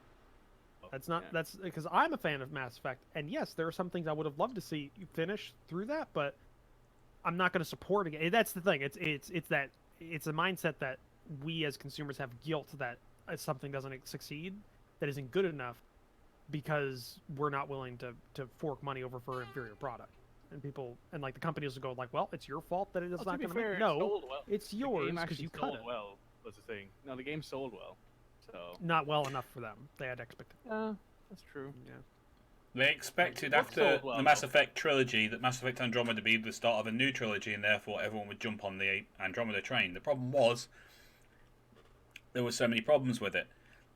got. That's not. Yeah. That's because I'm a fan of Mass Effect, and yes, there are some things I would have loved to see you finish through that, but I'm not going to support it. That's the thing. It's a mindset that we as consumers have guilt that something doesn't succeed, that isn't good enough, because we're not willing to fork money over for an inferior product. And people and like the companies will go like, well, it's your fault that it is Well, not to be going to fair, make. it No, sold well. it's The yours game because actually you cut sold it. well. Was the thing. No, the game sold well. So. Not well enough for them. They had expectations. That's true. Yeah. They expected It after sold well, the Mass though. Effect trilogy that Mass Effect Andromeda be the start of a new trilogy, and therefore everyone would jump on the Andromeda train. The problem was there were so many problems with it.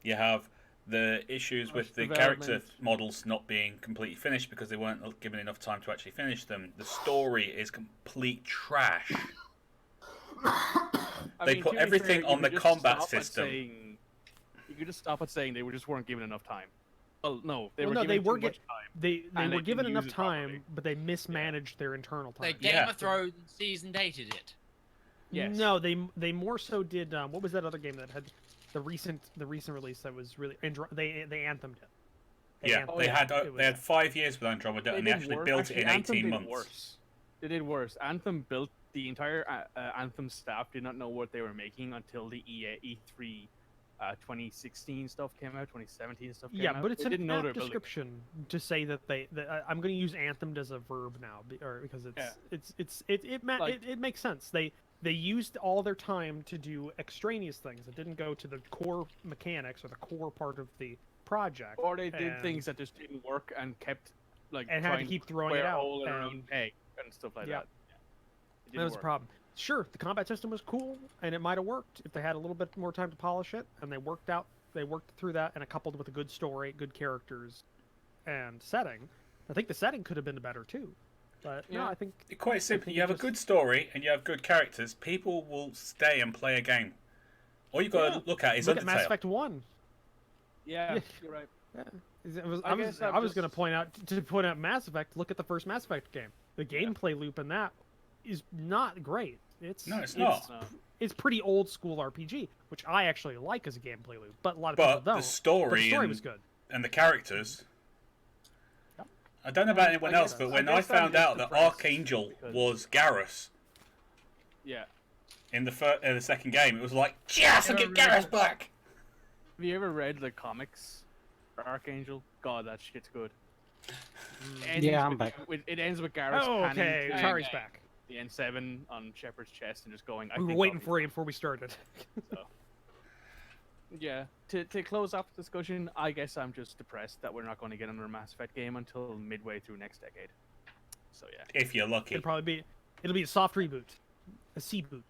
You have the issues Much with the character development. models not being completely finished because they weren't given enough time to actually finish them. The story is complete trash. I They mean, put to be everything fair, you on the could just combat stop at system. You could just stop at saying they just weren't given enough time. Well, no, they Well, were no, they given were too much time. They And were they given didn't enough use it time, properly. but they mismanaged their internal time. They Game Yeah. of Thrones season dated it. Yes. No, they more so did. What was that other game that had the recent release that was really they anthemed it. Yeah, Oh, they yeah. had It they had was- 5 years with Andromeda, and they didn't actually work. built Actually, it in Anthem 18 did months. Worse. They did worse. Anthem built the entire Anthem staff did not know what they were making until the E3 2016 stuff came out, 2017 stuff came out. Yeah, but it's They didn't an know apt they were building it. description to say that I'm going to use Anthem as a verb now, because it makes sense. They used all their time to do extraneous things. It didn't go to the core mechanics or the core part of the project. Or they did and- things that just didn't work and kept like and had to trying keep throwing it square out. hole in their own and- peg and stuff like Yeah. that. Yeah. It That didn't was a work. problem. Sure, the combat system was cool, and it might have worked if they had a little bit more time to polish it, and they worked through that, and coupled with a good story, good characters, and setting. I think the setting could have been better too, but no, Yeah. I think Quite simply, think you have a just- good story and you have good characters. People will stay and play a game. All you got to look at is look at Mass Undertale. Effect 1. Yeah, Yeah. you're right. Yeah. I I was going to just- point out Mass Effect. Look at the first Mass Effect game. The gameplay loop in that is not great. No, it's not. It's pretty old school RPG, which I actually like as a gameplay loop, but a lot of But people don't. the story, But the story and, was good. and the characters. Yep. I don't know about anyone I else, guess- but I when I guess I'm found just out that depressed Archangel because- was Garrus Yeah. in the second game, it was like, yes, I get Garrus back. Have you ever read the comics for Archangel? God, that shit's good. Yeah, I'm back. It ends with Garrus Oh, panning okay. to Atari's back. the N7 on Shepard's chest and just going. I We were think waiting I'll be for you before we started. So. Yeah, to close up the discussion, I guess I'm just depressed that we're not going to get another Mass Effect game until midway through next decade. So yeah. If you're lucky. It'll be a soft reboot, a C boot,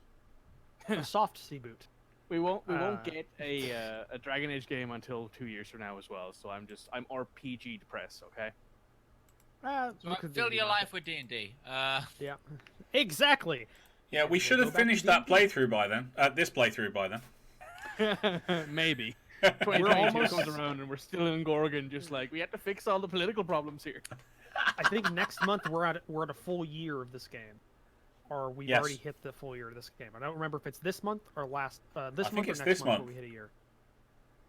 a soft C boot. We won't Uh, get a Dragon Age game until 2 years from now as well. So I'm RPG depressed. Okay. Fill your life with D&D. Yeah, exactly. Yeah, we should have go back to finished that D&D. playthrough by then. This playthrough by then. Maybe. We're 2022 almost- comes around and we're still in Gorgon, just like we have to fix all the political problems here. I think next month we're at a full year of this game, or we've Yes. already hit the full year of this game. I don't remember if it's this month or last this I think month or it's next this month month. where we hit a year.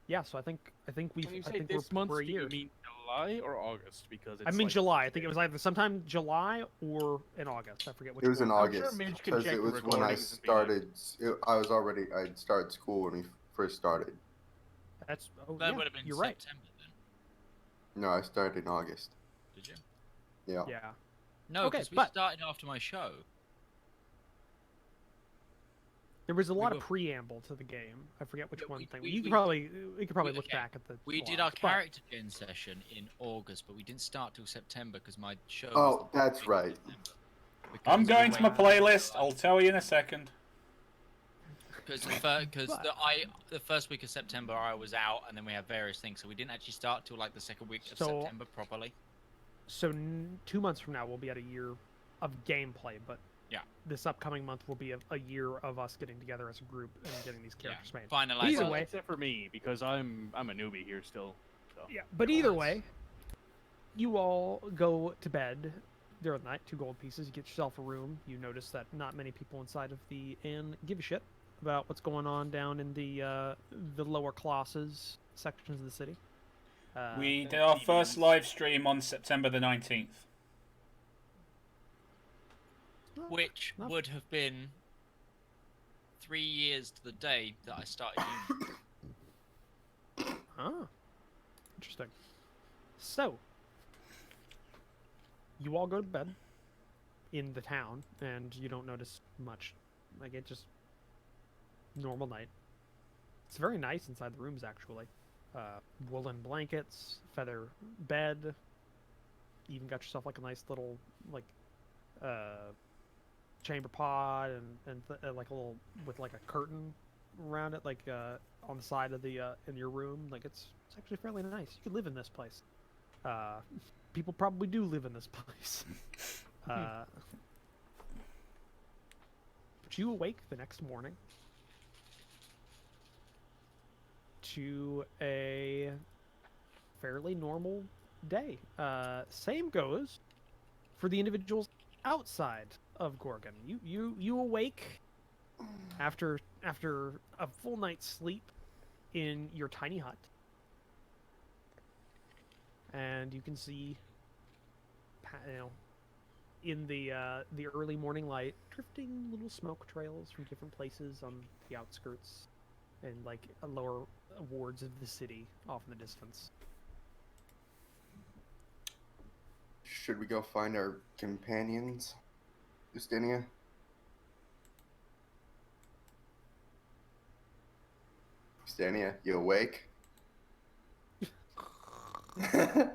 Yeah, so I think we've When you I say think this month, we're a do year. you mean July or August? Because it's I mean like, July. I think it was either sometime July or in August. I forget which. It was in one. I'm sure August Midge can because check it the was when I recordings and be like- started. I'd started school when we first started. That's that yeah, would have been you're right. September then, No, I started in August. did you? Yeah. Yeah. No, Okay, because we but- started after my show. There was a lot were- of preamble to the game. I forget which Yeah, one we- thing. we- You could we- probably look okay. back at the. We did blog, our but- character gen session in August, but we didn't start till September because my show. Oh, was the that's beginning of right. September. I'm Because going we to my waited- playlist. I'll tell you in a second. Because But- the first week of September I was out, and then we had various things, so we didn't actually start till like the second week of So- September properly. So 2 months from now we'll be at a year of gameplay, but Yeah. this upcoming month will be a year of us getting together as a group and getting these characters made. Finalized. Either Well, way- except for me because I'm a newbie here still. So. Yeah, but either way, you all go to bed during the night. 2 gold pieces. You get yourself a room. You notice that not many people inside of the inn give a shit about what's going on down in the lower classes sections of the city. We did our first live stream on September the 19th. Which No. would have been 3 years to the day that I started uni. Ah, interesting. So, you all go to bed in the town, and you don't notice much. Like, it just normal night. It's very nice inside the rooms, actually. Woolen blankets, feather bed. You even got yourself like a nice little chamber pod and like a little with like a curtain around it, like on the side of the in your room. Like it's actually fairly nice. You could live in this place. People probably do live in this place. But you awake the next morning to a fairly normal day. Same goes for the individuals outside of Gorgon. You awake after a full night's sleep in your tiny hut, and you can see, in the early morning light, drifting little smoke trails from different places on the outskirts and like lower wards of the city off in the distance. Should we go find our companions, Justinia? Justinia, you awake? I'm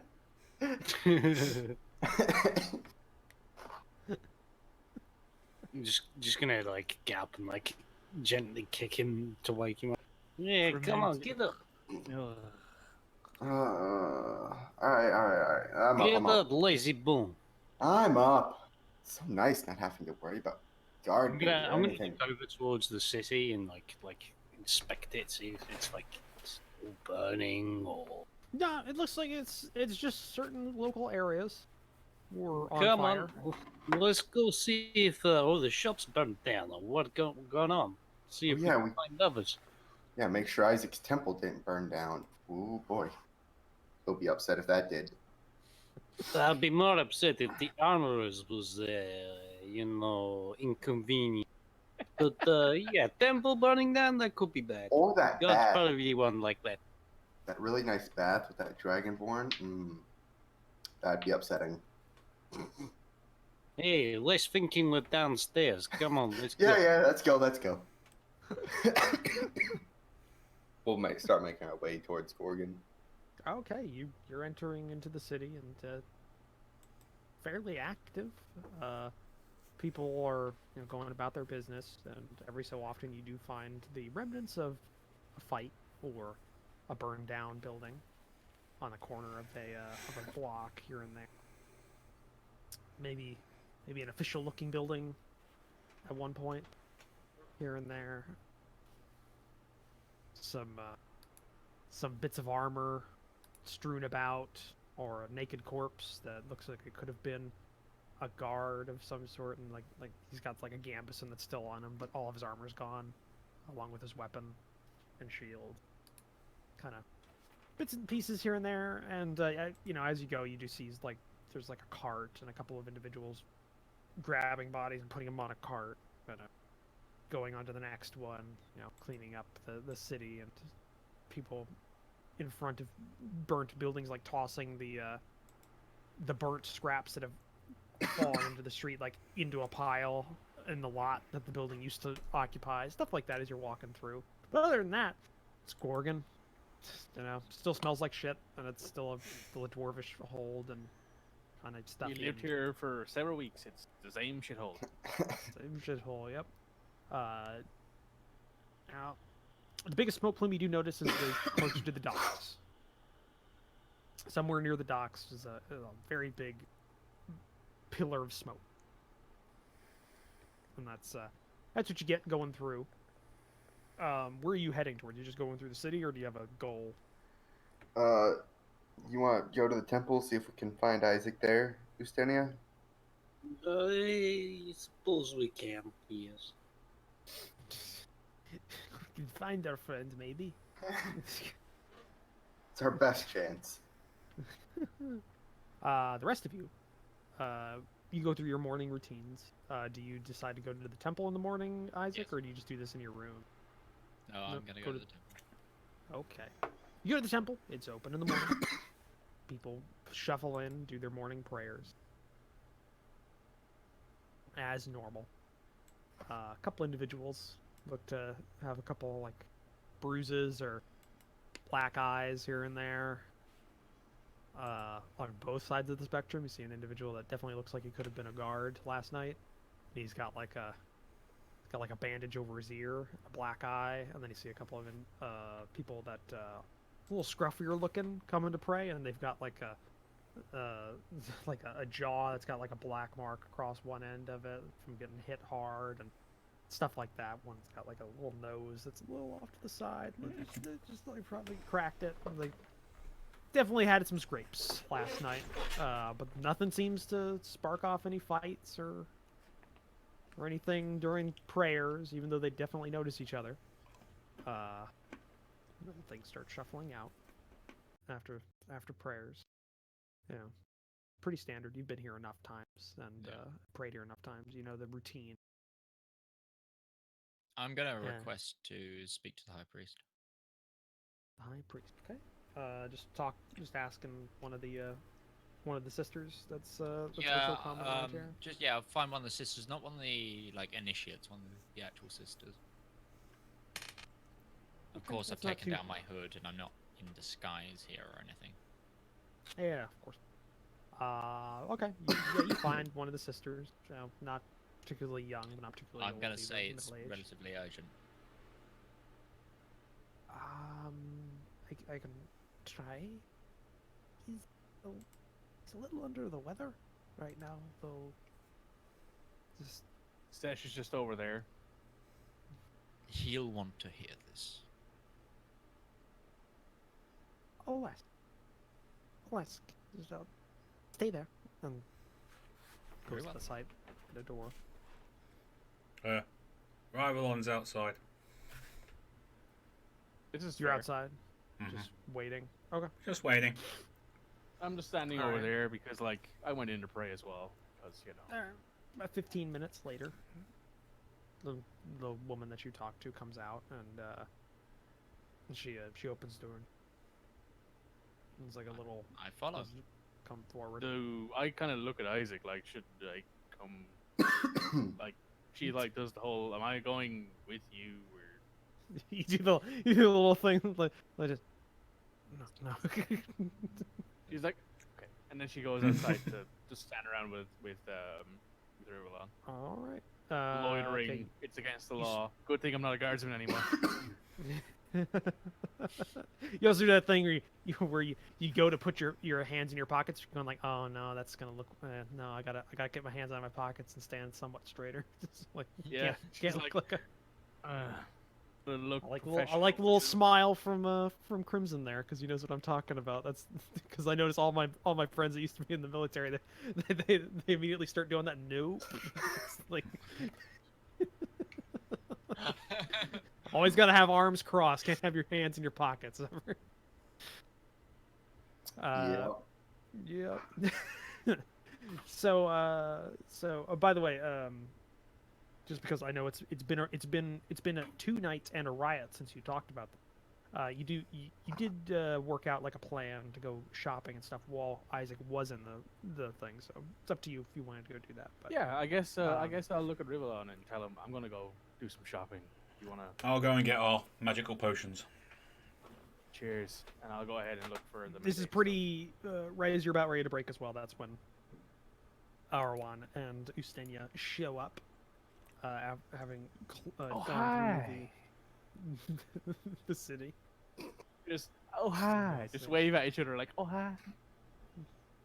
just gonna like get up and like gently kick him to wake him up. Yeah, come on, get up. All right. I'm up. Get I'm up. up, lazy boom. I'm up. It's so nice not having to worry about guard duty or I'm gonna anything. get over towards the city and like inspect it, see if it's like all burning or. No, it looks like it's just certain local areas were on Come fire. on, let's go see if all the shops burned down or what going on. See if we can find others. Yeah, make sure Isaac's temple didn't burn down. Ooh boy, he'll be upset if that did. I'd be more upset if the armorers was, inconvenient. But yeah, temple burning down, that could be bad. Or that God's bath, probably one like that. that really nice bath with that dragonborn. That'd be upsetting. Hey, less thinking with downstairs. Come on, let's go. Yeah, let's go. We'll start making our way towards Gorgon. Okay, you're entering into the city and fairly active. People are going about their business, and every so often you do find the remnants of a fight or a burned down building on the corner of a block here and there. Maybe an official looking building at one point here and there. Some bits of armor strewn about, or a naked corpse that looks like it could have been a guard of some sort, and like he's got like a gambeson that's still on him, but all of his armor's gone, along with his weapon and shield. Kind of bits and pieces here and there, and as you go, you do see like there's like a cart and a couple of individuals grabbing bodies and putting them on a cart, but going on to the next one, cleaning up the city, and people in front of burnt buildings, like tossing the burnt scraps that have fallen into the street, like into a pile in the lot that the building used to occupy. Stuff like that as you're walking through. But other than that, it's Gorgon. Still smells like shit, and it's still a dwarvish hold and kind of stuff. You lived here for several weeks. It's the same shithole. Same shithole, yep. Now, the biggest smoke plume you do notice is closer to the docks. Somewhere near the docks is a very big pillar of smoke, and that's what you get going through. Where are you heading towards? You just going through the city, or do you have a goal? You want to go to the temple, see if we can find Isaac there, Justinia? I suppose we can, yes. We can find our friend, maybe. It's our best chance. The rest of you, you go through your morning routines. Do you decide to go to the temple in the morning, Isaac, Yes. or do you just do this in your room? No, I'm Nope, gonna go go to to the temple. Okay. You go to the temple. It's open in the morning. People shuffle in, do their morning prayers. As normal. A couple individuals look to have a couple, like, bruises or black eyes here and there. On both sides of the spectrum, you see an individual that definitely looks like he could have been a guard last night. He's got like a bandage over his ear, a black eye, and then you see a couple of people that a little scruffier looking coming to pray, and they've got like a jaw that's got like a black mark across one end of it from getting hit hard and stuff like that. One's got like a little nose that's a little off to the side, just like probably cracked it. Like definitely had some scrapes last night, but nothing seems to spark off any fights or anything during prayers, even though they definitely notice each other. Then things start shuffling out after prayers. pretty standard. You've been here enough times and prayed here enough times. You know the routine. I'm gonna Yeah. request to speak to the high priest. The high priest. Okay. Just asking one of the sisters. That's also common around here. Find one of the sisters, not one of the like initiates, one of the actual sisters. Of Okay, course, I've that's not taken too- down my hood, and I'm not in disguise here or anything. Yeah, of course. Okay. You find one of the sisters. Not particularly young, but not particularly I'm old gonna either, say it's middle-aged. relatively urgent. I can try. He's a little under the weather right now, though. Just Stash is just over there. He'll want to hear this. Let's just stay there and Very goes well. to the side, the door. Rivallon's outside. This is You're fair. outside, Mhm. just waiting. Okay. Just waiting. I'm just standing Alright. over there because, like, I went in to pray as well. Because, you know. About 15 minutes later, the woman that you talked to comes out and she opens the door. And it's like a little I follow. come forward. Do I kind of look at Isaac like, should I come? Like, she like does the whole, am I going with you? Or you do the little thing like just no. she's like, okay, and then she goes outside to just stand around with Rivallon. All right. Loitering, okay. it's against the You s- law. Good thing I'm not a guardsman anymore. You also do that thing where you go to put your hands in your pockets, you're going like, oh no, that's gonna look. No, I gotta get my hands out of my pockets and stand somewhat straighter. Just like Yeah, she's can't like, look like look I like professional. the little smile from Crimson there because he knows what I'm talking about. That's because I notice all my friends that used to be in the military they immediately start doing that. Nope. It's like always gotta have arms crossed. Can't have your hands in your pockets ever. Yeah. Yeah. So by the way, just because I know it's been 2 nights and a riot since you talked about them. You did work out like a plan to go shopping and stuff while Isaac was in the thing. So it's up to you if you wanted to go do that. But Yeah, I guess I'll look at Rivallon and tell him I'm gonna go do some shopping. You wanna? I'll go and get our magical potions. Cheers, and I'll go ahead and look for the. this is mistake pretty right as you're about ready to break as well. That's when Arwan and Ustenia show up, having gone hi. through the city. stuff. Just oh hi, just Yeah. wave at each other like oh hi,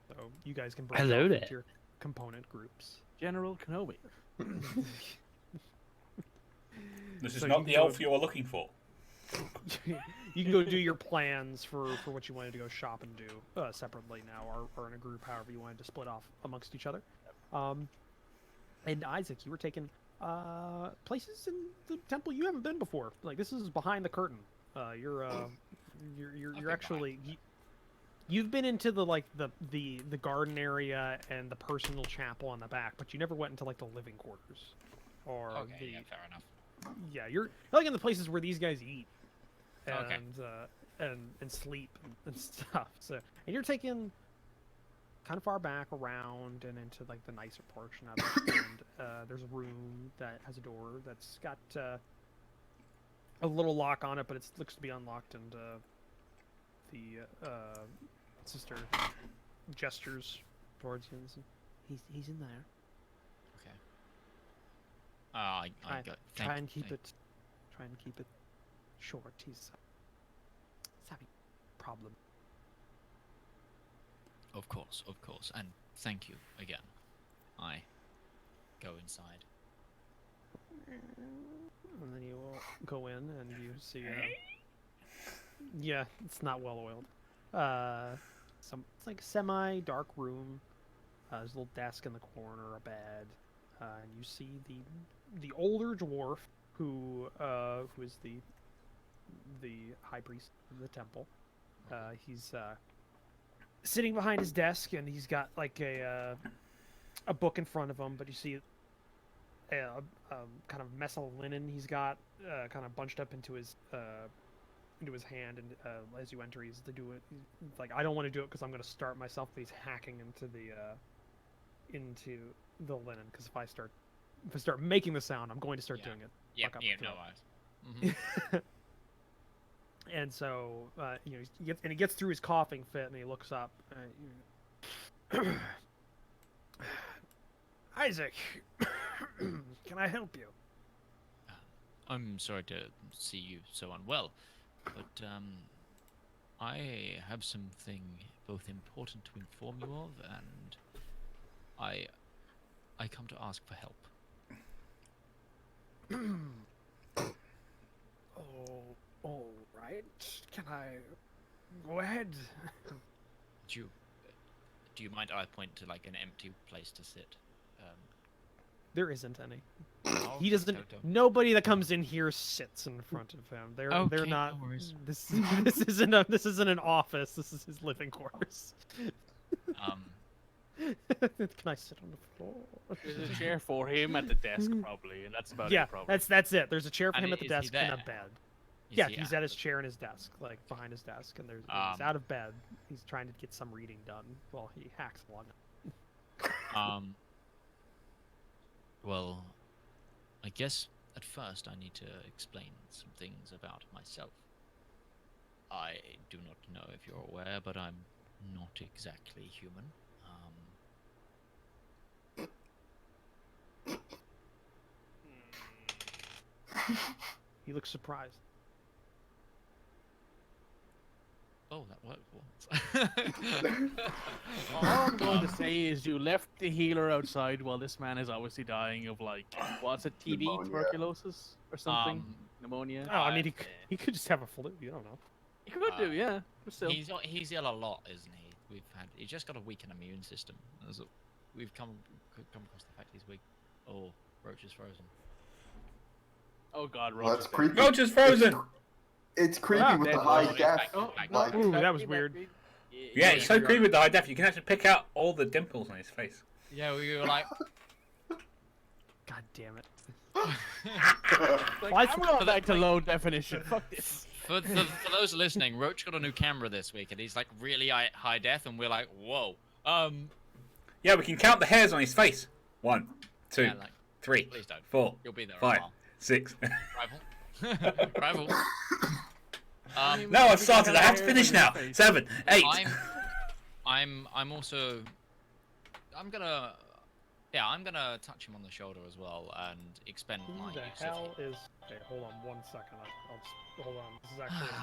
So you guys can break Hello off there. into your component groups. General Kenobi. This is So not you the go- elf you're looking for. You can go do your plans for what you wanted to go shop and do separately now, or in a group, however you wanted to split off amongst each other. And Isaac, you were taking places in the temple you haven't been before. Like this is behind the curtain. You're been actually you've been into the garden area and the personal chapel on the back, but you never went into like the living quarters or Okay, yeah, fair enough. yeah, you're like in the places where these guys eat Okay. and sleep and stuff. So and you're taking kind of far back around and into like the nicer portion of it. And there's a room that has a door that's got a little lock on it, but it looks to be unlocked. And the sister gestures towards you and says, he's in there. Okay. I Try and keep it short. He's having a problem. Of course, and thank you again. I go inside. And then you will go in and you see yeah, it's not well oiled. It's like a semi dark room. There's a little desk in the corner, a bed, and you see the older dwarf who is the high priest of the temple. He's sitting behind his desk, and he's got like a book in front of him, but you see a kind of mess of linen he's got kind of bunched up into his hand, and as you enter, he's to do it. He's like, I don't want to do it because I'm going to start myself. But he's hacking into the linen, because if I start making the sound, I'm going to start doing it. Yeah, Fuck up yeah, the no throat. eyes. And so, he gets through his coughing fit, and he looks up. Isaac, can I help you? I'm sorry to see you so unwell, but I have something both important to inform you of, and I come to ask for help. All right. Can I go ahead? Do you mind I point to like an empty place to sit? There isn't any. Oh, He doesn't. don't. Nobody that comes in here sits in front of him. They're Okay, not. no worries. This isn't an office. This is his living quarters. Can I sit on the floor? There's a chair for him at the desk, probably, and that's about Yeah, it, probably. that's it. There's a chair for And him at the is he desk and a there? bed. Is Yeah, he he's at his chair and his desk, like behind his desk, and he's out of bed. He's trying to get some reading done while he hacks along. Well, I guess at first I need to explain some things about myself. I do not know if you're aware, but I'm not exactly human. He looks surprised. Oh, that worked once. All I'm going to say is you left the healer outside while this man is obviously dying of, like, what's it, TB, Pneumonia. tuberculosis, or something? Pneumonia? Oh, I mean, he could just have a flu. You don't know. He could do, yeah. But still. He's ill a lot, isn't he? He's just got a weakened immune system. We've come across the fact he's weak. Oh, Roach is frozen. Oh god, Well, Roach. that's creepy. Roach is frozen. It's creepy Ah, with there the we high go. def. Oh, like, Ooh, that was weird. Yeah, it's so creepy with the high def. You can actually pick out all the dimples on his face. Yeah, we were like, God damn it. Like, Why- I'm going back to low definition. Fuck this. for those listening, Roach got a new camera this week, and he's like really high def, and we're like, whoa. Yeah, we can count the hairs on his face. 1, 2, Yeah, like, 3, please don't. 4, You'll be there. 5, A while. 6. Rival. Rival. No, I've started. I have to finish now. 7, 8. I'm also. I'm gonna touch him on the shoulder as well and expend my Who the use of hell heal. is? Okay, hold on 1 second. I'll just hold on. This is actually an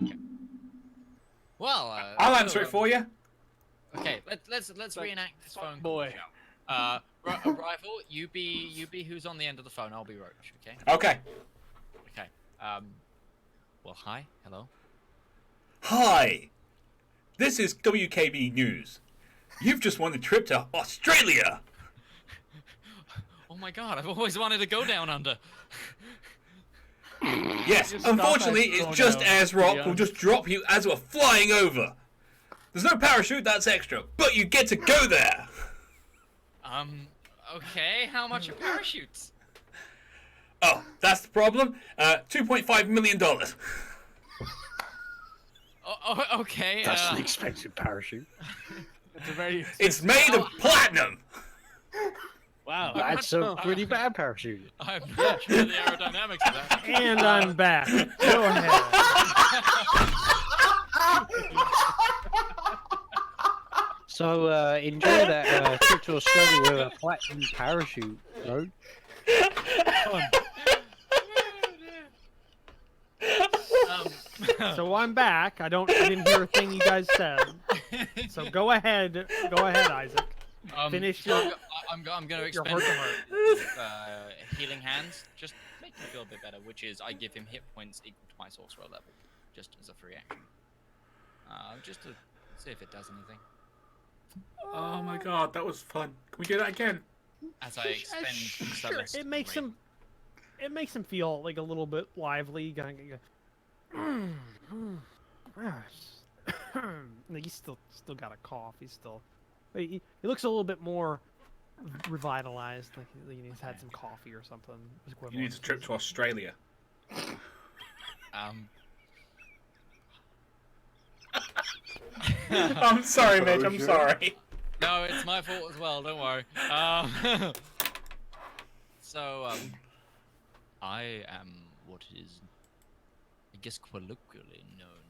important call. Well, I'll answer it for you. Okay, let's reenact this phone call. boy. shall we? Rival, you be who's on the end of the phone. I'll be Roach. Okay. Okay. Okay. Well, hi. Hello. Hi. This is WKB News. You've just won a trip to Australia. Oh my God! I've always wanted to go down under. Yes, Just unfortunately, stop it's it, just Bruno. AirDrop will just drop you as we're flying over. There's no parachute, that's extra, but you get to go there. Okay. How much are parachutes? Oh, that's the problem. $2.5 million. Oh, okay. That's an expensive parachute. It's a very. It's made of platinum. Wow. That's a pretty bad parachute. I'm not sure the aerodynamics of that. And I'm back. Go ahead. So enjoy that trip to Australia with a platinum parachute, bro. So I'm back. I didn't hear a thing you guys said. So go ahead, Isaac. Finish so your- I'm going to your expend heart healing hands. Just make me feel a bit better, which is I give him hit points equal to my sorcerer level, just as a free action. Just to see if it does anything. Oh my god, that was fun. Can we do that again? As I expend Sure, Solace it makes rate. him. It makes him feel like a little bit lively. He's still got a cough. He's still. He looks a little bit more revitalized. Like he's had some coffee or something. You need a trip to Australia. I'm sorry, Mitch. I'm sorry. No, it's my fault as well. Don't worry. So, I am what is, I guess, colloquially known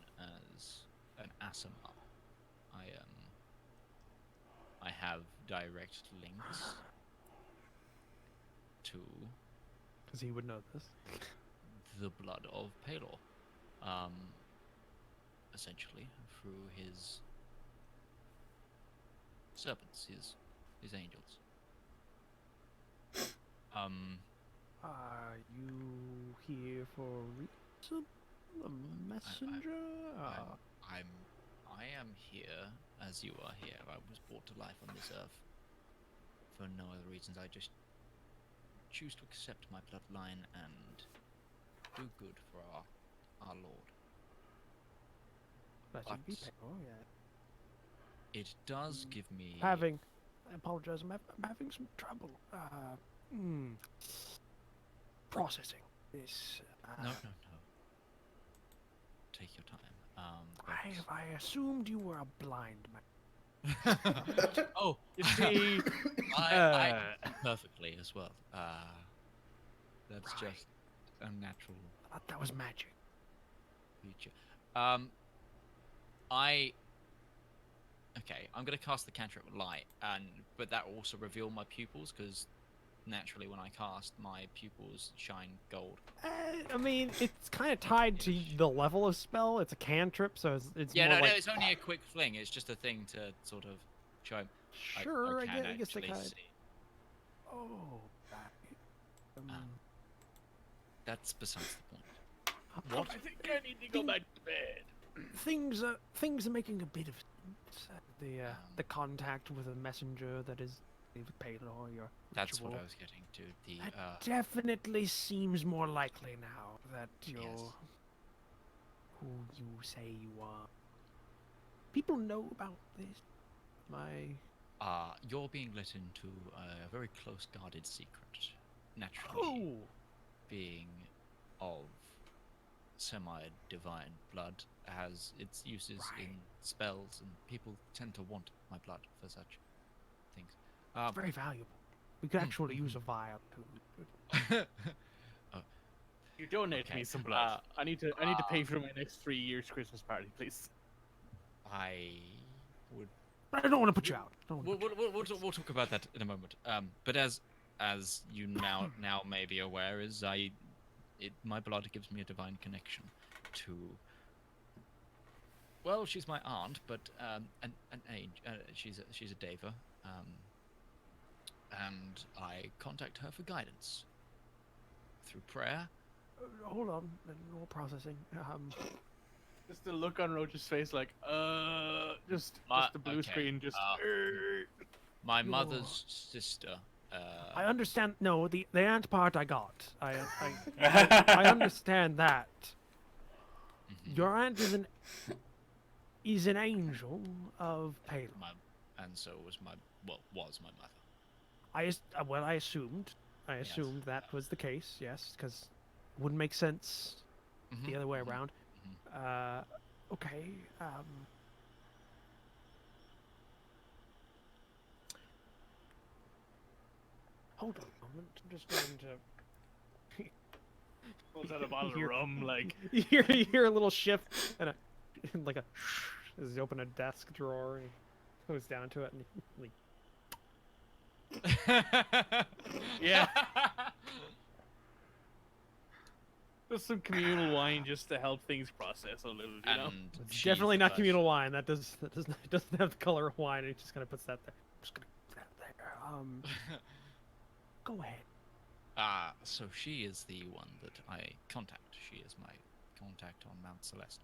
as an Asima. I have direct links to Because he would know this. the blood of Palor. Essentially, through his servants, his angels. Are you here for a reason? A messenger? I am here as you are here. I was brought to life on this earth for no other reasons. I just choose to accept my bloodline and do good for our Lord. That should be But- oh yeah. It does give me I apologize. I'm having some trouble. Processing this. No. Take your time. I assumed you were a blind man. Oh, You see, I perfectly as well. That's Right. just a natural I thought that was magic. feature. Okay, I'm gonna cast the cantrip light, but that will also reveal my pupils because naturally, when I cast, my pupils shine gold. I mean, it's kind of tied to the level of spell. It's a cantrip, so it's Yeah, more no, like... it's only a quick fling. It's just a thing to sort of show him. Sure, I can guess they actually kind of... see. Oh, right. That's besides the point. What? I think I need to go back to bed. Things are making a bit of sense. The contact with a messenger that is Palor, your That's what ritual. I was getting to. The That definitely seems more likely now that you're Yes. who you say you are. People know about this. You're being let into a very close guarded secret. Naturally, Oh, being of semi-divine blood has its uses in Right. spells, and people tend to want my blood for such things. it's very valuable. We could actually use a vial too. You donate Okay, me some blood. I need to pay for my next 3 years Christmas party, please. I would. But I don't want to put you out. Don't wanna put you out. We'll talk about that in a moment. But as you now may be aware, my blood gives me a divine connection to. Well, she's my aunt, but an age. She's a deva, and I contact her for guidance through prayer. Hold on, more processing. Just the look on Roach's face, like, just the blue okay, screen, just. My You're- mother's sister. I understand. No, the aunt part I got. I understand that. Mhm. Your aunt is an angel of Palor. And so was my mother. I assumed that was the case. Yes, because it wouldn't make sense the other way around. Okay. Hold on a moment. I'm just going to. Pulls out a bottle of You're- rum, like. You hear a little shift and like a as you open a desk drawer and he goes down to it and Yeah. Just some communal wine just to help things process a little, you know? And it's she's definitely the not person- communal wine. That doesn't have the color of wine. And he just kind of puts that there. I'm just gonna put that there. Go ahead. So she is the one that I contact. She is my contact on Mount Celeste.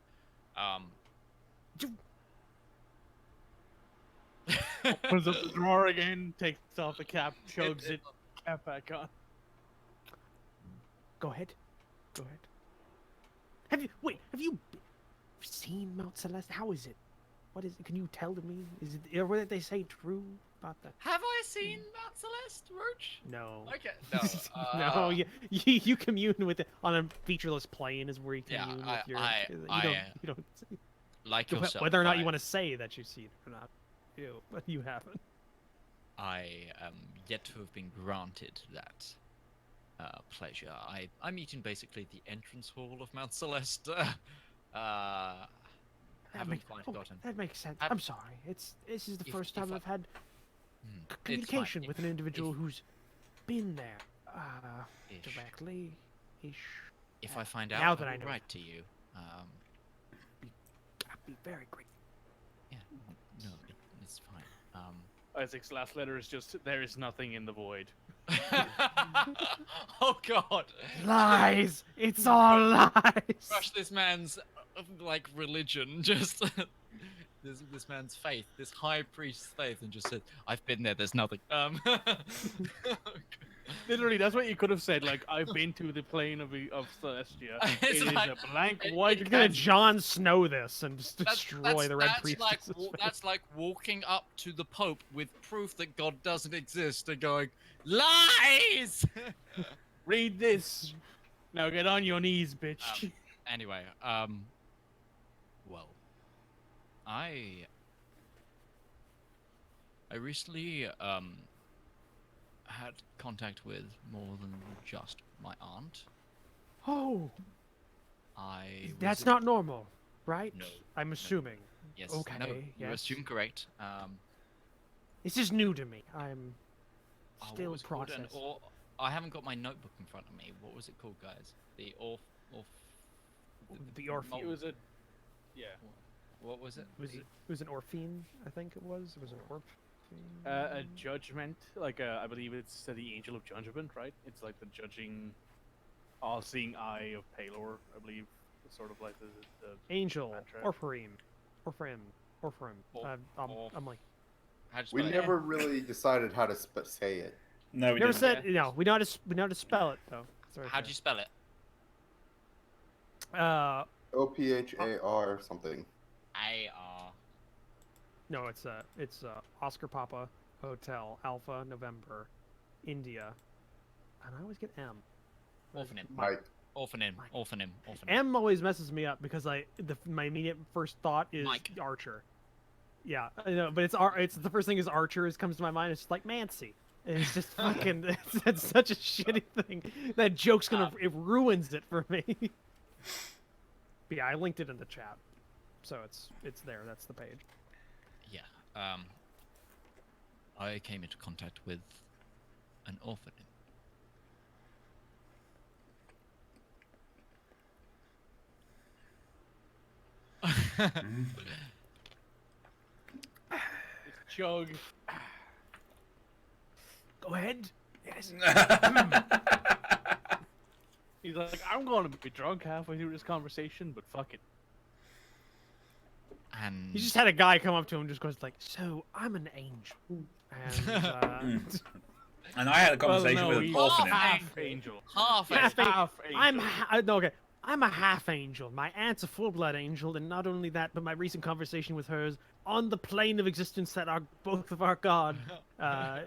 Opens up the drawer again, takes off the cap, chugs it, cap back on. Go ahead. Have you seen seen Mount Celeste? How is it? What is it? Can you tell me? Is it what they say true about that? Have I seen Mount Celeste, Roach? No. Okay, no. No, you commune with it on a featureless plane is where you Yeah, commune with your. You don't like yourself. whether or not you want to say that you've seen it or not. But you haven't. I am yet to have been granted that pleasure. I'm meeting basically the entrance hall of Mount Celeste. Haven't quite gotten. That makes sense. Have- I'm sorry. This is the first if time I- I've had It's fine. communication with an individual if- who's been there Ish. directly. Ish. If I find out, Now that I I will know write to you. I'd be very grateful. Yeah, no, it's fine. Isaac's last letter is just, there is nothing in the void. Oh God! Lies. It's all lies. Crush this man's like religion, just this man's faith, this high priest's faith, and just said, "I've been there. There's nothing." Literally, that's what you could have said. Like, I've been to the plane of Celestia. It's It is like- a blank it- white. You're gonna Jon Snow this and just That's- destroy the Red that's Priestess. like that's like walking up to the Pope with proof that God doesn't exist and going, "Lies!" Read this. Now get on your knees, bitch. Anyway, well, I recently had contact with more than just my aunt. Oh, I that's was- not normal, right? No, I'm assuming. Yes. Okay, No, you yes. assume correct. This is new to me. I'm What still was it called? processing. I haven't got my notebook in front of me. What was it called, guys? The The Orpheum. It was a. Yeah. What was it? It was an Orpheum, I think it was. It was an Orpheum. A judgment, like I believe it's the Angel of Judgment, right? It's like the judging, all-seeing eye of Palor, I believe. It's sort of like the Angel, mantra. Orpheum. I'm like, How'd you We spell it? never really decided how to say it. No, we never didn't. said. No, we know how to spell it though. Sorry, How'd you spell it? OPHAR something. A-R. No, it's Oscar Papa Hotel Alpha November, India, and I always get M. Orphanym. Mike. Orphanym. Mike. Orphanym. M always messes me up because my immediate first thought is Mike. Archer. Yeah, I know, but it's the first thing is Archer comes to my mind. It's just like Mancy. And it's just fucking. It's such a shitty thing. That joke's it ruins it for me. But yeah, I linked it in the chat, so it's there. That's the page. Yeah. I came into contact with an orphanym. Chug. Go ahead. Yes. He's like, I'm going to be drunk halfway through this conversation, but fuck it. And You just had a guy come up to him and just goes like, "So I'm an angel." And And I had a conversation with an he's orphanym. half angel. half Half a- Half angel. okay. I'm a half angel. My aunt's a full blood angel, and not only that, but my recent conversation with her is on the plane of existence that both of our god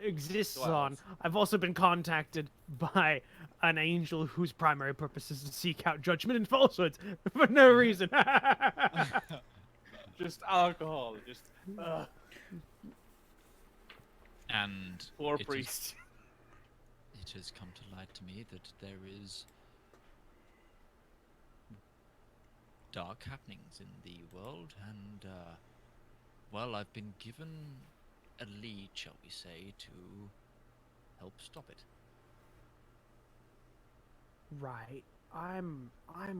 exists on. I've also been contacted by an angel whose primary purpose is to seek out judgment and falsehoods for no reason. Just alcohol. Just and poor it is- priest. It has come to light to me that there is dark happenings in the world, and well, I've been given a lead, shall we say, to help stop it. Right. I'm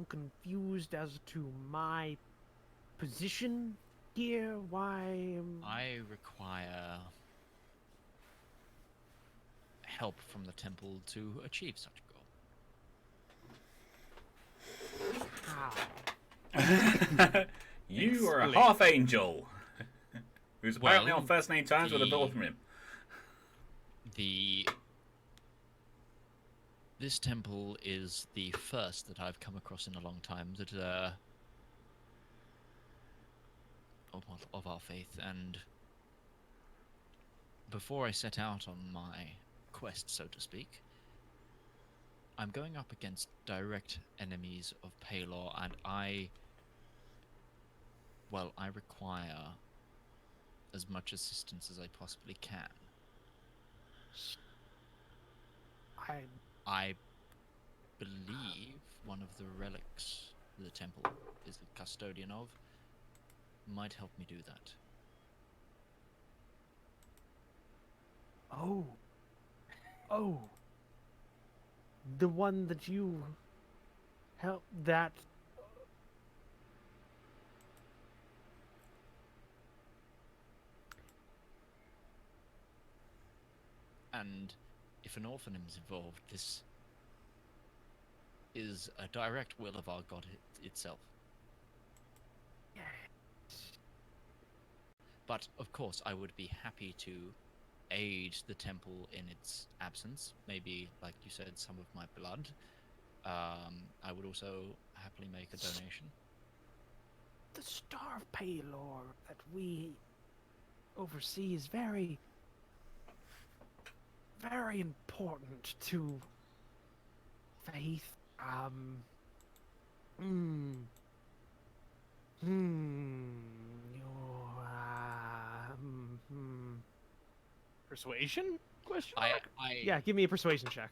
confused as to my position here. Why? I require help from the temple to achieve such a goal. How? You are a Explain. half angel. Who's apparently Well, on first name terms with a the- daughter from him. This temple is the first that I've come across in a long time that of our faith, and before I set out on my quest, so to speak, I'm going up against direct enemies of Palor, and I require as much assistance as I possibly can. I believe one of the relics the temple is the custodian of might help me do that. Oh, the one that you help that. And if an orphan is involved, this is a direct will of our god itself. But of course, I would be happy to aid the temple in its absence. Maybe, like you said, some of my blood. I would also happily make a donation. The Star of Palor that we oversee is very, very important to faith. Persuasion? Question I Yeah, give me a persuasion check.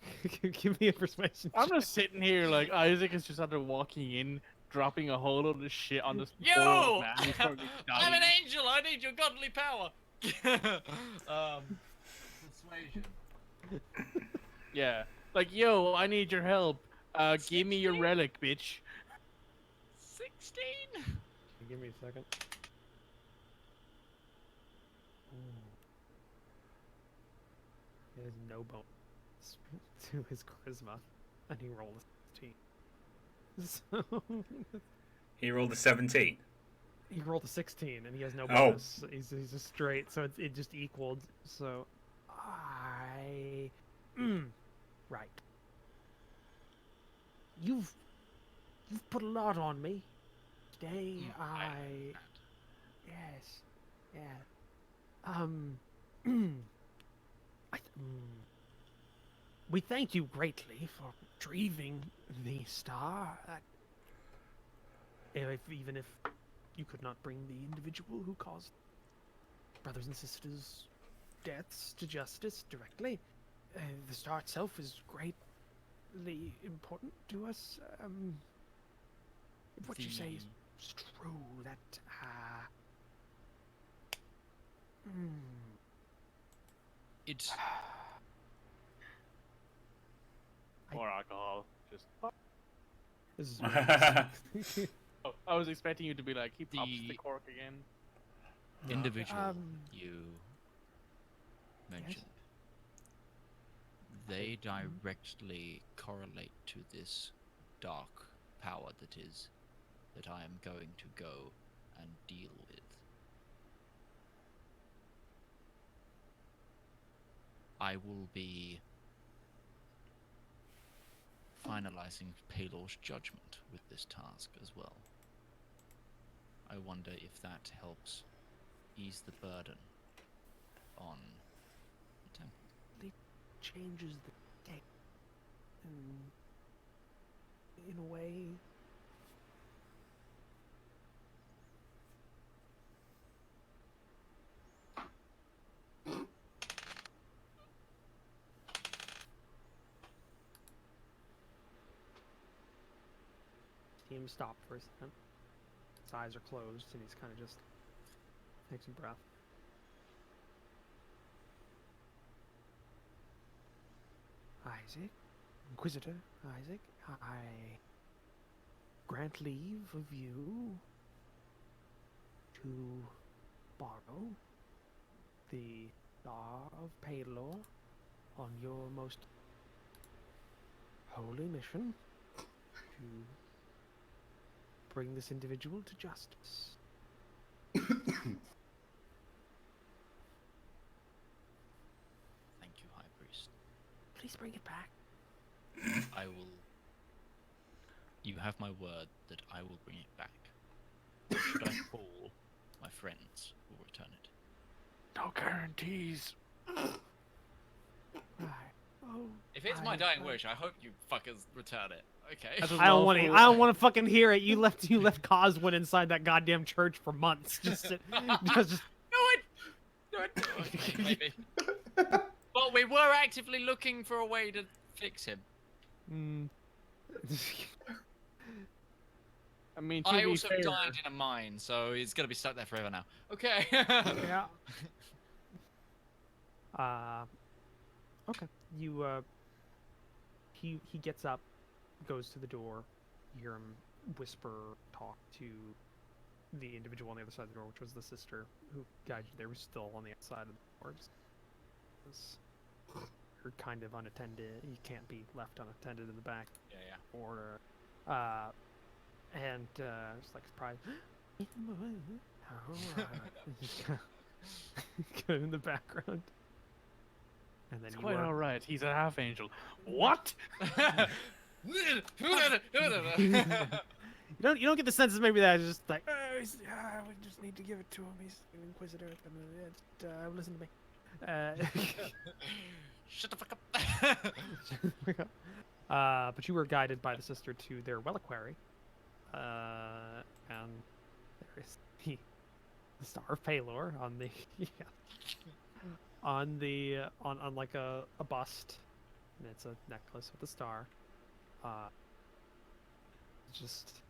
Give me a persuasion I'm check. just sitting here like Isaac is just after walking in, dropping a whole load of shit on this poor Yo! man who's probably I'm dying. an angel! I need your godly power! Persuasion. Yeah. Like, yo, I need your help. Give me your 16? relic, bitch. 16? Give me a second. He has no bonus to his charisma, and he rolled a 16. So He rolled a 17. he rolled a 16, and he has no Oh. bonus. He's just straight, so it just equaled. So right. You've put a lot on me today. Yes, yeah. We thank you greatly for retrieving the star. Even if you could not bring the individual who caused brothers and sisters' deaths to justice directly, the star itself is greatly important to us. If what you say is true, that It's More alcohol. Just. This is Oh, I was expecting you to be like, he pops the The- cork again. individual you mentioned. They directly correlate to this dark power that I am going to go and deal with. I will be finalizing Palor's judgment with this task as well. I wonder if that helps ease the burden on the temple. changes the game in a way. Team stopped for a second. His eyes are closed and he's kind of just takes a breath. Isaac, Inquisitor Isaac, I grant leave of you to borrow the Star of Palor on your most holy mission to bring this individual to justice. Thank you, High Priest. Please bring it back. I will. You have my word that I will bring it back. Should I fall my friends will return it. No guarantees. Oh, If it's my dying wish, I hope you fuckers return it. Okay. That's a I don't want to. lawful- I don't want to fucking hear it. You left Coswin inside that goddamn church for months. Just No, okay, maybe. Well, we were actively looking for a way to fix him. Mm. I mean, to I be also fair, died in a mine, so he's gonna be stuck there forever now. Okay. Yeah. Okay. You he gets up, goes to the door. You hear him whisper, talk to the individual on the other side of the door, which was the sister who guided you there, was still on the outside of the doors. You're kind of unattended. You can't be left unattended in the back. Yeah. Order. And it's like surprise. Kind of in the background. And then it's you quite are- all right. He's a half angel. What? You don't get the sense that maybe that is just like we just need to give it to him. He's an inquisitor. Listen to me. Shut the fuck up. But you were guided by the sister to their reliquary, and there is the Star of Palor on the on like a bust, and it's a necklace with a star. Just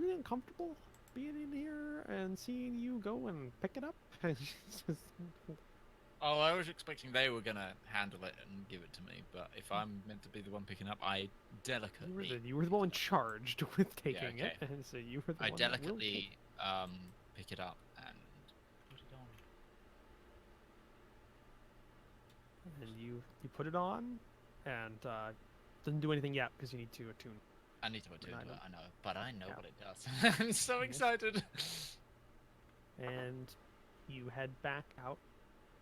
really uncomfortable being in here and seeing you go and pick it up. Oh, I was expecting they were gonna handle it and give it to me, but if I'm meant to be the one picking up, I delicately. You were the one charged with taking okay. it, and so you were the I one that will delicately take pick it up and put it on. it. And you put it on, and doesn't do anything yet because you need to attune. I need to attune to it, I know, but I know Yeah. what it does. I'm so excited. And you head back out,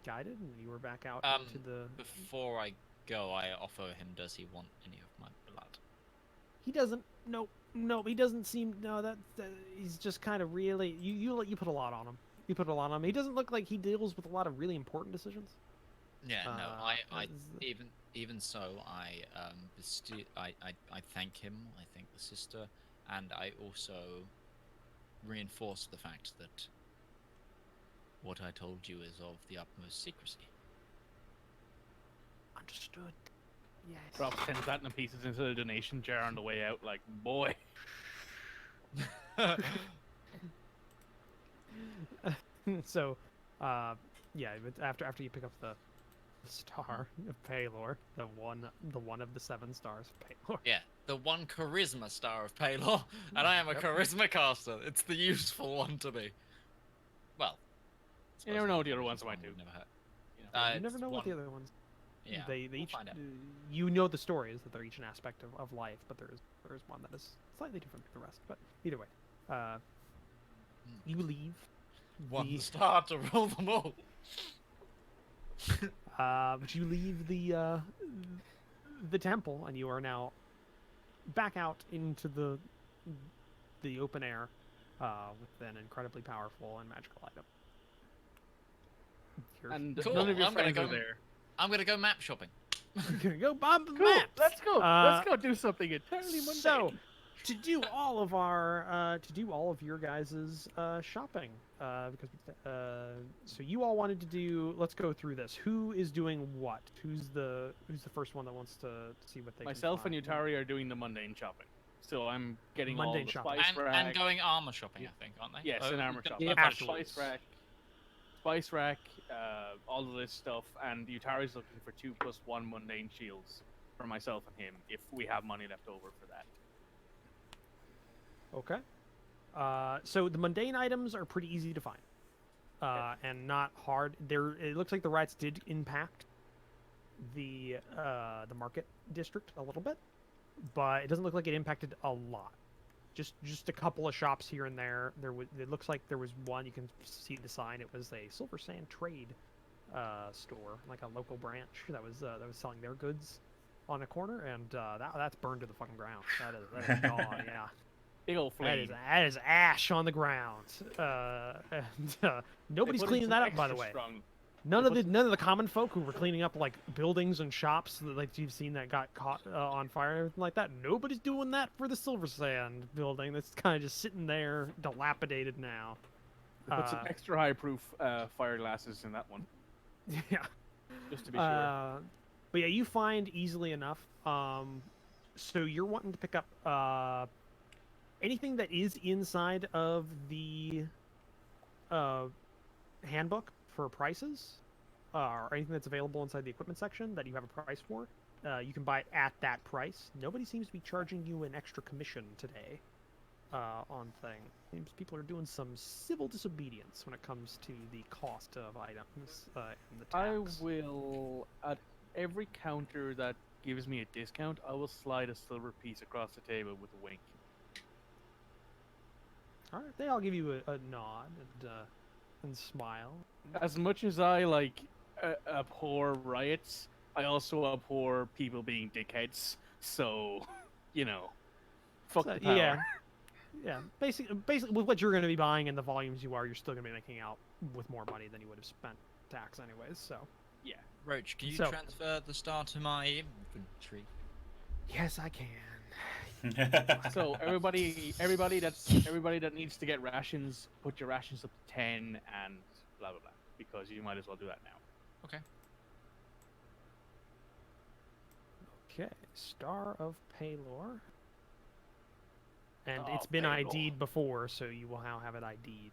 guided, and you were back out into the. Before I go, I offer him. Does he want any of my blood? He doesn't. No, he doesn't seem. No, that he's just kind of really. You put a lot on him. You put a lot on him. He doesn't look like he deals with a lot of really important decisions. Yeah, no. I is- even so, I thank him. I thank the sister, and I also reinforce the fact that what I told you is of the utmost secrecy. Understood. Yes. Drop 10 platinum pieces into the donation jar on the way out. Like, boy. So, yeah. But after you pick up the star of Palor, the one of the 7 stars of Palor. Yeah, the one charisma star of Palor, and I am a Yep. charisma caster. It's the useful one to be. Well, You never know what the other ones might do. Never hurt. You never it's know what the one- other ones. Yeah, They we'll each. find out. You know the story is that they're each an aspect of life, but there is one that is slightly different from the rest. But either way, you leave. One star to rule them all. But you leave the temple, and you are now back out into the open air with an incredibly powerful and magical item. And Cool, none of your I'm gonna friends are go- there. I'm gonna go map shopping. you're gonna go bomb the Cool. maps. Let's go. Uh, Let's go do something entirely mundane. So, to do all of your guys's shopping, because so you all wanted to do. Let's go through this. Who is doing what? Who's the first one that wants to see what they? Myself can and find? Utari are doing the mundane shopping. So I'm getting all Mundane the shopping. spice rack. And going armor shopping, I think, aren't they? Yes, Oh, an armor we've got shop. a Yeah, bunch of afterwards. Spice rack, all of this stuff, and Utari's looking for 2+1 mundane shields for myself and him if we have money left over for that. Okay. So the mundane items are pretty easy to find, and not hard. It looks like the riots did impact the market district a little bit, but it doesn't look like it impacted a lot. Just a couple of shops here and there. It looks like there was one. You can see the sign. It was a Silver Sand Trade store, like a local branch that was selling their goods on a corner, and that's burned to the fucking ground. That is gone. Yeah. Big old flame. That is ash on the ground. And nobody's They put in cleaning some that up, by the extra way. strong- None they of put the common folk who were cleaning up like buildings and shops that like you've seen that got caught on fire and everything like that. Nobody's doing that for the Silver Sand building. That's kind of just sitting there, dilapidated now. They put some extra high proof fire glasses in that one, Yeah. just to be sure. But yeah, you find easily enough. So you're wanting to pick up anything that is inside of the handbook for prices, or anything that's available inside the equipment section that you have a price for. You can buy it at that price. Nobody seems to be charging you an extra commission today on thing. Seems people are doing some civil disobedience when it comes to the cost of items and the tax. I will, at every counter that gives me a discount, I will slide a silver piece across the table with a wink. All right, they all give you a nod and smile. As much as I like abhor riots, I also abhor people being dickheads. So, you know, fuck So, the power. yeah. Basically, with what you're going to be buying and the volumes you are, you're still going to be making out with more money than you would have spent tax anyways. So. Yeah. Roach, can you So- transfer the star to my inventory? Yes, I can. So everybody that needs to get rations, put your rations up to 10 and blah blah blah, because you might as well do that now. Okay, Star of Paylor. And Oh, it's been Paylor. ID'd before, so you will now have it ID'd.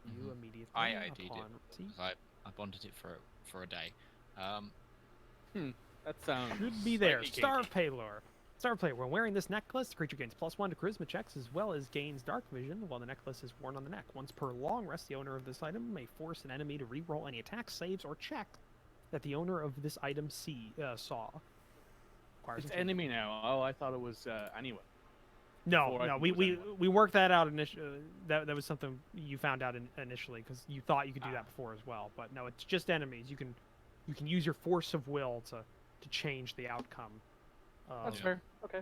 You Mhm. immediately I ID'd it. upon receipt. 'Cause I bonded it for a day. That sounds Should be there. slightly Star kinky. of Paylor. Star of Paylor. When wearing this necklace, the creature gains +1 to charisma checks as well as gains dark vision while the necklace is worn on the neck. Once per long rest, the owner of this item may force an enemy to re-roll any attack, saves, or check that the owner of this item saw. Requires It's a feat. enemy now. Oh, I thought it was anyone. No, before I no, think we, it was we anyone. we worked that out initially. That was something you found out initially because you thought you could do that before as well. But no, it's just enemies. You can use your force of will to change the outcome. That's Yeah. fair. Okay.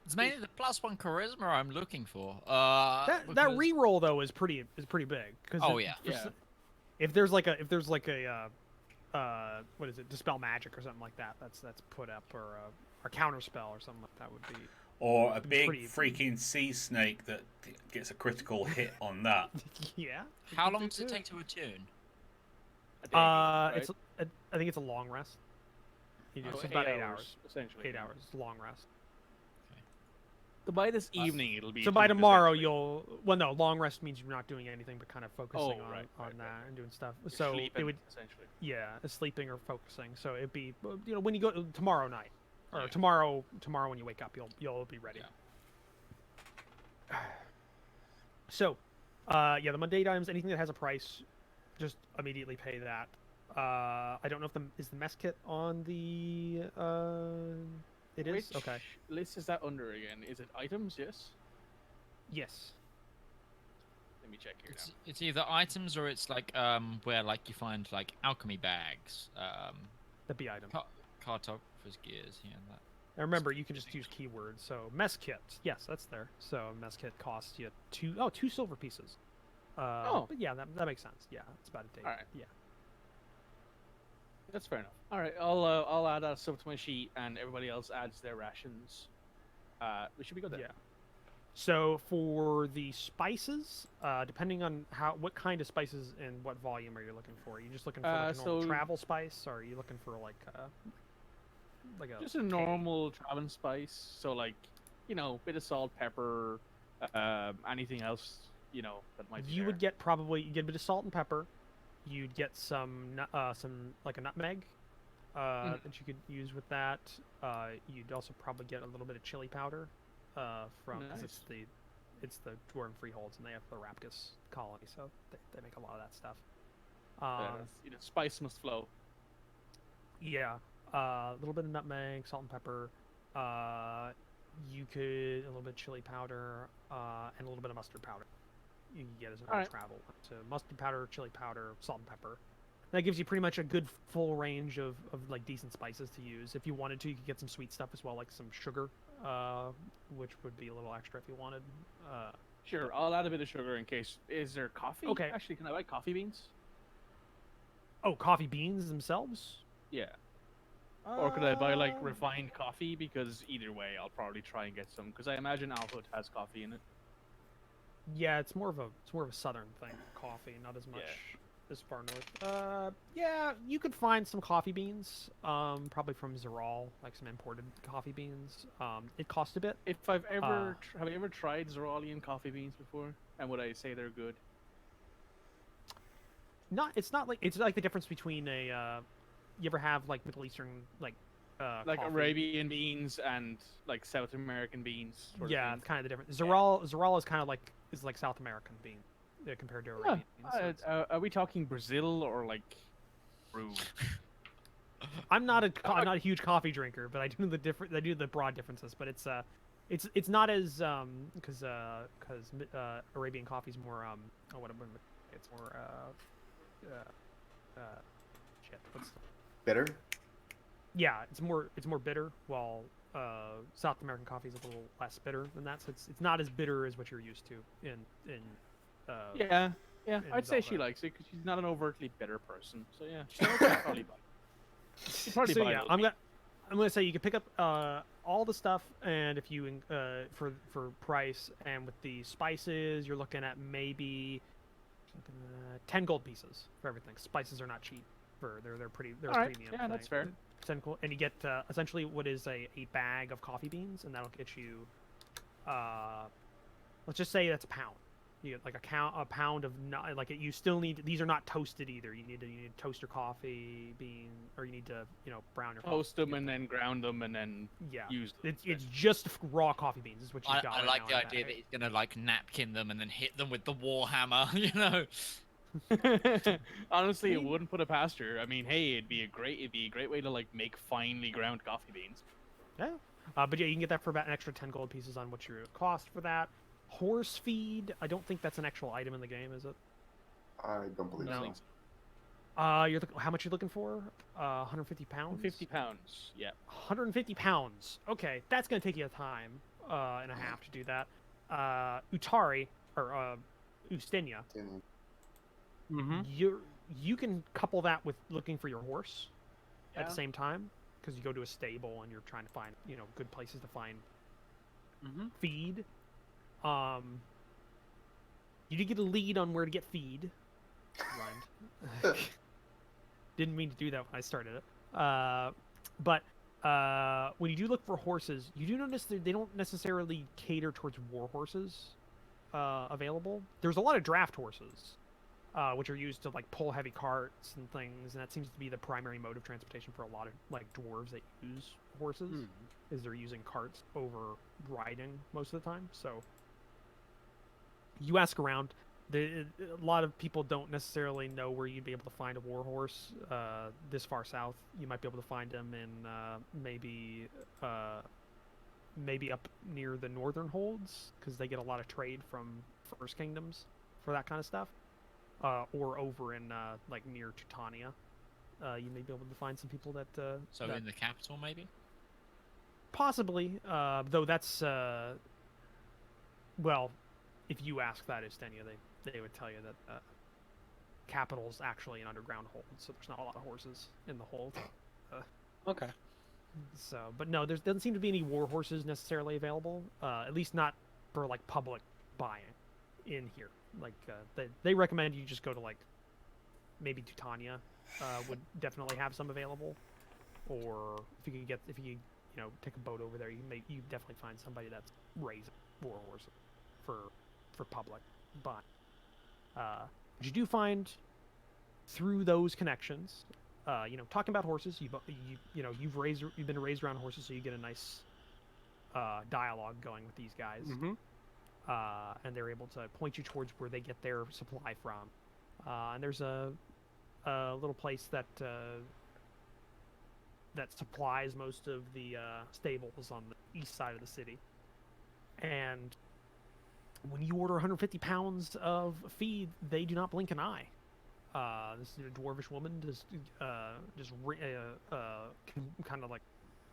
It's mainly the +1 charisma I'm looking for. That because- re-roll though is pretty big because Oh, yeah. if there's like a what is it, dispel magic or something like that that's put up, or a counter spell or something like that would be Or a big pretty- freaking sea snake that gets a critical hit on that. yeah. How long does it take to attune? A day, right? It's I think it's a long rest. You do, Oh, so it's about 8 hours. essentially. 8 hours, long rest. So by this evening, it'll be. So by attuned, tomorrow, essentially. no, long rest means you're not doing anything but kind of focusing on right, that right. and doing stuff. You're So sleeping, it would, essentially. yeah, sleeping or focusing. So it'd be, when you go tomorrow night, or Yeah. tomorrow when you wake up, you'll be ready. So, the mundane items, anything that has a price, just immediately pay that. I don't know if is the mess kit on the. It is Which okay. list is that under again? Is it items? Yes. Yes. Let me check here now. It's either items or it's like where like you find like alchemy bags, That'd be item. cartographer's gears, yeah, that. And remember, you can just use keywords. So mess kit, yes, that's there. So mess kit costs you two silver pieces. But yeah, that makes sense. Yeah, it's about a day. Alright. Yeah. That's fair enough. All right, I'll add that stuff to my sheet, and everybody else adds their rations. We should be good there. Yeah. So for the spices, depending on what kind of spices and what volume are you looking for? Are you just looking for like a normal so- travel spice, or are you looking for like a Just a normal traveling spice. So like, bit of salt, pepper, anything else, that might be You there. would get you get a bit of salt and pepper. You'd get some like a nutmeg that you could use with that. You'd also probably get a little bit of chili powder from 'cause Nice. it's the dwarven freeholds, and they have the Rapkus colony, so they make a lot of that stuff. Spice must flow. Yeah, a little bit of nutmeg, salt and pepper. You could a little bit of chili powder and a little bit of mustard powder. You can get as an Alright. travel. So mustard powder, chili powder, salt and pepper. That gives you pretty much a good full range of like decent spices to use. If you wanted to, you could get some sweet stuff as well, like some sugar which would be a little extra if you wanted. Sure, I'll add a bit of sugar in case. Is there coffee? Okay. Actually, can I buy coffee beans? Oh, coffee beans themselves? Yeah. Or could I buy like Uh, refined coffee? Because either way, I'll probably try and get some. Because I imagine Alpha has coffee in it. Yeah, it's more of a southern thing. Coffee, not as much as far north. Yeah, you could find some coffee beans. Probably from Zeral, like some imported coffee beans. It costs a bit. If I've ever have I ever tried Zeralian coffee beans before? And would I say they're good? It's not like it's like the difference between a. You ever have like Middle Eastern like. Like coffee? Arabian beans and like South American beans. Sort Yeah, of it's kind of the difference. Zeral is kind of like South American bean compared to Arabian beans. So it's- Are we talking Brazil or like Peru? I'm not a huge coffee drinker, but I do the broad differences. But it's not as because Arabian coffee is more it's more shit. Bitter? Yeah, it's more bitter, while South American coffee is a little less bitter than that. So it's not as bitter as what you're used to in Yeah, in I'd say she Zelda. likes it because she's not an overtly bitter person. So yeah, she'll probably buy it. She'd probably So buy yeah, it. I'm gonna say you can pick up all the stuff, and if you for price and with the spices, you're looking at maybe 10 gold pieces for everything. Spices are not cheap. They're pretty All right, premium. yeah, that's fair. 10 gold, and you get essentially what is a bag of coffee beans, and that'll get you let's just say that's a pound. You get like a pound of not like you still need, these are not toasted either. You need to toast your coffee bean, or you need to brown your Toast coffee. them and then ground them and then Yeah, use them. it's just raw coffee beans is what you got. I right like now the in idea that bag. he's gonna like napkin them and then hit them with the warhammer. You know. Honestly, it wouldn't put it past her. I mean, hey, it'd be a great way to like make finely ground coffee beans. Yeah, but yeah, you can get that for about an extra 10 gold pieces on what your cost for that. Horse feed, I don't think that's an actual item in the game, is it? I don't believe No. so. How much are you looking for? 150 pounds. 50 pounds. Yeah. 150 pounds. Okay, that's gonna take you a time and a half to do that. Utari or Ustenia, Mm-hmm. you can couple that with looking for your horse at Yeah. the same time, because you go to a stable and you're trying to find good places to find Mm-hmm. feed. You did get a lead on where to get feed. Rhymed. Didn't mean to do that when I started it. But when you do look for horses, you do notice that they don't necessarily cater towards war horses available. There's a lot of draft horses, which are used to like pull heavy carts and things, and that seems to be the primary mode of transportation for a lot of like dwarves that use horses. Is they're using carts over riding most of the time. So you ask around. A lot of people don't necessarily know where you'd be able to find a war horse this far south. You might be able to find them in maybe up near the northern holds, because they get a lot of trade from First Kingdoms for that kind of stuff, or over in like near Titania. You may be able to find some people that So that in the capital, maybe. possibly, though that's well, if you ask that Istenia, they would tell you that capital's actually an underground hold, so there's not a lot of horses in the hold. Okay. So, but no, there doesn't seem to be any war horses necessarily available, at least not for like public buying in here. Like they recommend you just go to like maybe Titania would definitely have some available, or if you take a boat over there, you definitely find somebody that's raising war horses for public buying. But you do find through those connections, talking about horses, you've been raised around horses, so you get a nice dialogue going with these guys, Mm-hmm. and they're able to point you towards where they get their supply from. And there's a little place that supplies most of the stables on the east side of the city, and when you order 150 pounds of feed, they do not blink an eye. This dwarvish woman kind of like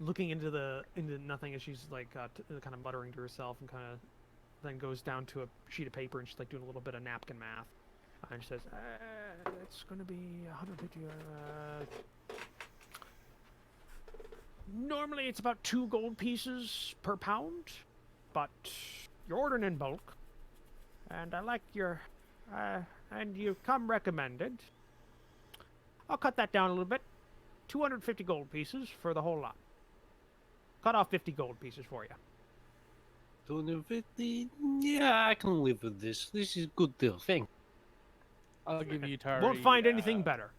looking into nothing as she's like kind of muttering to herself and kind of then goes down to a sheet of paper and she's like doing a little bit of napkin math. And she says, "It's going to be 150. Normally it's about 2 gold pieces per pound, but you're ordering in bulk, and I like your, and you come recommended. I'll cut that down a little bit. 250 gold pieces for the whole lot. Cut off 50 gold pieces for you." 250? Yeah, I can live with this. This is a good deal. Thank I'll give you Tari. Won't find anything better.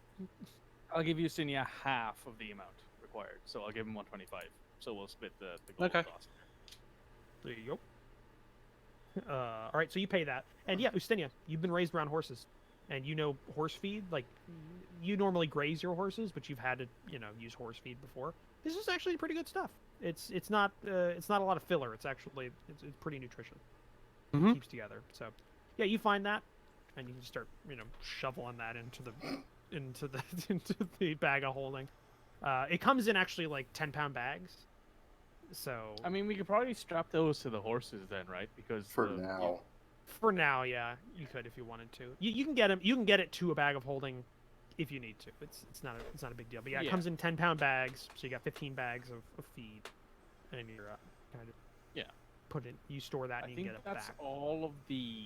I'll give you Sunya half of the amount required, so I'll give him 125. So we'll split the gold Okay. cost. There you go. All right, so you pay that, and yeah, Ustinia, you've been raised around horses, and you know horse feed. Like, you normally graze your horses, but you've had to, use horse feed before. This is actually pretty good stuff. It's not a lot of filler. It's actually it's pretty nutritious. Mhm. Keeps together. So, yeah, you find that, and you can start shoveling that into the bag of holding. It comes in actually like 10-pound bags. So I mean, we could probably strap those to the horses then, right? Because For the- now. for now, yeah, you could if you wanted to. You can get them. You can get it to a bag of holding if you need to. It's not a big deal. But yeah, it Yeah. comes in 10-pound bags, so you got 15 bags of feed, and you're kind of put it. You store that I and you think get it that's back. all of the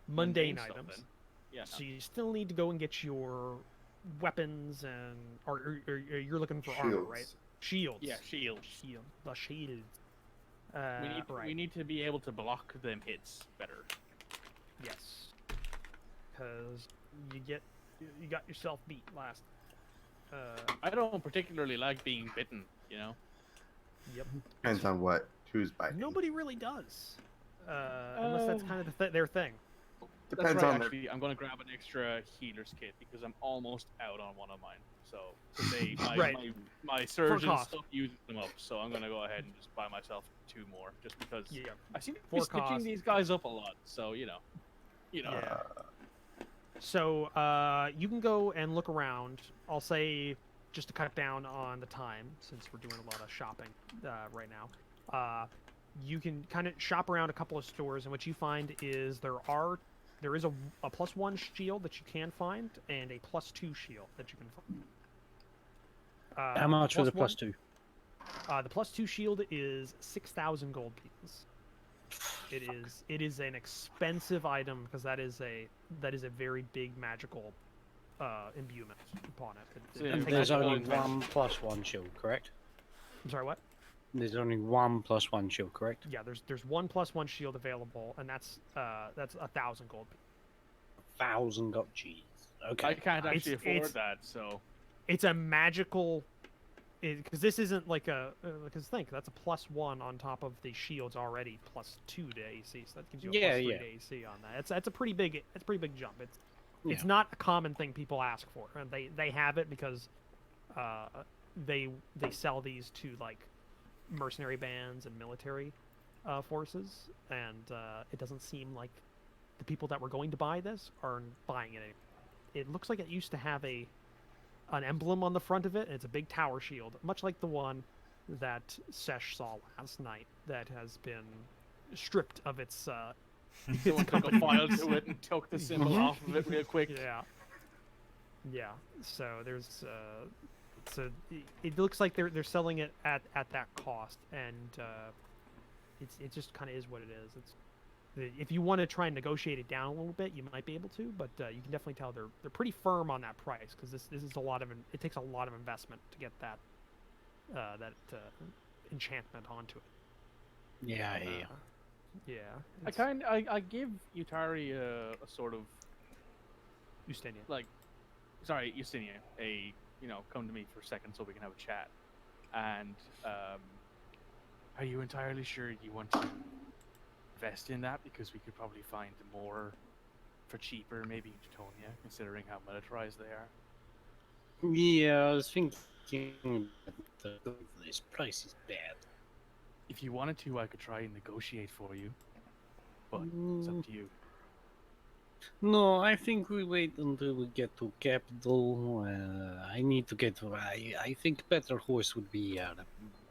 Mundane stuff items. then. Yeah. So you still need to go and get your weapons and or you're looking for armor, right? Shields. Yeah, shields. The shields. We Right. need to be able to block them hits better. Yes. Because you got yourself beat last. I don't particularly like being bitten, Yep. Depends on who's biting. Nobody really does. Unless that's kind of their thing. Depends That's right, on the actually, I'm going to grab an extra healer's kit because I'm almost out on one of mine. So today, Right. my surgeon cost. stopped using them up, so I'm going to go ahead and just buy myself 2 more, just because Yeah. I seem to be For stitching cost. these guys up a lot. So you know. Yeah. So you can go and look around. I'll say, just to cut down on the time, since we're doing a lot of shopping right now. You can kind of shop around a couple of stores, and what you find is there is a +1 shield that you can find, and a +2 shield that you can find. How much for the +1 +2? The +2 shield is 6,000 gold pieces. It is an expensive item because that is a very big magical imbuement upon it. So It And takes There's up a only lot of time. one +1 shield, correct? I'm sorry, what? There's only one +1 shield, correct? Yeah, there's one +1 shield available, and that's 1,000 gold. 1,000 gold. Jeez. Okay. I can't actually afford it's- that, so It's a magical, because this isn't like because think that's a +1 on top of the shields already +2 to AC, so that gives you a Yeah, +3 yeah. to AC on that. It's a pretty big jump. It's Yeah. not a common thing people ask for, and they have it because they sell these to like mercenary bands and military forces, and it doesn't seem like the people that were going to buy this are buying it anymore. It looks like it used to have an emblem on the front of it, and it's a big tower shield, much like the one that Sesh saw last night, that has been stripped of its someone took a file to it and took the symbol off of it real quick. Yeah. So there's so it looks like they're selling it at that cost, and it just kind of is what it is. If you want to try and negotiate it down a little bit, you might be able to, but you can definitely tell they're pretty firm on that price, because this is it takes a lot of investment to get that enchantment onto it. Yeah, I hear. Yeah. I give Utari a sort of Ustenia. like, sorry, Yustinia, come to me for a second so we can have a chat. And are you entirely sure you want to invest in that? Because we could probably find more for cheaper, maybe in Teutonia, considering how militarized they are. Yeah, I was thinking this price is bad. If you wanted to, I could try and negotiate for you, but it's up to you. No, I think we wait until we get to capital. I need to get. I think better horse would be a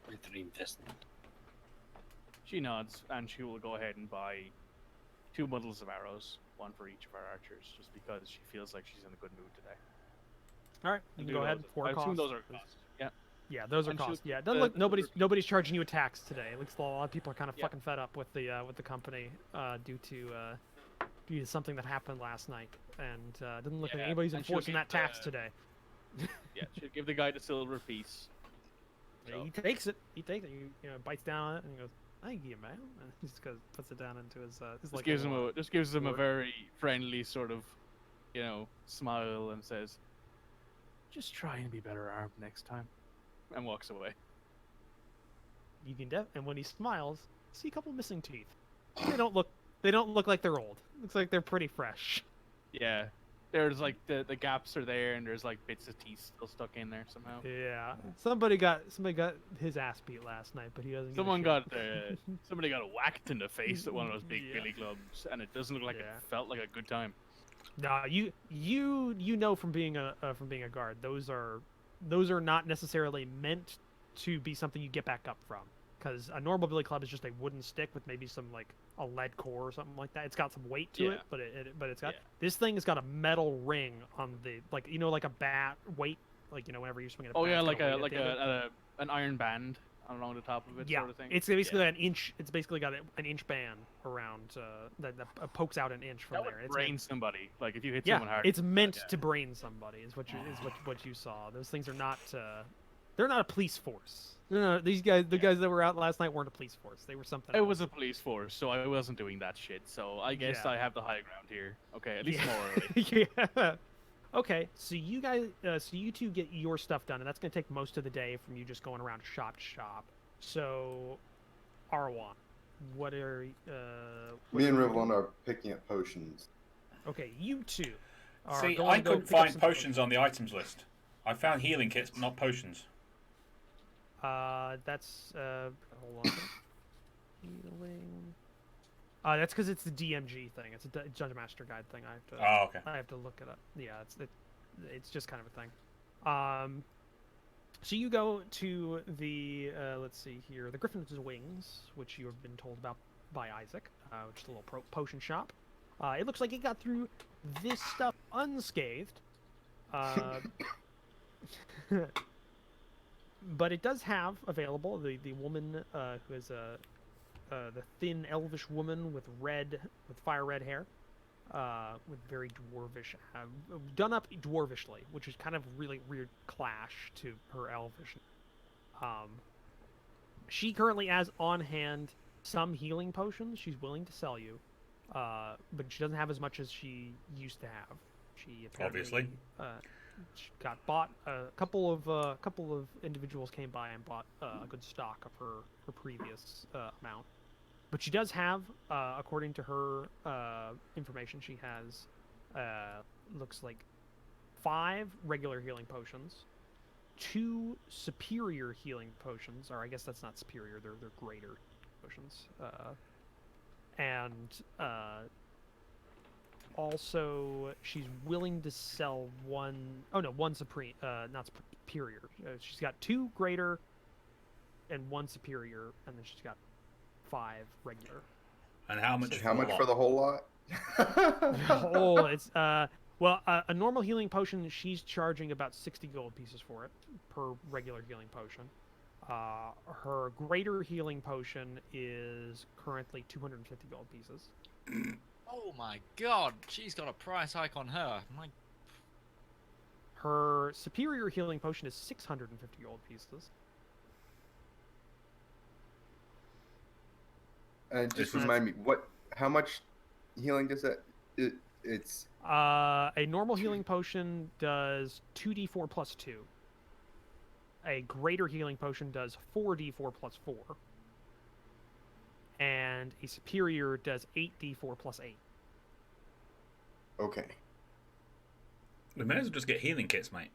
better investment. She nods, and she will go ahead and buy 2 bundles of arrows, one for each of our archers, just because she feels like she's in a good mood today. All right, you And can do go ahead. those. 4 I cost. assume those are cost. Yeah. Yeah, those are And she'll cost. Yeah, it keep doesn't the- look nobody's charging you a tax today. It looks a lot of people are kind of Yeah. fucking fed up with the company due to something that happened last night, and doesn't look like Yeah, anybody's and she'll enforcing that give tax the- today. Yeah, she'll give the guy the silver piece. Yeah, So- he takes it. He takes it. You know, bites down on it and goes, "Thank you, man." And he just goes, puts it down into his Just gives him a sword. very friendly sort of, smile and says, "Just try and be better armed next time," and walks away. You can and when he smiles, see a couple missing teeth. They don't look like they're old. Looks like they're pretty fresh. Yeah, there's like the gaps are there, and there's like bits of teeth still stuck in there somehow. Yeah, somebody got his ass beat last night, but he doesn't. give a shit. Somebody got whacked in the face at one of those big Yeah. billy clubs, and it doesn't look like Yeah. it felt like a good time. Nah, you know from being a guard, those are not necessarily meant to be something you get back up from. Because a normal billy club is just a wooden stick with maybe some like a lead core or something like that. It's got some weight to Yeah. it, but it's got Yeah. this thing has got a metal ring on the like like a bat weight, like whenever you're swinging a Oh bat, yeah, it's like got a weight at the end of it. an iron band along the top of it, Yeah, sort of thing. it's basically an inch. It's basically got an inch band around that pokes out an inch from that there. would It's brain meant, somebody. Like if you hit yeah, someone hard. it's meant yeah. to brain somebody. Is what you saw. Those things are not. They're not a police force. No, these guys, the guys that were out last night weren't a police force. They were something. It else. was a police force, so I wasn't doing that shit. So I guess Yeah. I have the high ground here. Okay, at least Yeah. morally. Yeah. Okay, so you guys, so you two get your stuff done, and that's gonna take most of the day from you just going around shop to shop. So, Arwan, what are Me and Rivallon are picking up potions. Okay, you two. Are See, going I to go couldn't pick up find some potions on the items list. I found healing kits, but not potions. That's hold on. Healing. That's because it's the DMG thing. It's a Dungeon Master Guide thing. Oh, okay. I have to look it up. Yeah, it's just kind of a thing. So you go to the let's see here, the Griffin's Wings, which you have been told about by Isaac, which is a little potion shop. It looks like it got through this stuff unscathed. But it does have available the woman who is the thin elvish woman with fire red hair, with very dwarvish, done up dwarvishly, which is kind of really weird clash to her elvish. She currently has on hand some healing potions she's willing to sell you, but she doesn't have as much as she used to have. She apparently, Obviously. she got bought. A couple of individuals came by and bought a good stock of her previous amount. But she does have, according to her information, she has looks like 5 regular healing potions, 2 superior healing potions, or I guess that's not superior; they're greater potions, and also she's willing to sell one supreme, not superior. She's got 2 greater and 1 superior, and then she's got 5 regular. And how much? How much for the whole lot? Oh, it's a normal healing potion. She's charging about 60 gold pieces for it per regular healing potion. Her greater healing potion is currently 250 gold pieces. Oh my god, she's got a price hike on her. Her superior healing potion is 650 gold pieces. And just That's- remind me, how much healing does that? It's A normal healing potion does 2d4 plus 2. A greater healing potion does 4d4 plus 4. And a superior does 8d4 plus 8. okay. We may as well just get healing kits, mate.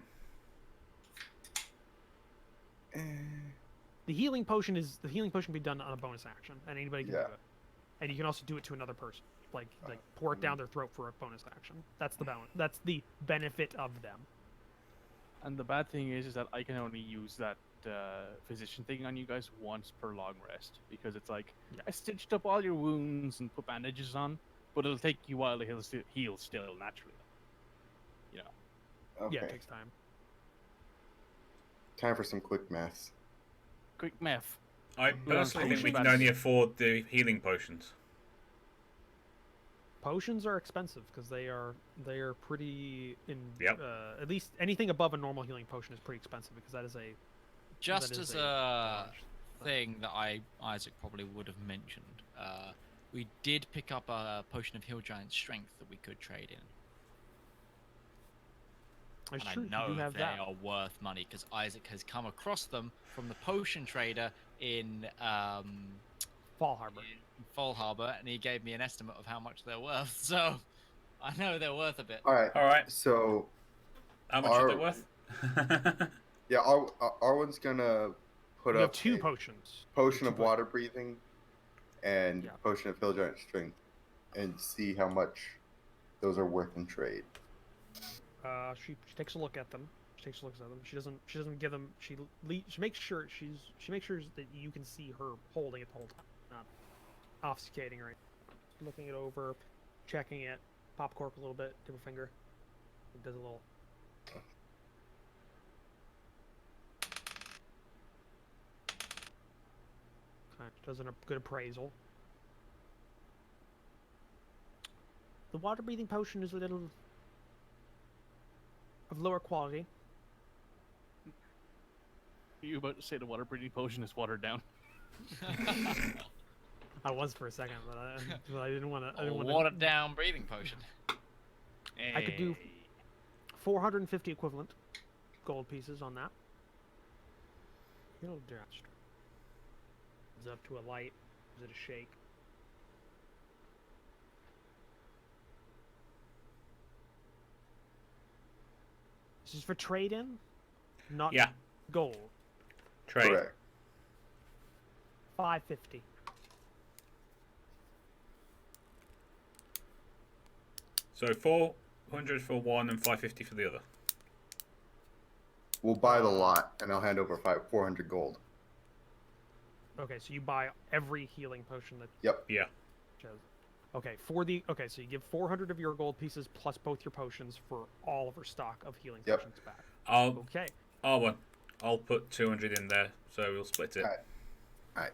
The healing potion can be done on a bonus action, and anybody can Yeah. do it. And you can also do it to another person. like pour it down their throat for a bonus action. That's the balance. That's the benefit of them. And the bad thing is that I can only use that physician thing on you guys once per long rest, because it's like I stitched up all your wounds and put bandages on, but it'll take you a while to heal still naturally. You know. Yeah, Okay. it takes time. Time for some quick maths. Quick math. I personally think we can only afford the healing potions. Potions are expensive because they are pretty in. Yep. At least anything above a normal healing potion is pretty expensive because that is a. Just that is as a a large thing that Isaac probably would have mentioned, we did pick up a potion of Hill Giant Strength that we could trade in. I'm And sure I know you do have they that. are worth money because Isaac has come across them from the potion trader in Fall Harbor. Fall Harbor, and he gave me an estimate of how much they're worth. So I know they're worth a bit. All right. All right. So How much are they worth? yeah, Arwen's gonna put You up have two a potions. potion two of water breathing and Yeah. potion of hill giant strength, and see how much those are worth in trade. She takes a look at them. She takes a look at them. She doesn't give them. She makes sure she makes sure that you can see her holding it the whole time, not obfuscating or anything. Looking it over, checking it, pop cork a little bit, tip her finger. It does a little. Does a good appraisal. The water breathing potion is a little of lower quality. Are you about to say the water breathing potion is watered down? I was for a second, but I didn't want to. I didn't want Watered down breathing potion. I could do 450 equivalent gold pieces on that. It'll draft. Is it up to a light? Is it a shake? This is for trade-in, not Yeah. gold. Trade. Correct. 550. So 400 for one and 550 for the other. We'll buy the lot, and I'll hand over 400 gold. Okay, so you buy every healing potion that Yep. Yeah. shows. Okay, so you give 400 of your gold pieces plus both your potions for all of her stock of healing Yep. potions back. I'll Okay. I'll put 200 in there, so we'll split it. Alright. Alright.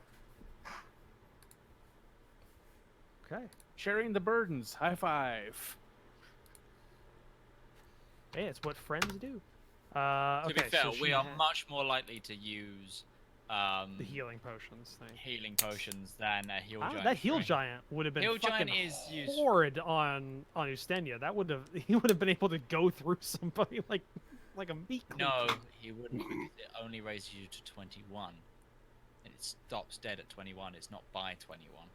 Okay. Sharing the burdens. High five. Hey, it's what friends do. To Okay, be fair, so she we are ha- much more likely to use the healing potions thing. healing potions than a heal giant. That heal strength. giant would have been Heal fucking giant is used- horrid on Ustenia. That would have he would have been able to go through somebody like a meat No, cleaver. he wouldn't because it only raises you to 21. And it stops dead at 21, it's not by 21.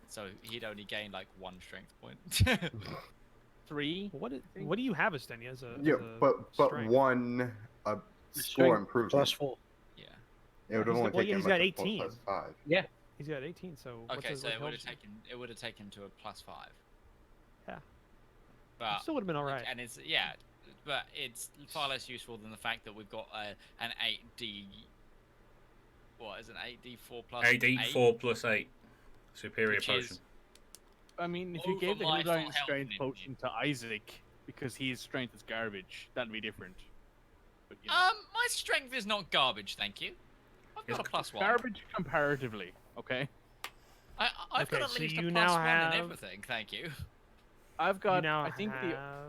So he'd only gain like 1 strength point. 3. What do you have, Ustenia? As a Yeah, as a but strength? one score Strength improvement. +4. Yeah. It would He's only got- well, take yeah, him he's up got to 18. plus 5. He's got 18. So what's Okay, his, so like, it would health- have taken to a +5. Yeah. But still would have been all right. and it's but it's far less useful than the fact that we've got an 8D. What is an 8D4 plus 8d4 plus 8. Superior Which potion. is- I mean, if you Over gave the my Hill full Giant health Strength in potion to Isaac because his strength is garbage, that'd be different. But, you know, My strength is not garbage, thank you. I've got a +1. garbage comparatively, okay? I've Okay, got at so least you a now +1 have- in everything, thank you. I've You got. now I think have...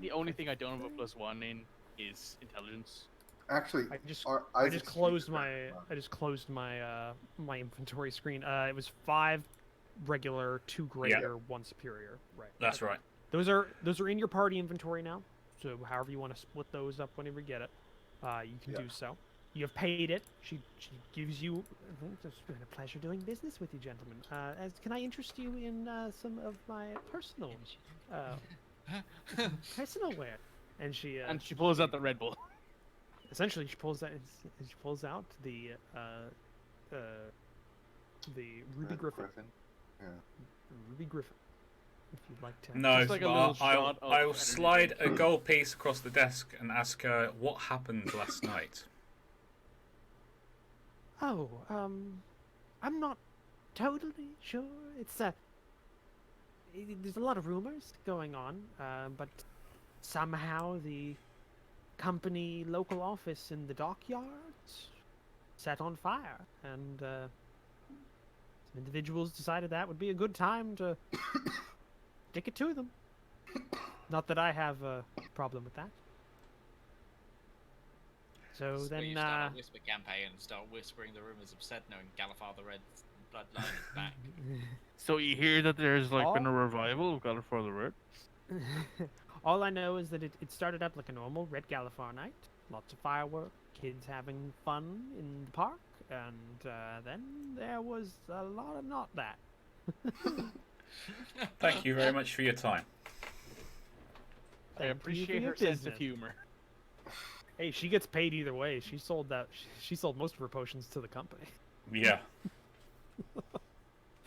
the only thing I don't have a +1 in is intelligence. Actually, I just Isaac's closed secret. my inventory screen. It was 5 regular, 2 greater, 1 superior. Right. That's Okay. right. Those are in your party inventory now. So however you want to split those up whenever you get it, you can Yeah. do so. You have paid it. She gives you. It's been a pleasure doing business with you, gentlemen. Can I interest you in some of my personal personal wear? And she And she pulls out the Red Bull. essentially she pulls out the Ruby Red Griffin. Yeah. Ruby Griffin. if you'd like to. No, Just like a but little shot of I'll energy slide drink. a gold piece across the desk and ask her what happened last night. Oh, I'm not totally sure. It's there's a lot of rumors going on, but somehow the company local office in the dockyards set on fire, and some individuals decided that would be a good time to stick it to them. Not that I have a problem with that. So So you then, start a whisper campaign and start whispering the rumors of Sedno and Galifar the Red's bloodline is back. So you hear that there's like been a Oh. revival of God for the Red? all I know is that it started up like a normal Red Galifar night. Lots of fireworks, kids having fun in the park, and then there was a lot of not that. Thank you very much for your time. I Thank you for appreciate your her sense of business. humor. Hey, she gets paid either way. She sold that. She sold most of her potions to the company. Yeah.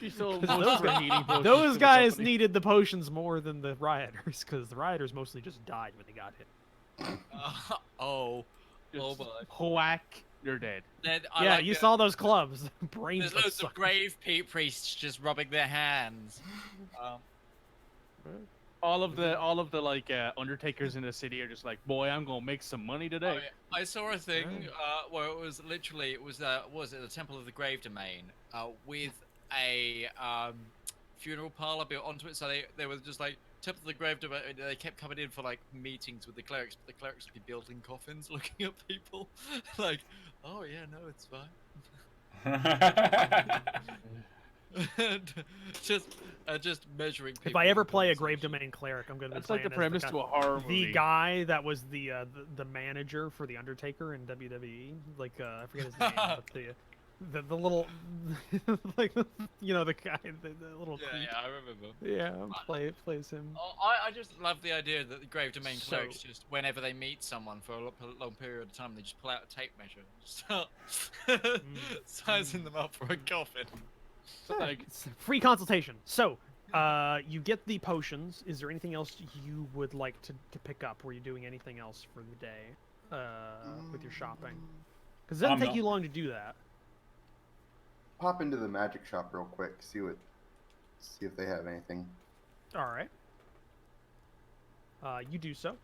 She sold 'Cause most of her healing potions to Those the guys company. needed the potions more than the rioters, because the rioters mostly just died when they got hit. Oh Just boy. Whack. You're dead. Then I Yeah, like you the- saw those clubs. Brains. There's loads of grave priests just rubbing their hands. All of the like undertakers in the city are just like, boy, I'm gonna make some money Oh, today. yeah. I saw a thing where it was literally was it the Temple of the Grave Domain with a funeral parlor built onto it. So they were just like Temple of the Grave Domain. They kept coming in for like meetings with the clerics. But the clerics would be building coffins, looking at people, like, oh yeah, no, it's fine. just measuring people. If I ever in play a Grave conversation. Domain cleric, I'm gonna be That's like playing the as premise guy, to a horror movie. the guy that was the manager for the Undertaker in WWE. Like I forget his name, but the little like you know the guy the little Yeah, creep. yeah, I remember. Yeah, plays him. Oh, I just love the idea that the Grave Domain clerics just, whenever they meet someone for a long period of time, they just pull out a tape measure and start sizing them up for a coffin. So, like, It's a free consultation. So, you get the potions. Is there anything else you would like to pick up? Were you doing anything else for the day with your shopping? Because it doesn't I'm take you not. long to do that. Pop into the magic shop real quick. See if they have anything. All right. You do so.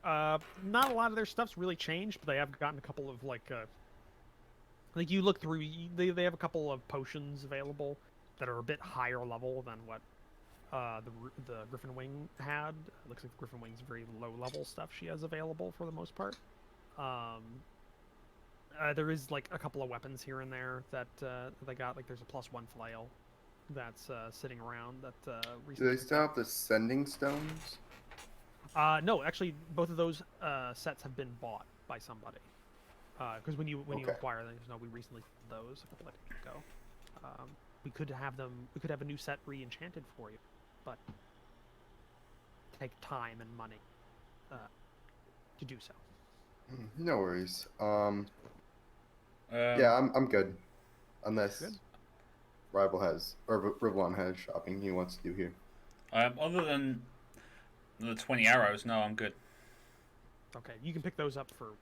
Not a lot of their stuff's really changed, but they have gotten a couple of like you look through. They have a couple of potions available that are a bit higher level than what the Griffin Wing had. It looks like the Griffin Wing's very low level stuff she has available for the most part. There is like a couple of weapons here and there that they got. Like there's a +1 flail that's sitting around that Do recently. they still have the sending stones? No, actually, both of those sets have been bought by somebody. Because when you Okay. acquire them, we recently did those a couple of days ago. We could have them. We could have a new set re-enchanted for you, but take time and money to do so. No worries. Yeah. Yeah, I'm good. Unless Good. Rivallon has shopping he wants to do here. Other than the 20 arrows, no, I'm good. Okay, you can pick those up for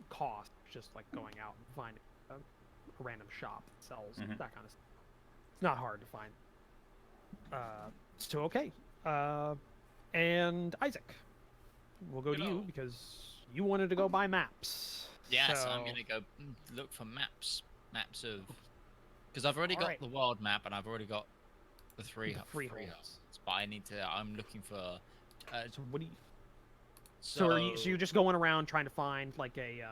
cost, just like going out and finding a random shop that sells Mhm. that kind of stuff. It's not hard to find. So okay, and Isaac, we'll go to you Hello. because you wanted to go buy maps. Yes, so... I'm gonna go look for maps of, because I've already got Alright. the wild map and I've already got the freeholds. freeholds. But I need to. I'm looking for. So what do you? So you're just going around trying to find like a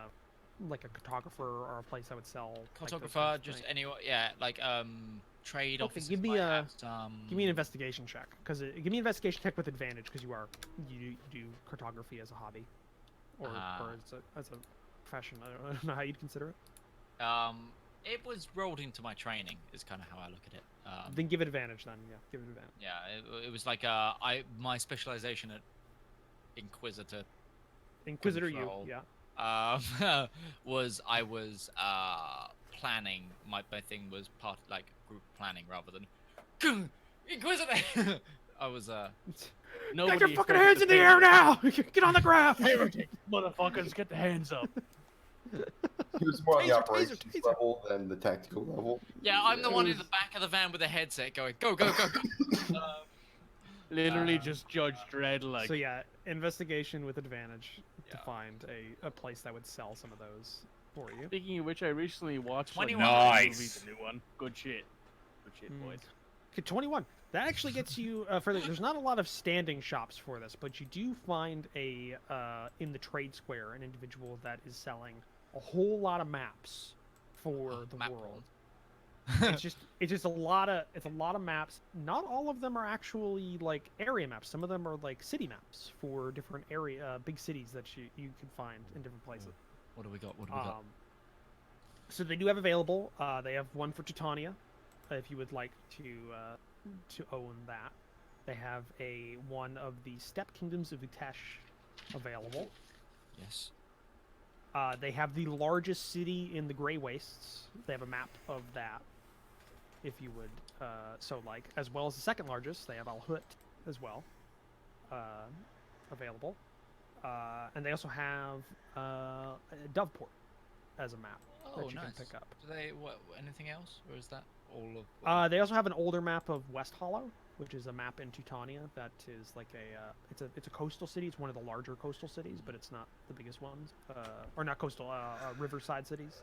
cartographer or a place that would sell like, those cartographer, kinds of just things? anywhere. Yeah, like trade Okay, offices. give me might a- have some... Give me an investigation check, because give me an investigation check with advantage, because you do cartography as a hobby, or as a profession. I don't know how you'd consider it. It was rolled into my training. Is kind of how I look at it. Then give it advantage. Then yeah, give it advantage. Yeah, it was like my specialization at Inquisitor Inquisitor, Control. you yeah. was planning. My thing was part like group planning rather than Inquisitor. I was Get your fucking hands in the air now! Get on the ground! Motherfuckers, get the hands up. He was more on the Taser, operations taser. level than the tactical level. Yeah, I'm the one in the back of the van with a headset going, go, go, go, go. Literally just Judge Dredd, like. So yeah, investigation with advantage to Yeah. find a place that would sell some of those for you. Speaking of which, I recently watched 21. Nice. the new one. Good shit. Good shit, boys. Okay, 21. That actually gets you further. There's not a lot of standing shops for this, but you do find a in the trade square an individual that is selling a whole lot of maps for the map world. porn. it's just a lot of maps. Not all of them are actually like area maps. Some of them are like city maps for different big cities that you can find in different places. What do we got? What do we got? So they do have available. They have one for Titania, if you would like to own that. They have one of the Steppe Kingdoms of Utesh available. Yes. They have the largest city in the Grey Wastes. They have a map of that, if you would so like, as well as the second largest. They have Al Hut as well available, and they also have Doveport as a map that you nice. can pick up. Do they anything else, or is that all of? They also have an older map of West Hollow, which is a map in Teutania that is like it's a coastal city. It's one of the larger coastal cities, but it's not the biggest ones. Or not coastal, riverside cities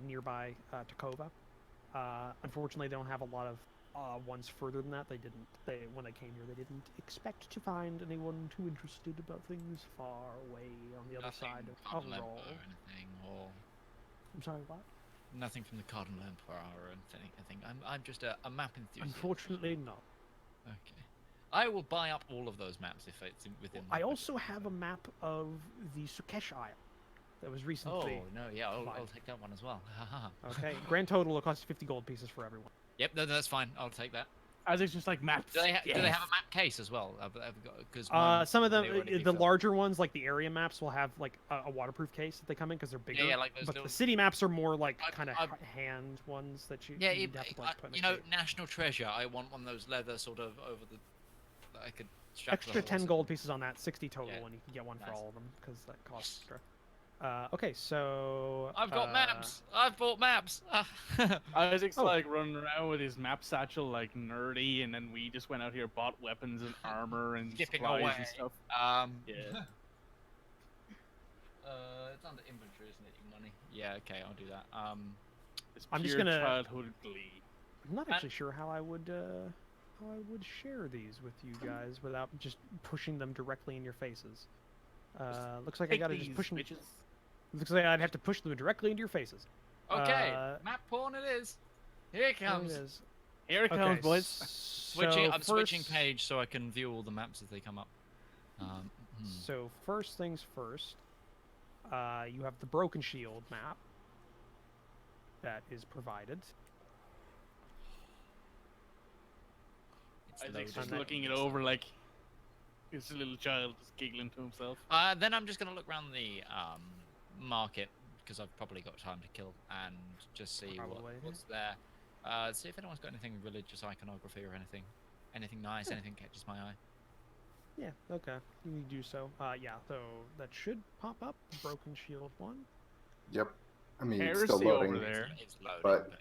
nearby Takova. Unfortunately, they don't have a lot of ones further than that. When they came here, they didn't expect to find anyone too interested about things far away on the other side of Cardinal Roll. Empire or anything, or I'm sorry, what? nothing from the Cardinal Empire or anything. I think I'm just a map enthusiast. Unfortunately, not. Okay. I will buy up all of those maps if it's within. I also have a map of the Sukesh Isle that was recently. Oh no, yeah, I'll fine. take that one as well. Okay, grand total will cost 50 gold pieces for everyone. Yep, no, that's fine. I'll take that. As it's just like maps. Do they have a map case as well? Because some of them, the larger ones, like the area maps, will have like a waterproof case that they come in because they're bigger. Yeah, like those but little... the city maps are more like kind of I've- hand ones that you. Yeah, you'd have to, like, put in you a know, case. National Treasure. I want one of those leather sort of over the. That I could strap to the Extra 10 horse. gold pieces on that, 60 total, Yeah. and you can get one for Nice. all of them because that costs extra. Okay, so I've got maps. I've bought maps. Isaac's Oh. like running around with his map satchel like nerdy, and then we just went out here, bought weapons and armor and Skipping supplies away. and stuff. Yeah. Yeah. It's under inventory, isn't it? Your money. Yeah. Okay, I'll do that. It's I'm just pure gonna- childhood glee. I'm not actually sure how I would share these with you guys without just pushing them directly in your faces. Looks like I Take gotta these, just push them. bitches. Looks like I'd have to push them directly into your faces. Okay, Uh, map porn it is. Here it There comes. it is. Here it Okay, comes, boys. I'm switching first- page so I can view all the maps as they come up. So first things first, you have the Broken Shield map that is provided. It's Isaac's loading. just that- looking it over like he's a little child just giggling to himself. Then I'm just gonna look around the market because I've probably got time to kill and just see Probably. what's there. See if anyone's got anything religious iconography or anything nice, anything catches my eye. Yeah, okay, you can do so. Yeah, so that should pop up. Broken Shield one. Yep. I mean, it's still Heresy loading. over there. It's loading, But-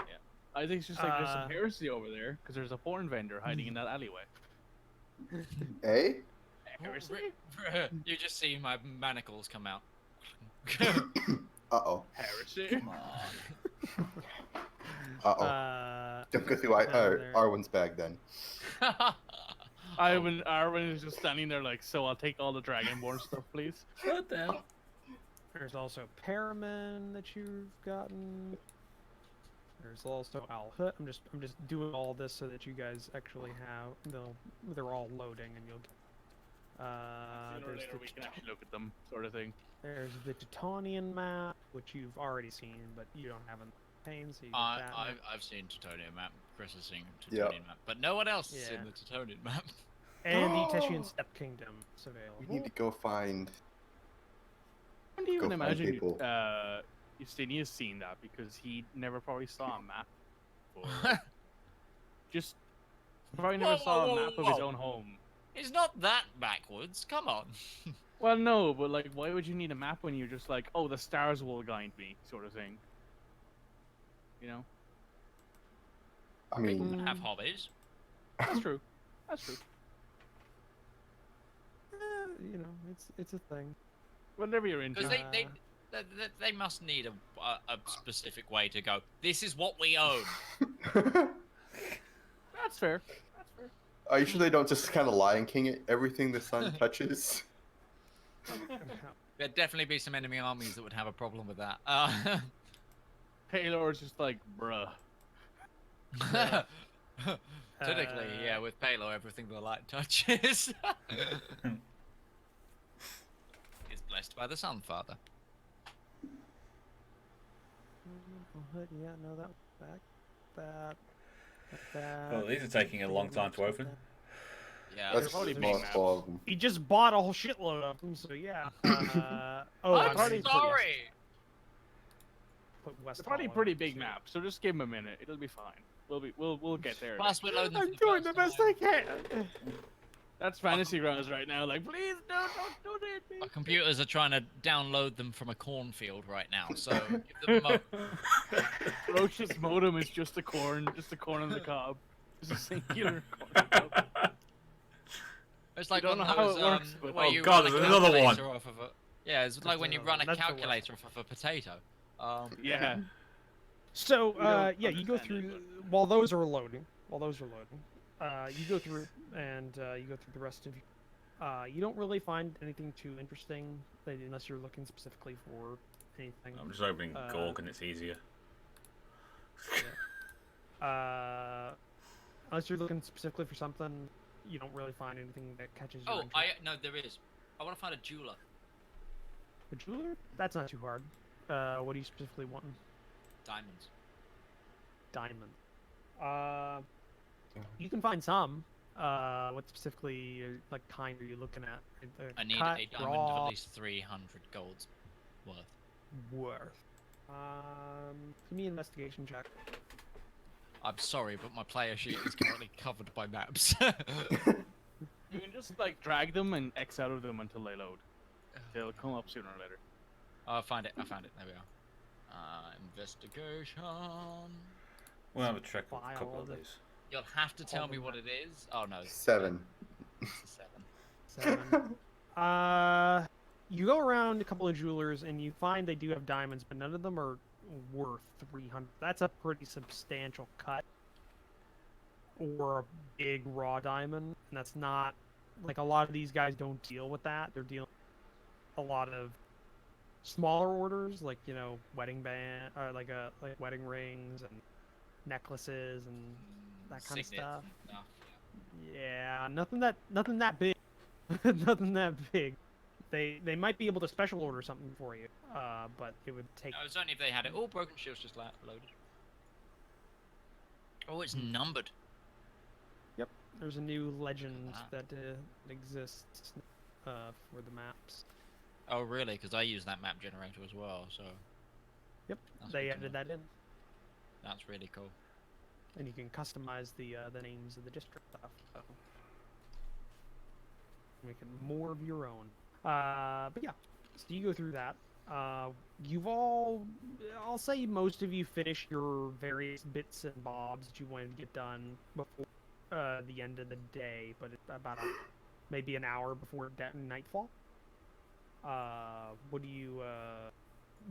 yeah. Isaac's just like there's some Uh, heresy over there because there's a porn vendor hiding in that alleyway. Eh? Heresy? You just see my manacles come out. Uh-oh. Heresy? Uh-oh. Don't go through there. Arwen's bag then. Arwen is just standing there like, so I'll take all the Dragonborn stuff, please. What the hell? There's also Paramin that you've gotten. There's also Al Hut. I'm just doing all this so that you guys actually have they're all loading and you'll get. Sooner or There's later the we can actually look at them, sort of thing. there's the Teutonian map, which you've already seen, but you don't have in the campaign, so you get that. map. I've seen Teutonian map. Chris has seen Yep. Teutonian map, but no one else has Yeah. seen the Teutonian map. And the Teshian Steppe Kingdom is available. We need to go find... I don't even Go find imagine people. Justinia's seen that because he never probably saw a map. Or just Probably never Whoa, saw whoa, a whoa, map of his whoa. own home. It's not that backwards. Come on. Well, no, but like, why would you need a map when you're just like, oh, the stars will guide me, sort of thing? You know? I People mean, can have hobbies. That's true. That's true. You know, it's a thing. Whatever you're into. Because they must need a specific way to go. This is what we own. That's fair. That's fair. are you sure they don't just kind of Lion King it? Everything the sun touches. There'd definitely be some enemy armies that would have a problem with that. Paylor's just like, bruh. Typically, yeah, with Palo, everything the light touches is blessed by the Sun Father. Yeah, no, that back. That. Well, these are taking a long time to open. Yeah, That's probably just big multiple of them. He just bought a whole shitload of them, so yeah. I'm already sorry. Put West It's probably Holland pretty on big too. map, so just give him a minute. It'll be fine. We'll get there. Plus, we're loading them I'm for doing the first best I time. can. That's fantasy grounds right now. Like, please don't do it. Our computers are trying to download them from a cornfield right now, so give them a moment. Roach's modem is just a corn on the cob. It's a singular corn. It's like You don't one know of how those it works, but- where Oh you God, run a there's another one. calculator off of a. Yeah, it's like when you run a That's the worst. calculator off of a potato. Yeah. So, We don't yeah, you go understand through it, while those are loading. You go through and you go through the rest of. You don't really find anything too interesting, unless you're looking specifically for anything. I'm just opening Uh, Gork and it's easier. Unless you're looking specifically for something, you don't really find anything that catches your Oh, interest. no, there is. I want to find a jeweler. A jeweler? That's not too hard. What do you specifically want? Diamonds. Diamond. You can find some. What specifically, like, kind are you looking at? I need cut, a diamond raw, of at least 300 golds worth. Give me an investigation check. I'm sorry, but my player sheet is currently covered by maps. You can just like drag them and X out of them until they load. They'll come up sooner or later. I found it. There we are. Investigation. We'll have a check a File couple of the- these. You'll have to tell All me the what it is. Oh no. 7. It's a 7. 7. You go around a couple of jewelers and you find they do have diamonds, but none of them are worth 300. That's a pretty substantial cut. Or a big raw diamond, and that's not like a lot of these guys don't deal with that. They're dealing with a lot of smaller orders, like, you know, wedding band, or like wedding rings and necklaces and that kind of Signet stuff. and stuff, Yeah, nothing that big. Nothing that big. They might be able to special order something for you, but it would take. No, it's only if they had it. Oh, broken shield's just loaded. Oh, it's numbered. Yep, there's a new legend Ah. that exists for the maps. Oh, really? Because I use that map generator as well, so Yep, That's they good to added know. that in, that's really cool. and you can customize the names of the district stuff. So make it more of your own. But yeah, so you go through that. You've all, I'll say most of you finished your various bits and bobs that you wanted to get done before the end of the day, but it's about maybe an hour before nightfall. What do you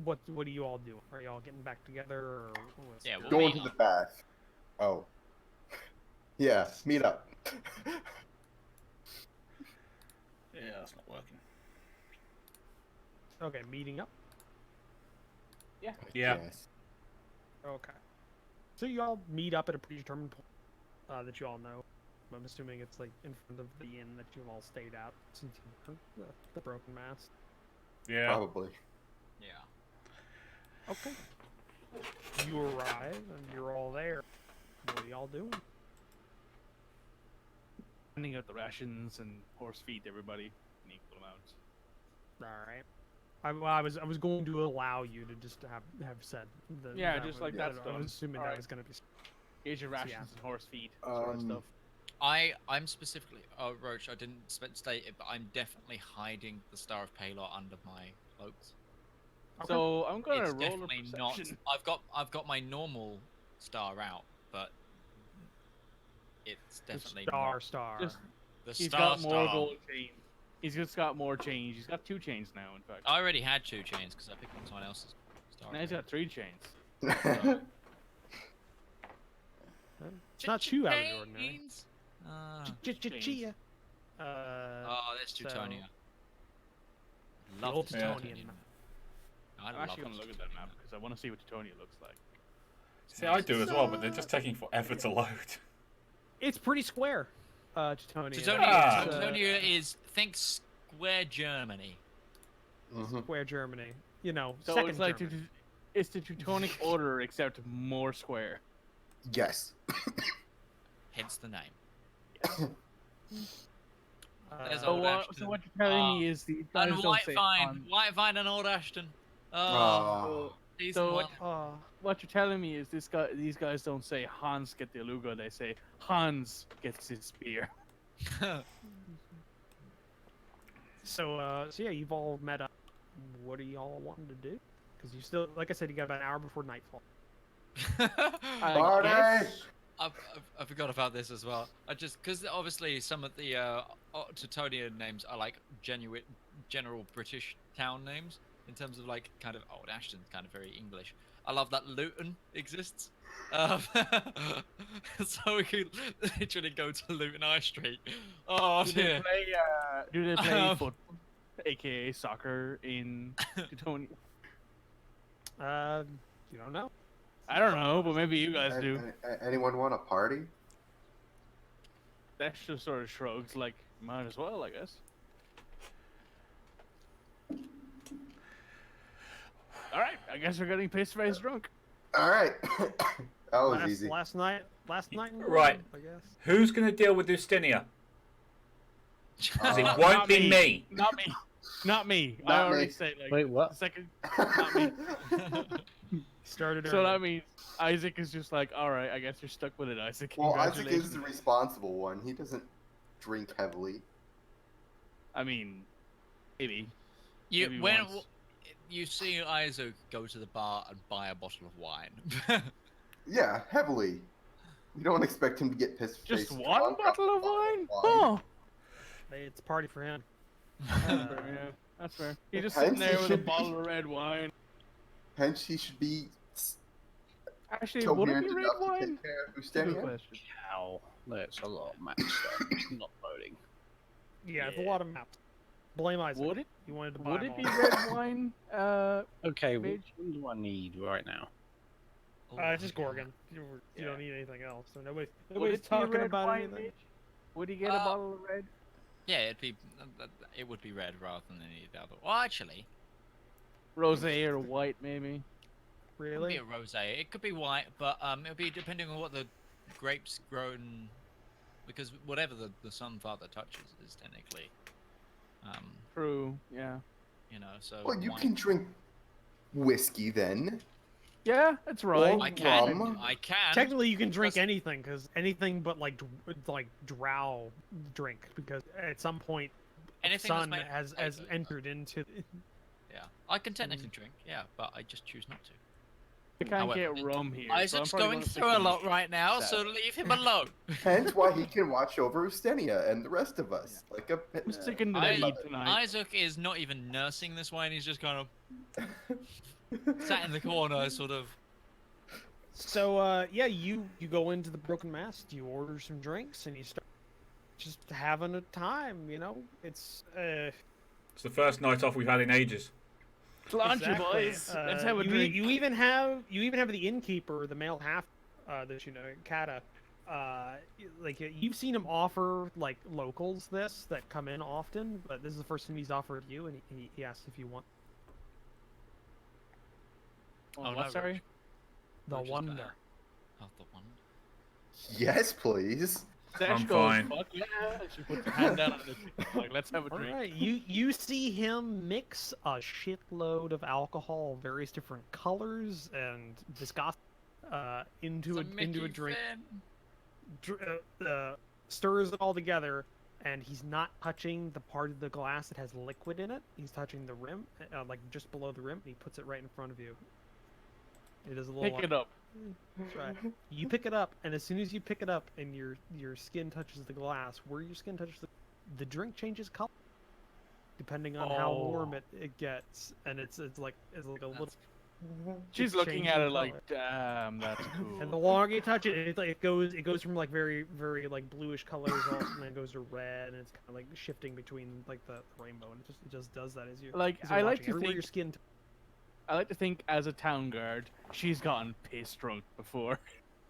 what do you all do? Are you all getting back together, or what's Yeah, your- we'll Going meet to the up. bath. Oh. Yeah, meet up. Yeah, that's not working. Okay, meeting up. Yeah. Yes. Okay. So you all meet up at a predetermined point that you all know. I'm assuming it's like in front of the inn that you've all stayed at since you heard the broken mast. Yeah. Probably. Yeah. Okay. You arrive and you're all there. What are y'all doing? Handing out the rations and horse feed to everybody in equal amounts. All right. I was going to allow you to just have said that. Yeah, that just was- like that's I done. was assuming that Alright. was going to be. Here's your So, yeah. rations and horse feed, sort of stuff. I'm specifically, Roach, I didn't state it, but I'm definitely hiding the Star of Palor under my cloaks. So I'm gonna It's roll a definitely not. perception. I've got my normal star out, but it's definitely not Star. Just the he's star. got more gold chains. He's just got more chains. He's got 2 chains now, in fact. I already had 2 chains because I picked up someone else's star. Now he's got 3 chains. It's not too out of the ordinary. Chains? Chia. Oh, that's so- Teutonia. The Love old the Teutonian Teutonian. map. I'm actually gonna look at that map because I want to see what Teutonia looks like. See, I do as well, but they're just taking forever to load. It's pretty square. Teutonia. Ah. Teutonia is think square Germany. Square Germany. You know, So second it's like German. it's the Teutonic Order except more square. Yes. Hence the name. Uh, So what- So what you're telling me is the guys And don't say White Vine and Old Ashton. Oh. Season So one. what you're telling me is these guys don't say Hans get the Aluga, they say Hans gets his spear. So yeah, you've all met up. What are y'all wanting to do? Because you still, like I said, you got about an hour before nightfall. Party! I forgot about this as well. I just because obviously some of the Teutonian names are like genuine general British town names in terms of like kind of Old Ashton's kind of very English. I love that Luton exists. So we could literally go to Luton High Street. Oh dear. Do they play football, aka soccer, in Teutonia? You don't know. I don't know, but maybe you guys do. Anyone want a party? Dash just sort of shrugs, like, might as well, I guess. Alright, I guess we're getting piss-faced drunk. All right. That was easy. Last night in Right. I guess. Who's going to deal with Ustinia? Because it Uh, won't Not be me. Not me. Not me. I Not already me. said, like, Wait, what? the second. Not me. Started So early. that means Isaac is just like, alright, I guess you're stuck with it, Isaac. Well, Isaac is Congratulations. the responsible one. He doesn't drink heavily. I mean, maybe. You Maybe when once. you see Isaac go to the bar and buy a bottle of wine. Yeah, heavily. We don't expect him to get pissed. Just faced one drunk off bottle a of bottle wine? of Oh! It's a party for him. That's fair, yeah. That's fair. He's just Hence sitting there he with a should bottle be- of red wine. Hence, he should be Actually, would it coherent be red enough to wine? take care of Good Ustinia. question. Ow. That's a lot of maps there. Not loading. Yeah, it's a lot of maps. Blame Isaac. Would it? You wanted to buy Would them it be all. red wine? Okay, Mage? what do I need right now? Just Gorgon. You don't need anything else. So Would nobody's it be talking red about wine, anything. Mitch? Would he get a bottle of red? Yeah, it would be red rather than any of the other. Well, actually, Rosé or white, maybe. it could be Really? a rosé. It could be white, but it'll be depending on what the grapes grown, because whatever the sun father touches is technically, True, yeah. you know. So Well, you wine- can drink whiskey then. Yeah, that's right. I can. rum. I can. Technically, you can drink Just- anything because anything but like drow drink because at some point Anything that's sun made of has potato. entered into. Yeah, I can technically drink. Yeah, but I just choose not to. I can't However, get rum here. so I'm Isaac's probably going gonna through pick a the lot right now, so Sad. leave him alone. Hence why he can watch over Ustinia and the rest of us. Like a. I'm sticking to I- the heat tonight. Isaac is not even nursing this wine. He's just kind of sat in the corner, sort of. So yeah, you go into the Broken Mast, you order some drinks, and you start just having a time. You know, it's It's the first night off we've had in ages. Launch you, exactly. boys. Let's have a you, drink. You even have the innkeeper, the male half that you know, Kata. Like you've seen him offer like locals this that come in often, but this is the first time he's offered you, and he asks if you want Oh, Oh, what, no, sorry? the Which is wonder. better. Oh, the wonder. Yes, please. Dash I'm goes, fine. fuck yeah. She puts her hand down on his like, let's have a All drink. right, you see him mix a shitload of alcohol, various different colors and viscosity, into Some a Mickey drink. Finn. stirs it all together, and he's not touching the part of the glass that has liquid in it. He's touching the rim, like just below the rim, and he puts it right in front of you. It is a little. Pick it up. Try. You pick it up, and as soon as you pick it up, and your skin touches the glass, where your skin touches the drink changes color, depending on how warm it gets, and it's like a little. She's it's looking at changing it like, color. damn, that's cool. And the longer you touch it, it goes from like very like bluish colors, all, and then it goes to red, and it's kind of like shifting between like the rainbow, and it just does that as you Like, as you're I like watching. to Everywhere think- your skin. I like to think, as a town guard, she's gotten piss drunk before.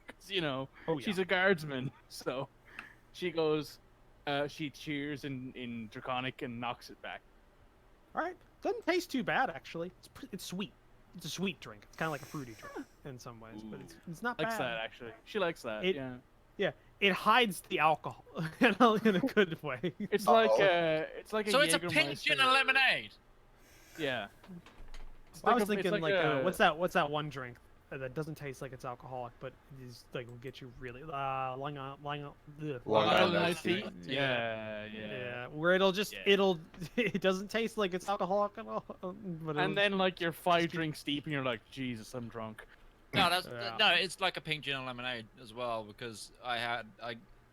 'Cause, you know, Oh yeah. she's a guardsman, so she goes, she cheers in Draconic and knocks it back. All right, doesn't taste too bad actually. It's sweet. It's a sweet drink. It's kind of like a fruity drink in some ways, but it's not Likes bad. that, actually. She likes that, It- yeah. Yeah, it hides the alcohol in a good way. It's Uh-oh. like a So it's a pink Jägermeister. gin and lemonade. Yeah. It's I was a- it's thinking like, a- what's that one drink that doesn't taste like it's alcoholic, but is like will get you really Long Long Long Island Island iced iced tea. tea? Yeah, yeah. yeah, where it'll just Yeah. it doesn't taste like it's alcoholic at all. But And then like you're 5 keep- drinks deep and you're like, Jesus, I'm drunk. No, Yeah. no, it's like a pink gin and lemonade as well because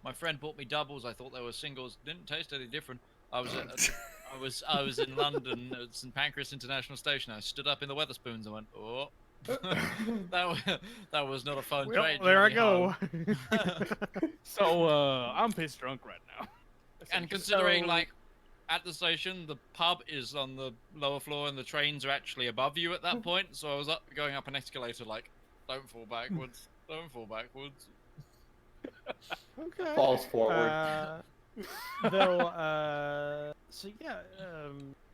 my friend bought me doubles. I thought they were singles. Didn't taste any different. I was in London at St Pancras International Station. I stood up in the Weatherspoons and went, oh, that was not a fun well, trade. there I journey go. home. So I'm pissed drunk right now. And considering So- like at the station, the pub is on the lower floor and the trains are actually above you at that point. So I was going up an escalator like, don't fall backwards, don't fall backwards. Okay. Falls forward. So yeah,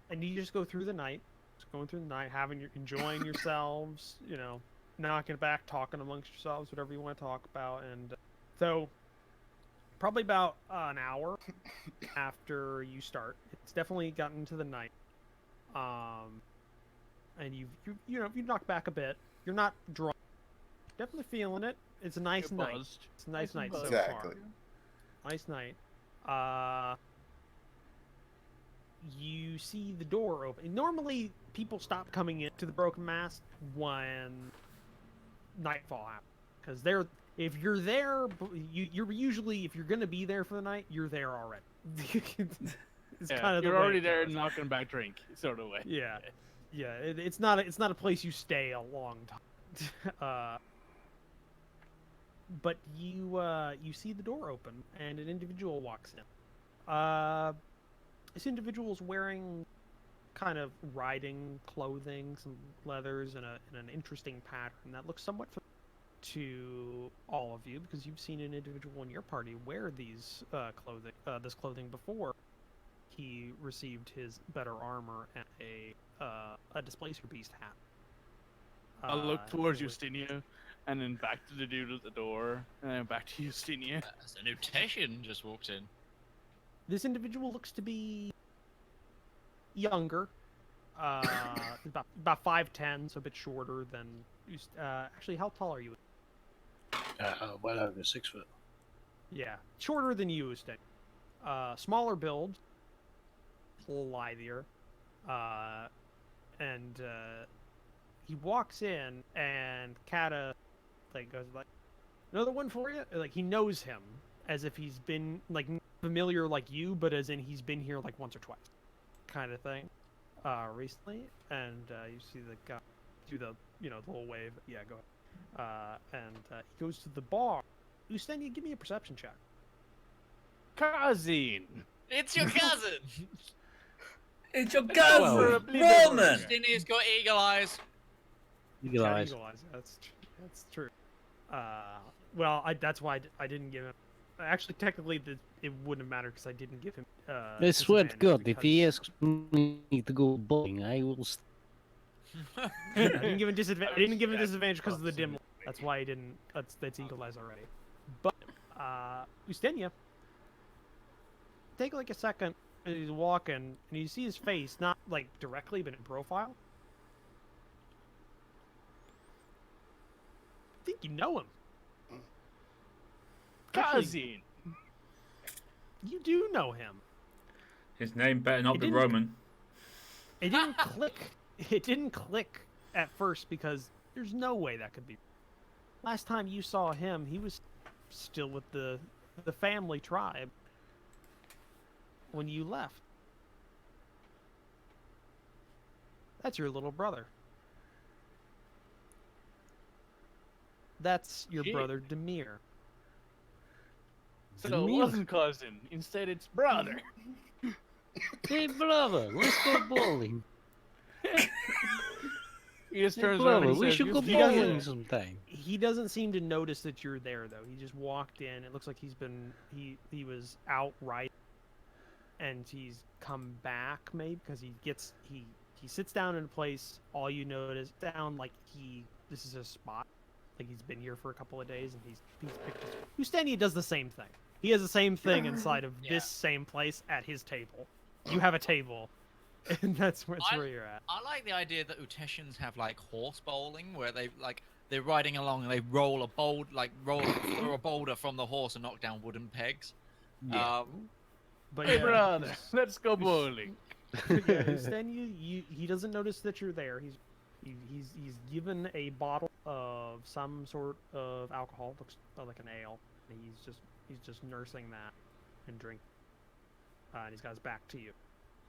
and you just go through the night, just going through the night, enjoying yourselves, you know, knocking it back, talking amongst yourselves, whatever you want to talk about, and so probably about an hour after you start, it's definitely gotten into the night, and you've knocked back a bit. You're not drunk, definitely feeling it. It's a nice You're night. buzzed. It's a nice night so Exactly. far. Nice night. You see the door open. Normally, people stop coming into the Broken Mast when nightfall happens, because if you're there, you're usually, if you're gonna be there for the night, you're there already. It's Yeah, kind of the you're way already it there goes. knocking back drink, sort of way. Yeah, yeah. It's not a place you stay a long time. But you see the door open and an individual walks in. This individual's wearing kind of riding clothing, some leathers, and an interesting pattern that looks somewhat familiar to all of you because you've seen an individual in your party wear these this clothing before. He received his better armor and a displacer beast hat. I'll look towards it was- Justinia, and then back to the dude at the door, and then back to Justinia. As a mutation just walked in. This individual looks to be younger, about 5'10", so a bit shorter than. Actually, how tall are you? Well over 6 foot. Yeah, shorter than you, Sting. Smaller build, a little lithier, and he walks in, and Kata goes like, "Another one for you." Like he knows him as if he's been like familiar like you, but as in he's been here like once or twice, kind of thing, recently. And you see the guy do the the little wave. Yeah, go ahead. And he goes to the bar. Ustenia, give me a perception check. Cousin! It's your cousin. It's your Well, cousin, Roman. Stinny's got eagle eyes. Eagle Yeah, eyes. Eagle eyes. That's true. Well, that's why I didn't give him. Actually, technically, it wouldn't have mattered because I didn't give him. I swear to disadvantage God, if he because- asks me to go bowling, I will. I didn't give him disadvantage. I didn't give him Yeah, disadvantage because of the dim. absolutely. That's why I didn't. That's Eagle eyes already. But Ustenia, take like a second. And he's walking, and you see his face, not like directly, but in profile. I think you know him. Actually, Cousin! You do know him. His name better not It be didn't- Roman. It didn't click. It didn't click at first because there's no way that could be. Last time you saw him, he was still with the family tribe when you left. That's your little brother. That's your Shit. brother Demir. So it Demir. wasn't cousin. Instead, it's brother. Hey, brother, let's go bowling. He just Hey, turns around brother, and we says, should go he doesn't- bowling sometime. He doesn't seem to notice that you're there though. He just walked in. It looks like he was out right, and he's come back maybe because he sits down in a place. All you notice this is his spot. Like he's been here for a couple of days and he's picked his. Ustenia does the same thing. He has the same thing inside of Yeah. this same place at his table. You have a table, and that's where you're at. I like the idea that Uteshians have like horse bowling, where they're riding along and they roll a boulder from the horse and knock down wooden pegs. Yeah. But Hey, yeah, brother, let's go bowling. Ustenia, he doesn't notice that you're there. He's given a bottle of some sort of alcohol, looks like an ale, and he's just nursing that and drinking. And he's got his back to you.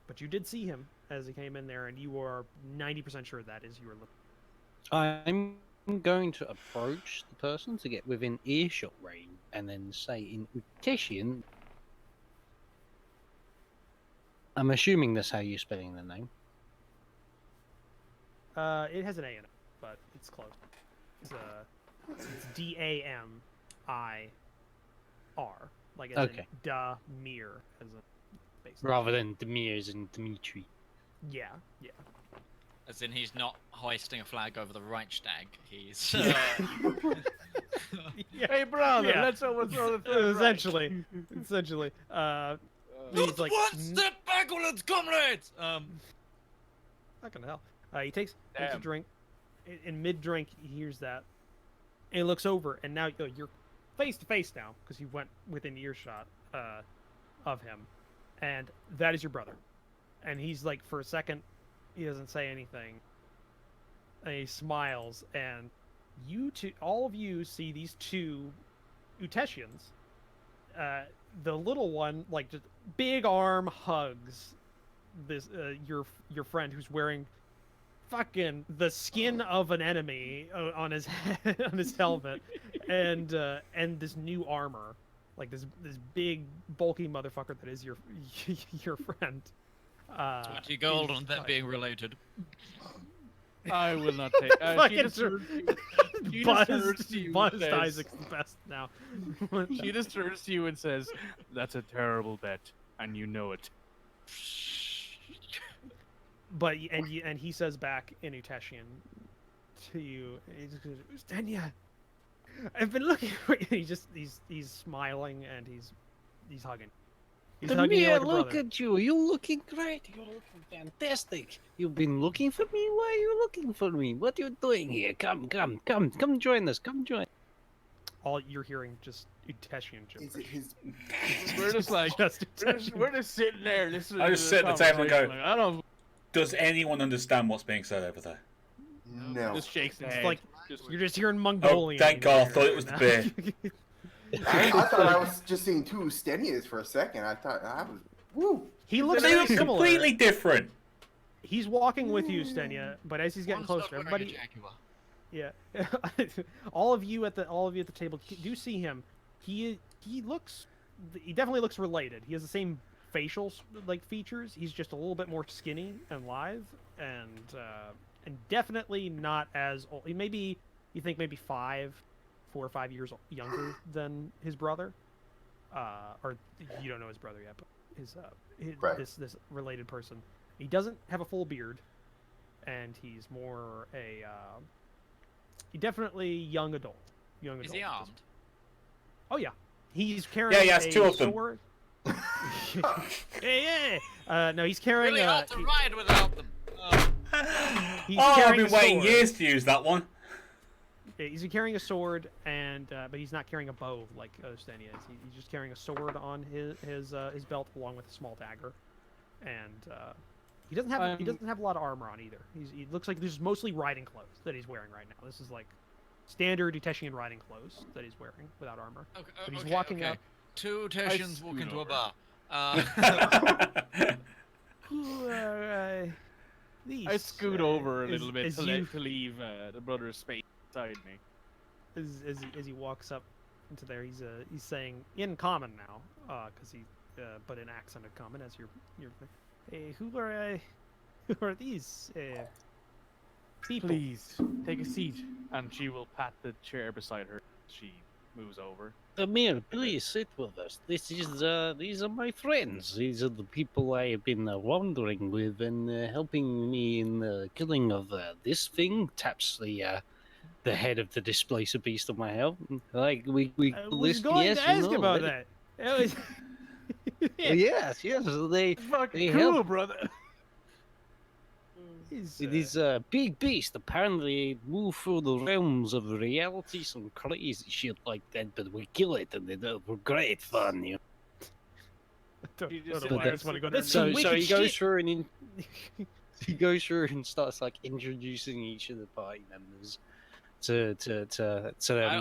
But you did see him as he came in there, and you are 90% sure that is your look. I'm going to approach the person to get within earshot range and then say in Uteshian. I'm assuming that's how you're spelling the name. It has an A in it, but it's close. It's Damir, like as Okay. in Damir, as a base. Rather than Demir's and Dimitri. Yeah. As in, he's not hoisting a flag over the Reichstag. He's Hey, brother, Yeah. let's overthrow the Third Reich. essentially. He's like, step backwards, comrades. fucking hell. He takes a Damn. drink. In mid-drink, he hears that. And he looks over, and now you're face to face now because you went within earshot of him, and that is your brother. And he's like, for a second, he doesn't say anything, and he smiles, and you two, all of you, see these two Uteshians. The little one, like, just big arm hugs this your friend who's wearing fucking the skin of an enemy on his head, on his helmet, and this new armor, like this big bulky motherfucker that is your friend. 20 gold he's on that like- being related. I will not take. She Fucking just true. turns to you- she just turns Buzzed, to you and buzzed says- Isaac's the best now. She just turns to you and says, "That's a terrible bet, and you know it." But and he says back in Uteshian to you, he just goes, Ustenia, I've been looking for you. He's smiling and he's hugging. He's hugging you Demir, like a look brother. at you. You're looking great. You're looking fantastic. You've been looking for me? Why are you looking for me? What are you doing here? Come join us. Come join. All you're hearing just Uteshian Is gibberish. it his? We're just like, Just we're just sitting there listening. I to just this sit at the table and go- conversation, like, I don't. Does anyone understand what's being said over there? No. Just shakes his It's head. like Just you're just hearing Mongolian. thank God, I thought it was now. the beer. I thought I was just seeing two Stenias for a second. I thought I was. Woo. He looks They very look similar. completely different. He's walking with you, Stenia, but as he's getting One's closer, not wearing a everybody, jaguar. yeah, all of you at the table do see him. He definitely looks related. He has the same facial like features. He's just a little bit more skinny and lithe, and definitely not as old. He maybe you think maybe 4 or 5 years younger than his brother, or you don't know his brother yet, but his Right. this related person. He doesn't have a full beard, and he's more a he definitely young adult. Young Is adult. he armed? Oh yeah, he's carrying. he has a 2 of them. sword. yeah. No, he's carrying. Really hard to ride without them. he's Oh, I've carrying been a waiting sword. years to use that one. He's carrying a sword, and and but he's not carrying a bow like Ostania is. He's just carrying a sword on his belt along with a small dagger, and he doesn't have a lot of armor on either. He looks like there's mostly riding clothes that he's wearing right now. This is like standard Uteshian riding clothes that he's wearing without armor. Okay, But he's walking up. Two Tertians walk into a bar. These, I scoot over a as- little bit as to, you- to leave the brother's space beside me. as he walks up into there, he's saying in common now, because he but in accented common as your who are these people? Please take a seat, and she will pat the chair beside her. She moves over. Amir, please sit with us. These are my friends. These are the people I have been wandering with and helping me in the killing of this thing. Taps the head of the displacer beast on my help. Like we I call was this, going yes, to you ask know, about let- that. It was- Yes. They Fucking help. cool, brother. He's, These big beast apparently move through the realms of reality, some crazy shit like that. But we kill it, and we're great fun. You know? don't You just know sit why I there just want to go and there. So Wicked he goes shit. through and he goes through and starts like introducing each of the party members to them.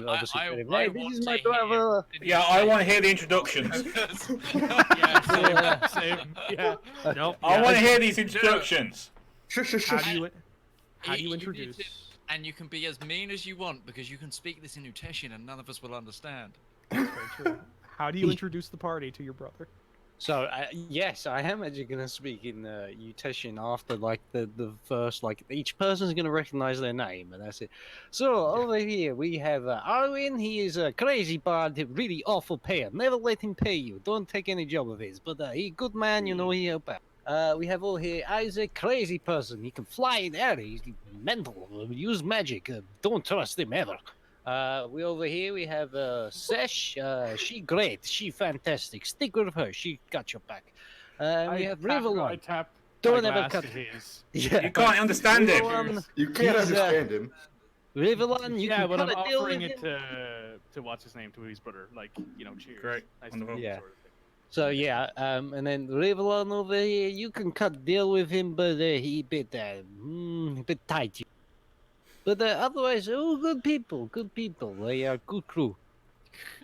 Obviously, I hey, want this is to my hear brother. Yeah, I want to hear the introductions. Yeah, same. Yeah. Nope. I want to hear these introductions. Shush, shush, How shush. do you how do you You need introduce? to- And you can be as mean as you want because you can speak this in Uteshian and none of us will understand. That's very true. How do you introduce the party to your brother? So yes, I am actually gonna speak in Uteshian after like the first like each person's gonna recognize their name and that's it. So over here we have Arwin. He is a crazy bard, really awful payer. Never let him pay you. Don't take any job of his. But he good man, you know. He help out. We have over here Isaac, crazy person. He can fly in air. He's mental. Use magic. Don't trust him ever. We over here we have Sesh. She great. She fantastic. Stick with her. She got your back. We have I Rivallon. tap Don't my ever glass cut. to his. Yeah. You can't understand it. Rivallon. You can't He's, understand him. Rivallon. You Yeah, can but I'm cut a deal offering with it him. to what's his name, to his brother. Like, you know, cheers. Great. Nice Wonderful. to meet you, Yeah. sort of thing. So yeah, and then Rivallon over here, you can cut deal with him, but he bit tight. But otherwise, good people, good people. They are good crew.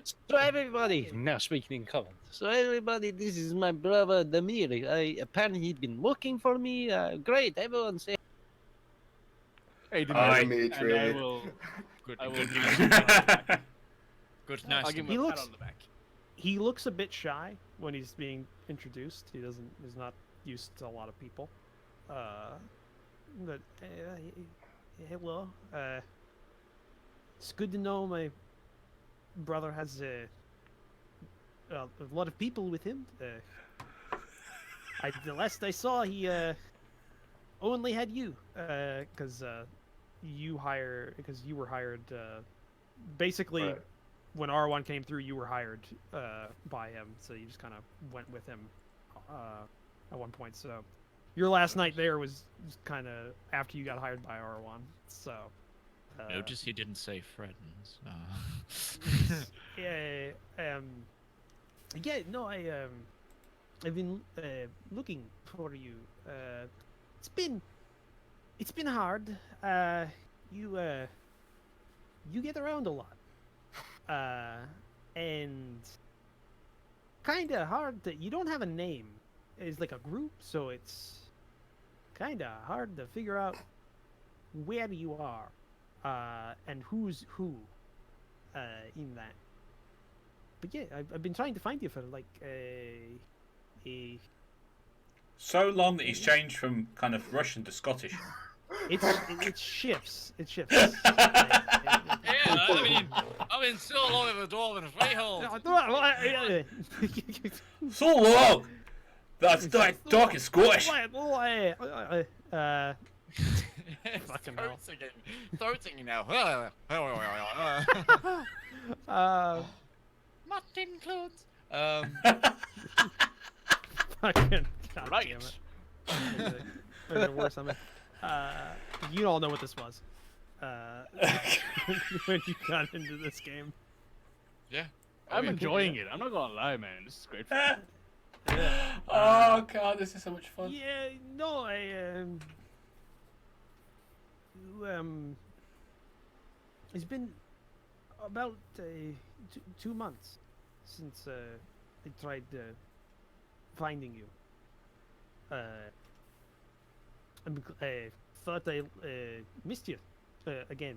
So everybody, now speaking in common. So everybody, this is my brother Damir. Apparently he'd been looking for me. Great, everyone say. Hey, Aye. Dimitri, and I will. Good, I will good, give him a pat on the back. good, nice. I'll to give him He a pat looks- on the back. He looks a bit shy when he's being introduced. He's not used to a lot of people. But hello. It's good to know my brother has a lot of people with him. The last I saw, he only had you, because you were hired. Basically, Right. when R1 came through, you were hired by him, so you just kind of went with him at one point. So your last night there was kind of after you got hired by R1. So Notice he didn't say friends. yeah, no, I've been looking for you. It's been hard. You get around a lot. And kind of hard that you don't have a name. It's like a group, so it's kind of hard to figure out where you are and who's who in that. But yeah, I've been trying to find you for like a So long that he's changed from kind of Russian to Scottish. it shifts. It shifts. Yeah, I mean, so long of a dwarven freehold. So long! That's talking Scottish. Fucking hell. Throat singing now. Martin clothes. Fucking God Right. damn it. There's worse. You all know what this was. When you got into this game. Yeah. I'm yeah. enjoying it. I'm not gonna lie, man. This is great. Oh god, this is so much fun. Yeah, no, it's been about 2 months since I tried finding you. I thought I missed you again,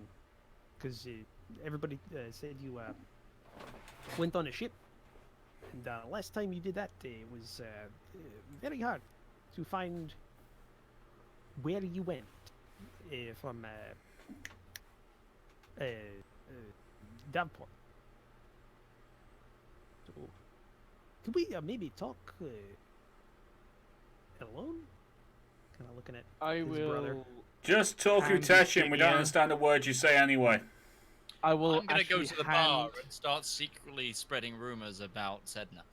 because everybody said you went on a ship, and last time you did that, it was very hard to find where you went from Davenport. So, could we maybe talk alone? Kind of looking at I his will. brother. Just talk Hand Utechian, we don't Gideon. understand a word you say anyway. I will. I'm gonna go actually to the hand... bar and start secretly spreading rumors about Sedna.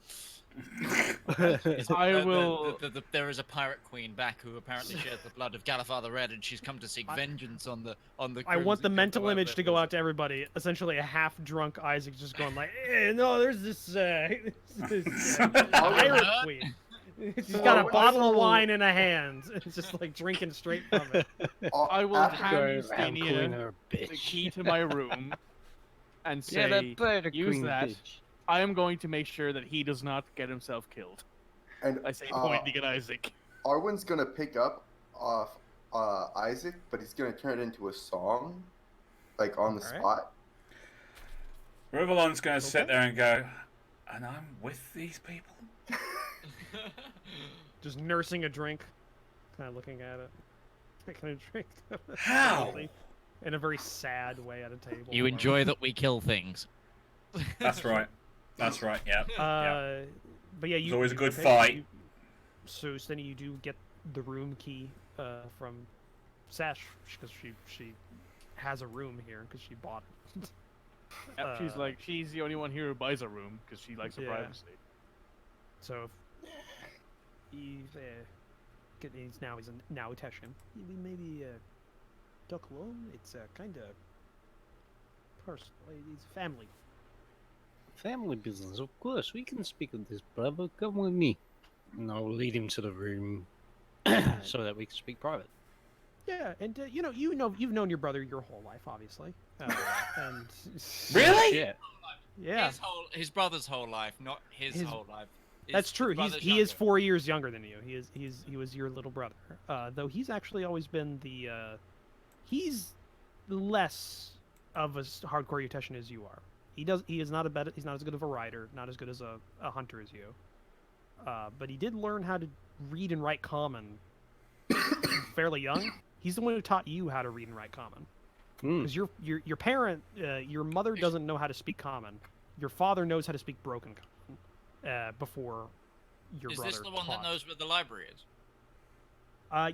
I will. There is a pirate queen back who apparently shares the blood of Galifar the Red, and she's come to seek vengeance on the I want the Crimson mental Crypto image to go out to everybody. Essentially, a half-drunk Isaac just going like, "No, there's this, this pirate queen. She's got a bottle of wine in a hand. It's just like drinking straight from it." I will after- hand Go around calling Justinia her a bitch. the key to my room and say, Yeah, that bird use queen that. bitch. I am going to make sure that he does not get himself killed. And I say pointing at Isaac. Arwen's gonna pick up off Isaac, but he's gonna turn it into a song, like on the Alright. spot. Rivallon's going to sit Okay. there and go, and I'm with these people? Just nursing a drink, kind of looking at it, taking a drink. How? In a very sad way at a table. You enjoy that we kill things. That's right. That's right, yeah. yeah. But yeah, you. It's always a good okay, fight. So, Stenny, you do get the room key from Sash, because she has a room here because she bought it. Yep, she's the only one here who buys a room because she likes her Yeah. privacy. So he's now Teshin. We maybe talk alone. It's kind of personal. It's family. Family business, of course. We can speak of this, brother. Come with me. And I'll lead him to the room so that we can speak private. Yeah, and you've known your brother your whole life, obviously. And Really? Yeah. yeah, His brother's whole life, not his whole life. that's His true. brother's He is younger. 4 years younger than you. He was your little brother. Though he's actually always been the he's less of a hardcore Uteshan as you are. He is not he's not as good of a rider, not as good as a hunter as you. But he did learn how to read and write common fairly young. He's the one who taught you how to read and write common. Because your parent, your mother doesn't know how to speak common. Your father knows how to speak broken common before your Is brother. this the one taught. that knows where the library is?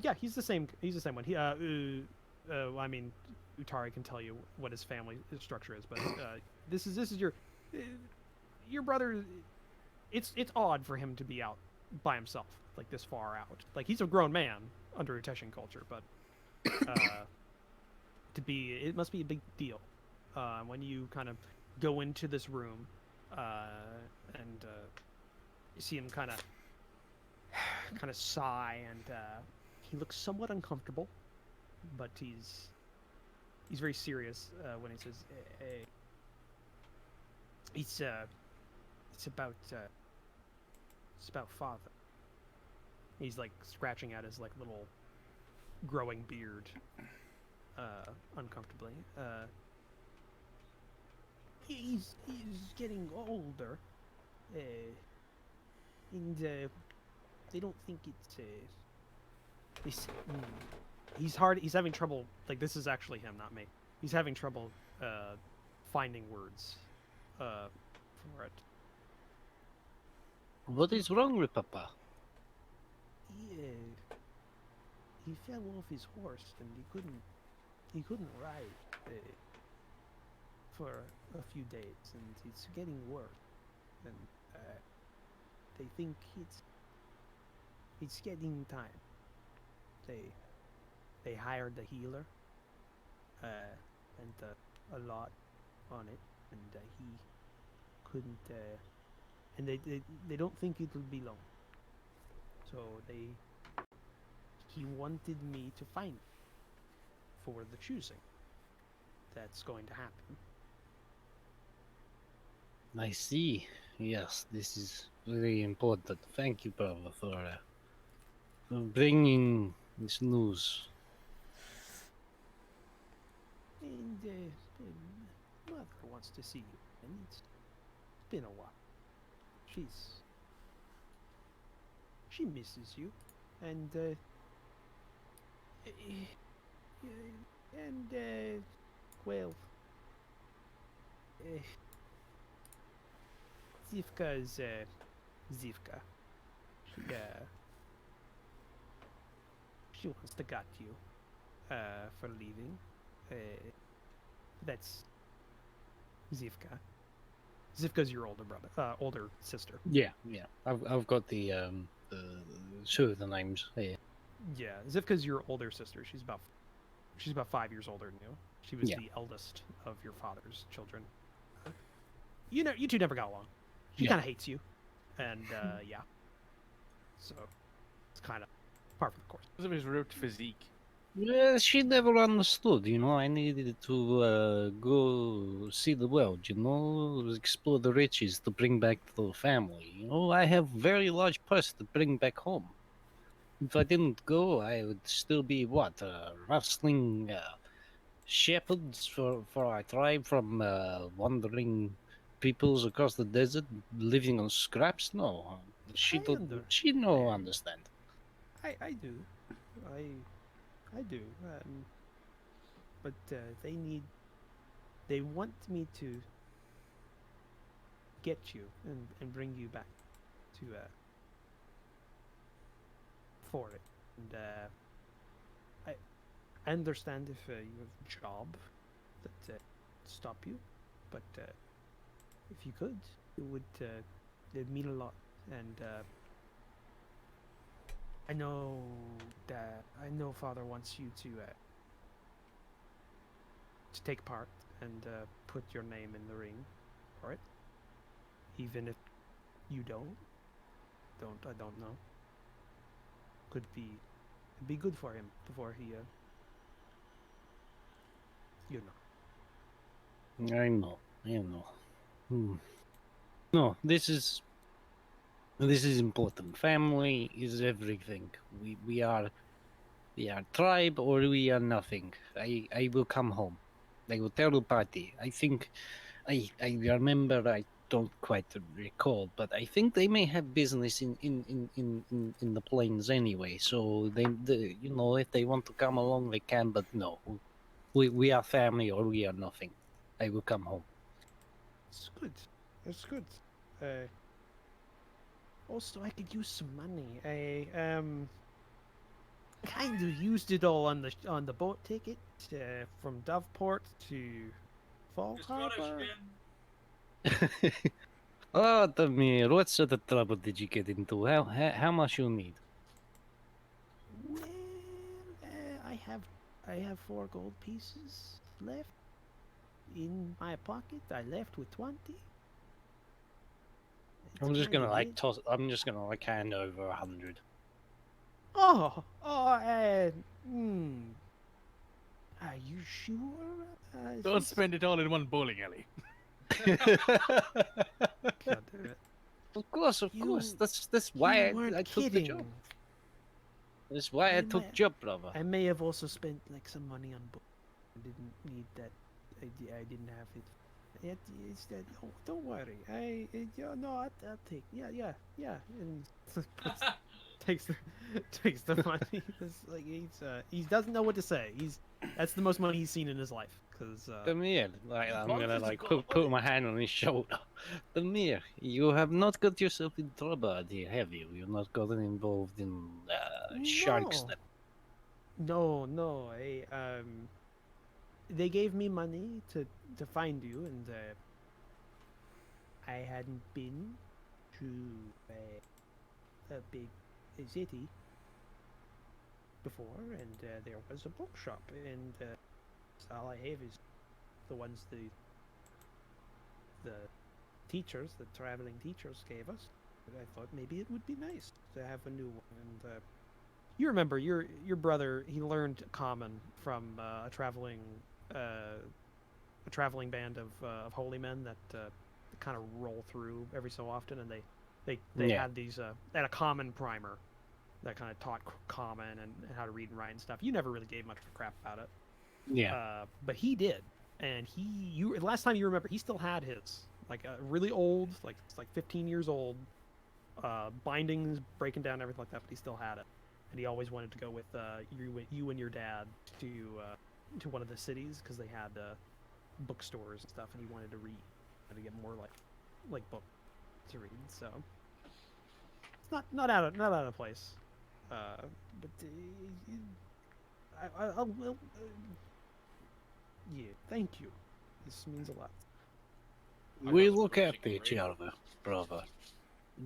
Yeah, he's the same. He's the same one. I mean, Utari can tell you what his family structure is, but this is your brother. It's odd for him to be out by himself, like this far out. Like he's a grown man under Uteshan culture, but it must be a big deal when you kind of go into this room and you see him kind of sigh, and he looks somewhat uncomfortable, but he's very serious when he says, "Hey, it's about father." He's like scratching at his like little growing beard uncomfortably. He's getting older, and they don't think it's he's having trouble. Like, this is actually him, not me. He's having trouble finding words for it. What is wrong with Papa? He fell off his horse and he couldn't ride for a few days, and it's getting worse. And they think it's getting time. They hired the healer and a lot on it, and couldn't, and they don't think it'll be long. So he wanted me to find for the choosing that's going to happen. I see. Yes, this is very important. Thank you, brother, for bringing this news. And mother wants to see you, and it's been a while. She misses you, and well, Zivka's Zivka. She wants to gut you for leaving. That's Zivka. Zivka's your older brother, older sister. Yeah. I've got the names here. Yeah, Zivka's your older sister. She's about 5 years older than you. She was Yeah. the eldest of your father's children. You know, you two never got along. She Yeah. kind of hates you, and yeah. So it's kind of par for the course. Because of his ripped physique. Well, she never understood, I needed to go see the world, explore the riches to bring back to the family. I have very large purse to bring back home. If I didn't go, I would still be rustling shepherds for our tribe from wandering peoples across the desert, living on scraps. No, she I don't. under- She no I- understand. I do. I do. But they want me to get you and bring you back to for it. And I understand if you have a job that stop you, but if you could, it'd mean a lot. And I know Father wants you to take part and put your name in the ring for it, even if you don't. I don't know. It'd be good for him before he I know. No, this is important. Family is everything. We are tribe or we are nothing. I will come home. I will tell the party. I think I remember. I don't quite recall, but I think they may have business in the plains anyway. So if they want to come along, they can. But no, we are family or we are nothing. I will come home. It's good. It's good. Also, I could use some money. I kind of used it all on the boat ticket from Doveport to Fall Harbor. Oh, Tamir, what sort of trouble did you get into? How much you need? Well, I have 4 gold pieces left in my pocket. I left with 20. I'm just kinda gonna it. toss. I'm just gonna hand over 100. Oh, Are you sure? Don't spend it all in one bowling alley. God damn it. Of course. You- That's why You weren't I took the kidding. job. That's why I I took might- job, brother. I may have also spent like some money on books. I didn't need that. I didn't have it. It's that. Oh, don't worry. I'll take. Yeah. And takes the money. It's like he doesn't know what to say. That's the most money he's seen in his life. Cause Tamir, I'm Long gonna as you got put my hand on his shoulder. Tamir, you have not got yourself in trouble here, have you? You're not gotten involved in sharks. No. No. They gave me money to find you, and I hadn't been to a big city before, and there was a bookshop, and all I have is the ones the teachers, the traveling teachers gave us. But I thought maybe it would be nice to have a new one. And you remember your brother? He learned common from a traveling band of holy men that kind of roll through every so often, and they Yeah. had these had a common primer that kind of taught common and how to read and write and stuff. You never really gave much of a crap about it. Yeah. But he did, and last time you remember, he still had his like really old, like it's like 15 years old, bindings breaking down everything like that, but he still had it, and he always wanted to go with you and your dad to one of the cities because they had bookstores and stuff, and he wanted to read, and to get more like book to read. So it's not out of place, but I'll yeah, thank you. This means a lot. We look after each other, brother.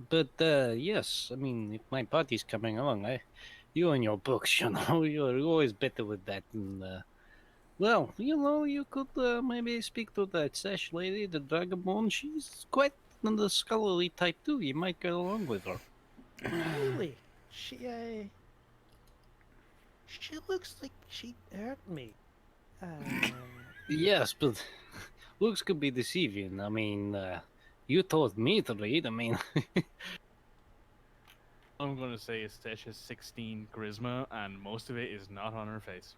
But yes, I mean, if my party's coming along, you and your books, you're always better with that than. Well, you could maybe speak to that sash lady, the Dragonborn. She's quite the scholarly type too. You might get along with her. Really? She looks like she hurt me. Yes, but looks could be deceiving. I mean, you taught me to read. I mean, I'm gonna say Estesh has 16 charisma, and most of it is not on her face.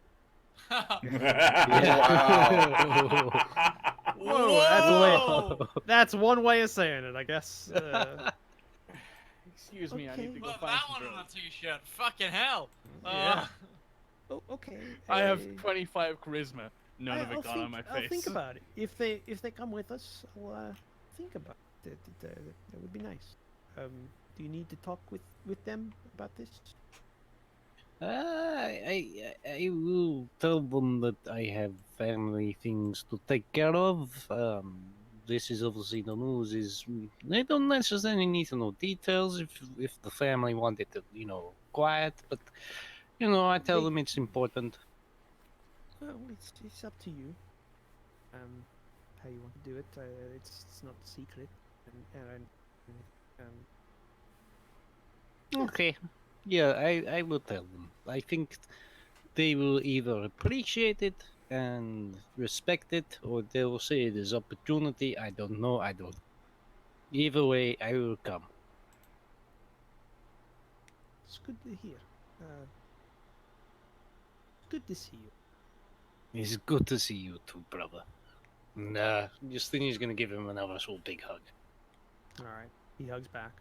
Whoa, that's one way of saying it, I guess. Excuse me, I need to go Put find that some one on drugs. a t-shirt. Fucking hell. Yeah. Oh, okay. I have 25 charisma. None of I'll it gone on my I'll face. think about it. If they come with us, I'll think about it. That would be nice. Do you need to talk with them about this? I will tell them that I have family things to take care of. This is obviously the news. They don't necessarily need to know details if the family wanted to, quiet. But I tell them it's important. Well, it's up to you. How you want to do it? It's not secret, Okay. Yeah, I will tell them. I think they will either appreciate it and respect it, or they will say it is opportunity. I don't know. I don't. Either way, I will come. It's good to hear. Good to see you. It's good to see you too, brother. Nah, Justinian's gonna give him another sort of big hug. All right. He hugs back.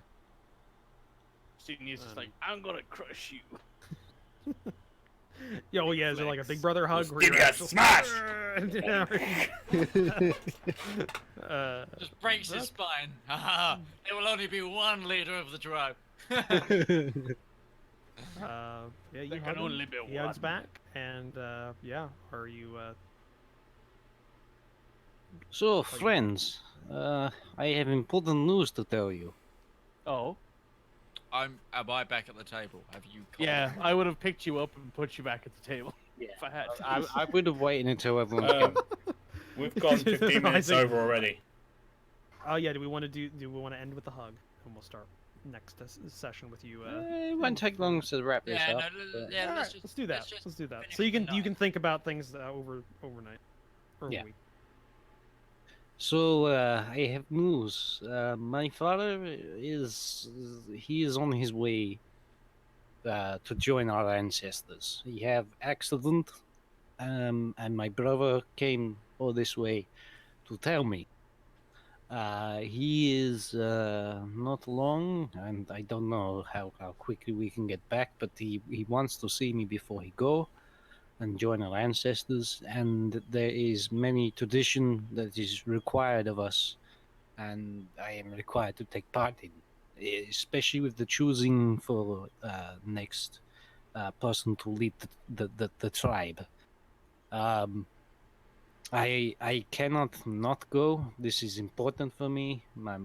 Sydney's just like, I'm gonna crush you. Yo, yeah, is it like a big brother hug? where Give you're me a actually- smash! Just breaks his spine. Haha. There will only be one leader of the tribe. Yeah, you There hug can only him. be He hugs one. back, and yeah, are you? So, friends, I have important news to tell you. Oh? Am I back at the table? Have you? Yeah, I would have picked you up and put you back at the table. Yeah. If I had. I would have waited until everyone's Um, gone. We've gone 15 minutes Rising. over already. Oh yeah, do we want to end with the hug, and we'll start next session with you. It won't take long to wrap this Yeah, up. no, but- yeah. All Let's right, just let's do that. just Let's do that. finish So you the can night. think about things overnight or Yeah. a week. So I have news. My father is on his way to join our ancestors. He have accident, and my brother came all this way to tell me. He is not long, and I don't know how quickly we can get back, but he wants to see me before he go and join our ancestors, and there is many tradition that is required of us, and I am required to take part in, especially with the choosing for next person to lead the tribe. I cannot not go. This is important for me. My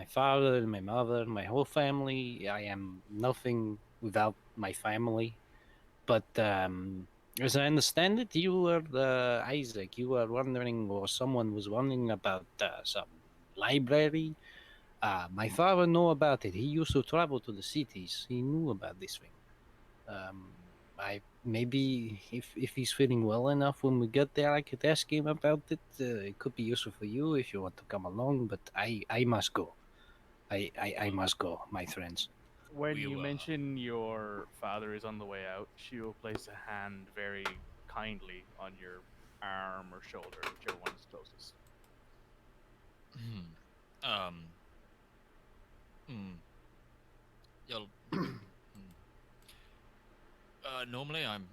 father and my mother, my whole family. I am nothing without my family. But as I understand it, you were Isaac. You were wondering, or someone was wondering about some library. My father know about it. He used to travel to the cities. He knew about this thing. I maybe if he's feeling well enough when we get there, I could ask him about it. It could be useful for you if you want to come along. But I must go. I must go, my friends. When We you were- mention your father is on the way out, she will place a hand very kindly on your arm or shoulder, whichever one is closest. You'll. Normally, I'm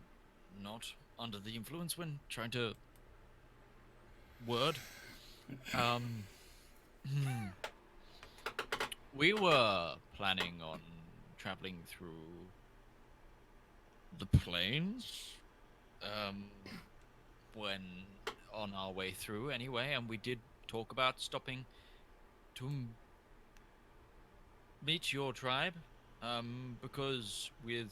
not under the influence when trying to word. We were planning on traveling through the plains. When on our way through, anyway, and we did talk about stopping to meet your tribe. Because with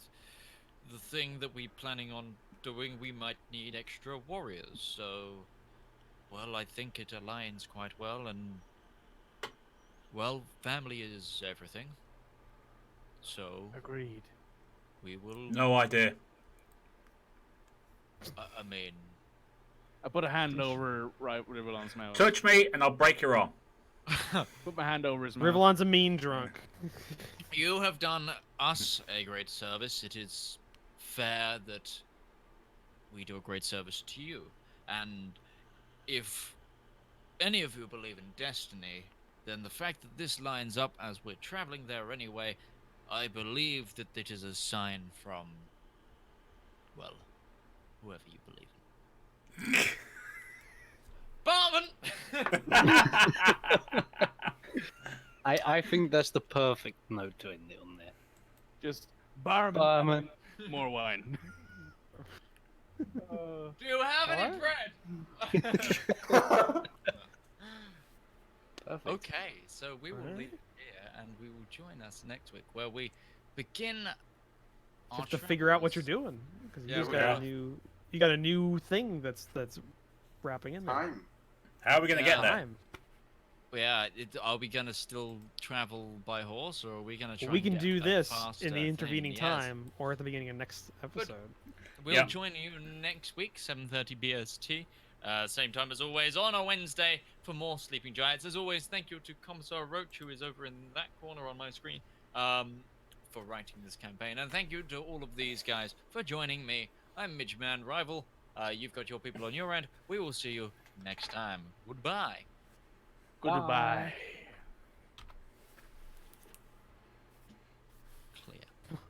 the thing that we're planning on doing, we might need extra warriors. So, well, I think it aligns quite well, and well, family is everything. So Agreed. we will. No idea. I mean, I put a hand over Rivallon's mouth. Touch me and I'll break your arm. Put my hand over his mouth. Rivallon's a mean drunk. you have done us a great service. It is fair that we do a great service to you. And if any of you believe in destiny, then the fact that this lines up as we're traveling there anyway, I believe that it is a sign from, well, whoever you believe in. Barman! I think that's the perfect note to end it on there. Just barman. Barman. More wine. Do you have any bread? Perfect. Okay, so we will Alright. leave it here, and we will join us next week, where we begin our Have to figure out what you're travels. doing because Yeah, you we got are. a new, you got a new thing that's wrapping in there. Time. How are we going to get there? Time. Yeah, are we gonna still travel by horse, or are we gonna try? Well, we and can get do a this faster in the thing? intervening Yes. time or at the beginning of next episode. We'll Yeah. join you next week, 7:30 BST, same time as always on a Wednesday for more Sleeping Giants. As always, thank you to Commissar Roach, who is over in that corner on my screen, for writing this campaign, and thank you to all of these guys for joining me. I'm Midgeman Rival. You've got your people on your end. We will see you next time. Goodbye. Goodbye.